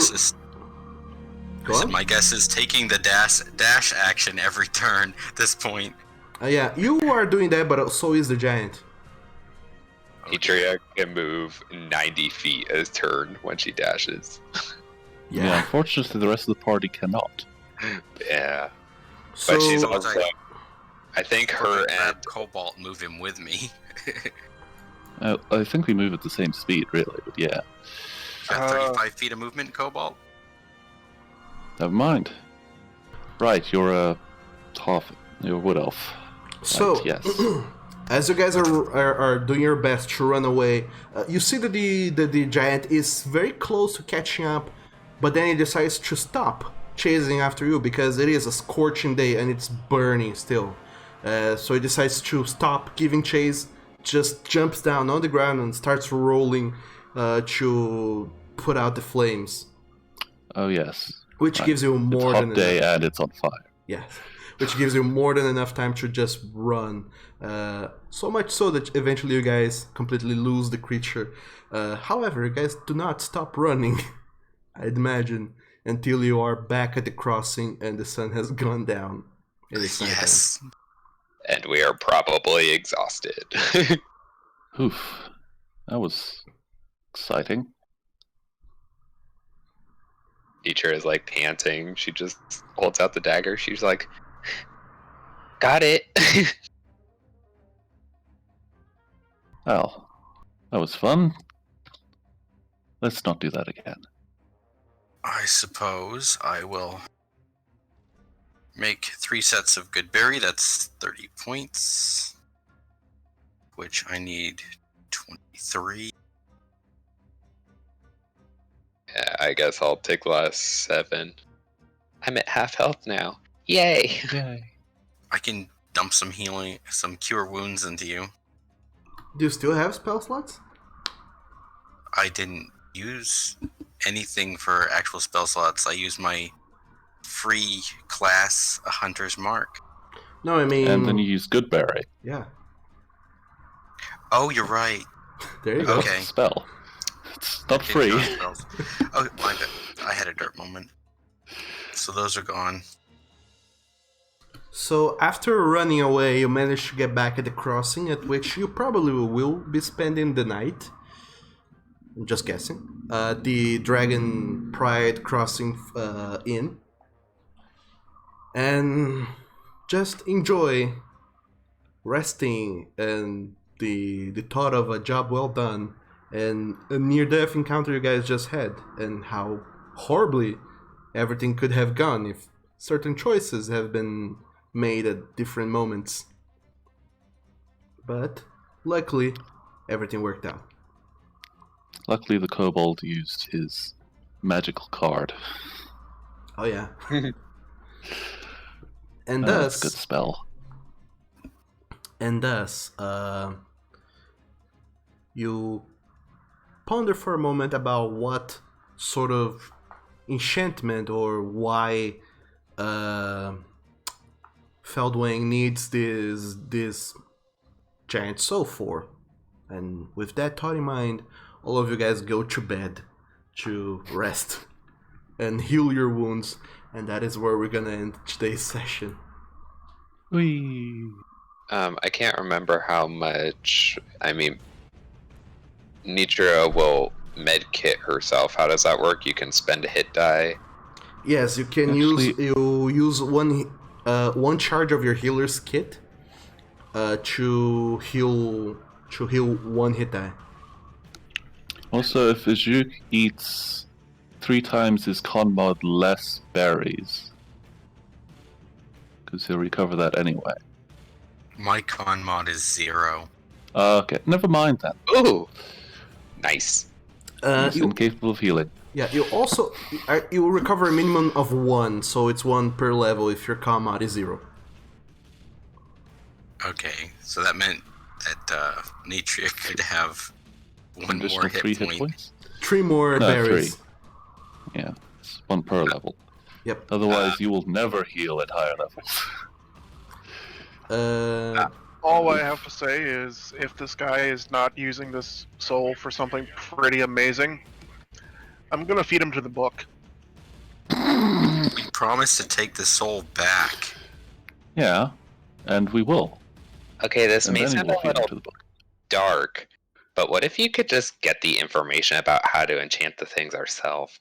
my guess is taking the dash action every turn at this point. yeah, you are doing that, but so is the giant. Atria can move 90 feet a turn when she dashes. Yeah, unfortunately, the rest of the party cannot. Yeah. So, But she's also... I think her grab and... Cobalt, move him with me. I think we move at the same speed, really, but yeah. Got 35 feet of movement, Cobalt? Never mind. Right, you're a you're a wood elf. So, right, yes. as you guys are doing your best to run away, you see that the giant is very close to catching up, but then he decides to stop chasing after you because it is a scorching day and it's burning still. So he decides to stop giving chase, just jumps down on the ground and starts rolling to put out the flames. Oh yes. Which gives you more it's than hot day enough. and it's on fire. Yeah, which gives you more than enough time to just run. So much so that eventually you guys completely lose the creature. However, you guys do not stop running, I'd imagine, until you are back at the crossing and the sun has gone down. It is nighttime. Yes. And we are probably exhausted. Oof. That was exciting. Teacher is like panting. She just holds out the dagger. She's like, got it. Well, that was fun. Let's not do that again. I suppose I will make 3 sets of good berry. That's 30 points. Which I need 23. Yeah, I guess I'll take the last 7. I'm at half health now. Yay! Yay. I can dump some healing, some cure wounds into you. Do you still have spell slots? I didn't use anything for actual spell slots. I used my free class, a Hunter's Mark. No, I mean... And then you use Goodberry. Yeah, Oh, you're right. there you go. Okay. That's a spell. It's not Didn't free. know spells. Oh, my bad. I had a dirt moment. So those are gone. So after running away, you manage to get back at the crossing, at which you probably will be spending the night. I'm just guessing. The Dragon Pride Crossing Inn. And just enjoy resting and the thought of a job well done and a near-death encounter you guys just had, and how horribly everything could have gone if certain choices have been made at different moments. But luckily, everything worked out. Luckily, the kobold used his magical card. Oh yeah. And That's a good thus, spell. You ponder for a moment about what sort of enchantment or why Feldwang needs this giant soul for. And with that thought in mind, all of you guys go to bed to rest and heal your wounds, and that is where we're gonna end today's session. Whee! I can't remember how much... I mean, Nitra will medkit herself. How does that work? You can spend a hit die. Yes, you can use one charge of your healer's kit to heal one hit die. Also, if Ajuk eats 3 times his con mod less berries, because he'll recover that anyway. My con mod is 0. Okay, never mind then. Ooh! Nice. He's incapable of healing. Yeah, you also you will recover a minimum of 1, so it's 1 per level if your comm mod is 0. Okay, so that meant that Nitria could have one more Additional 3 hit hit point. points? 3 more No, berries. 3. Yeah, it's 1 per level. Yep. Otherwise, you will never heal at higher levels. All I have to say is, if this guy is not using this soul for something pretty amazing, I'm gonna feed him to the book. We promised to take the soul back. Yeah, and we will. Okay, this And may then sound we'll a feed him little to the book. dark, but what if you could just get the information about how to enchant the things ourselves?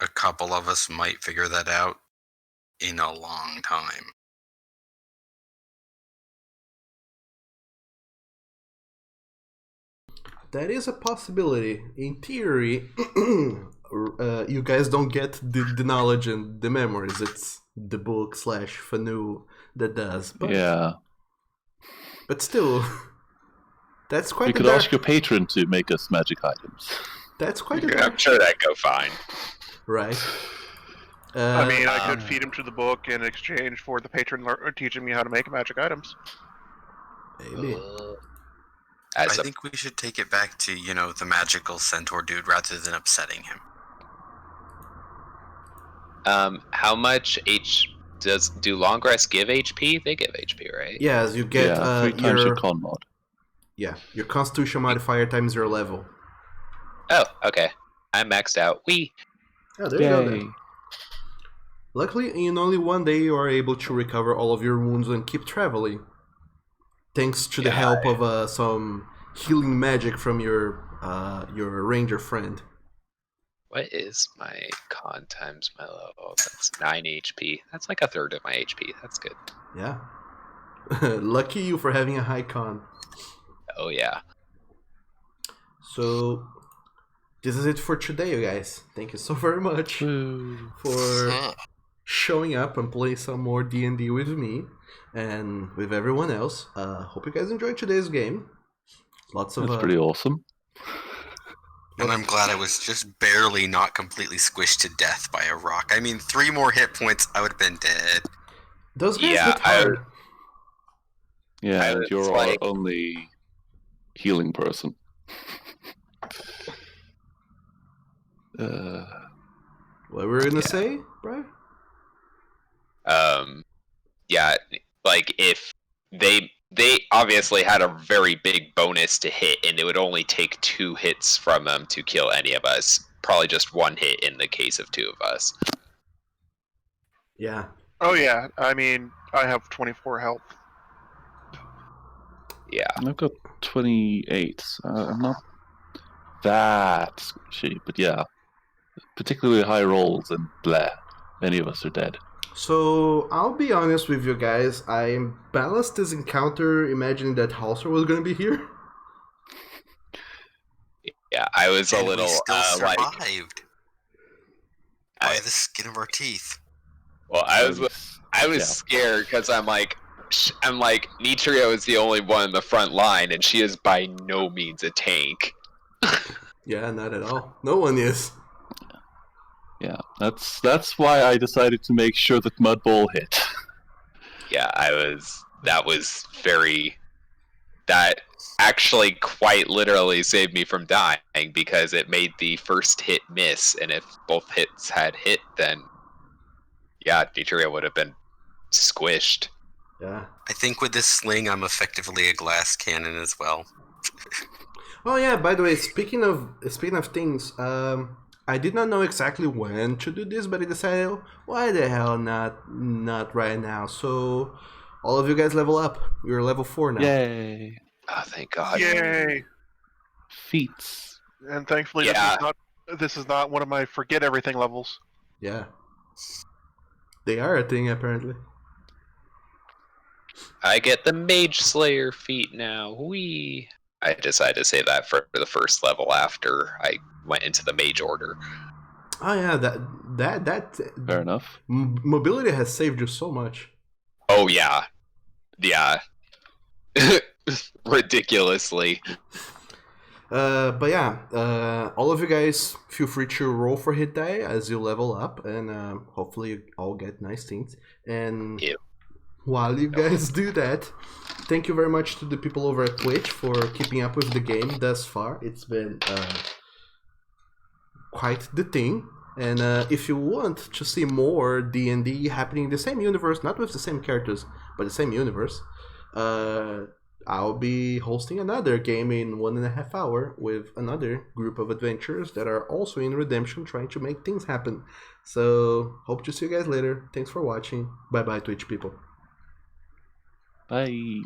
A couple of us might figure that out in a long time. That is a possibility. In theory, you guys don't get the knowledge and the memories. It's the book / Fanu that does. But, Yeah. but still, that's We quite a could dark. ask your patron to make us magic items. That's quite a I'm dark, sure that'd go fine. right? I mean, I could feed him to the book in exchange for the patron teaching me how to make magic items. Maybe. I think we should take it back to, the magical centaur dude rather than upsetting him. How much do long rests give HP? They give HP, right? Yes, you get 3 times your con mod. Yeah, your Constitution modifier times your level. Oh, okay. I'm maxed out. Oh, there you go then. Luckily, in only 1 day, you are able to recover all of your wounds and keep traveling. Thanks to the help of some healing magic from your ranger friend. What is my con times my level? That's 9 HP. That's like a third of my HP. That's good. Yeah. Lucky you for having a high con. Oh, yeah. So, this is it for today, you guys. Thank you so very much for showing up and playing some more D&D with me and with everyone else. Hope you guys enjoyed today's game. Lots of That's pretty awesome. And I'm glad I was just barely not completely squished to death by a rock. I mean, 3 more hit points, I would have been dead. Those guys hit hard. And you're our only healing person. What were we gonna say, Brian? Yeah, like if they obviously had a very big bonus to hit, and it would only take 2 hits from them to kill any of us. Probably just 1 hit in the case of 2 of us. Yeah. Oh yeah, I mean, I have 24 health. Yeah. I've got 28. I'm not that squishy, but yeah. Particularly high rolls and blah. Any of us are dead. So, I'll be honest with you guys. I balanced this encounter imagining that Halser was gonna be here. Yeah, I was And a little we still survived by I- the skin of our teeth. well, I was scared because I'm like Nitria is the only one in the front line, and she is by no means a tank. Yeah, not at all. No one is. Yeah, that's why I decided to make sure that Mud Bowl hit. Yeah, that actually quite literally saved me from dying because it made the first hit miss, and if both hits had hit, then yeah, Nitria would have been squished. Yeah. I think with this sling, I'm effectively a glass cannon as well. Oh yeah, by the way, speaking of things, I did not know exactly when to do this, but I decided, why the hell not right now? So, all of you guys level up. You're level 4 now. Yay! Oh, thank God. Yay! Feats. And thankfully, this is not one of my forget everything levels. Yeah. They are a thing, apparently. I get the Mage Slayer feat now. Whee! I decided to save that for the first level after I went into the Mage Order. Oh yeah, that Fair enough. Mobility has saved you so much. Oh yeah, yeah. ridiculously. But yeah, all of you guys feel free to roll for hit die as you level up, and hopefully you all get nice things. And Ew. while you guys do that, thank you very much to the people over at Twitch for keeping up with the game thus far. It's been quite the thing. And if you want to see more D&D happening in the same universe, not with the same characters, but the same universe, I'll be hosting another game in 1.5 hours with another group of adventurers that are also in Redemption trying to make things happen. So, hope to see you guys later. Thanks for watching. Bye bye, Twitch people. Bye.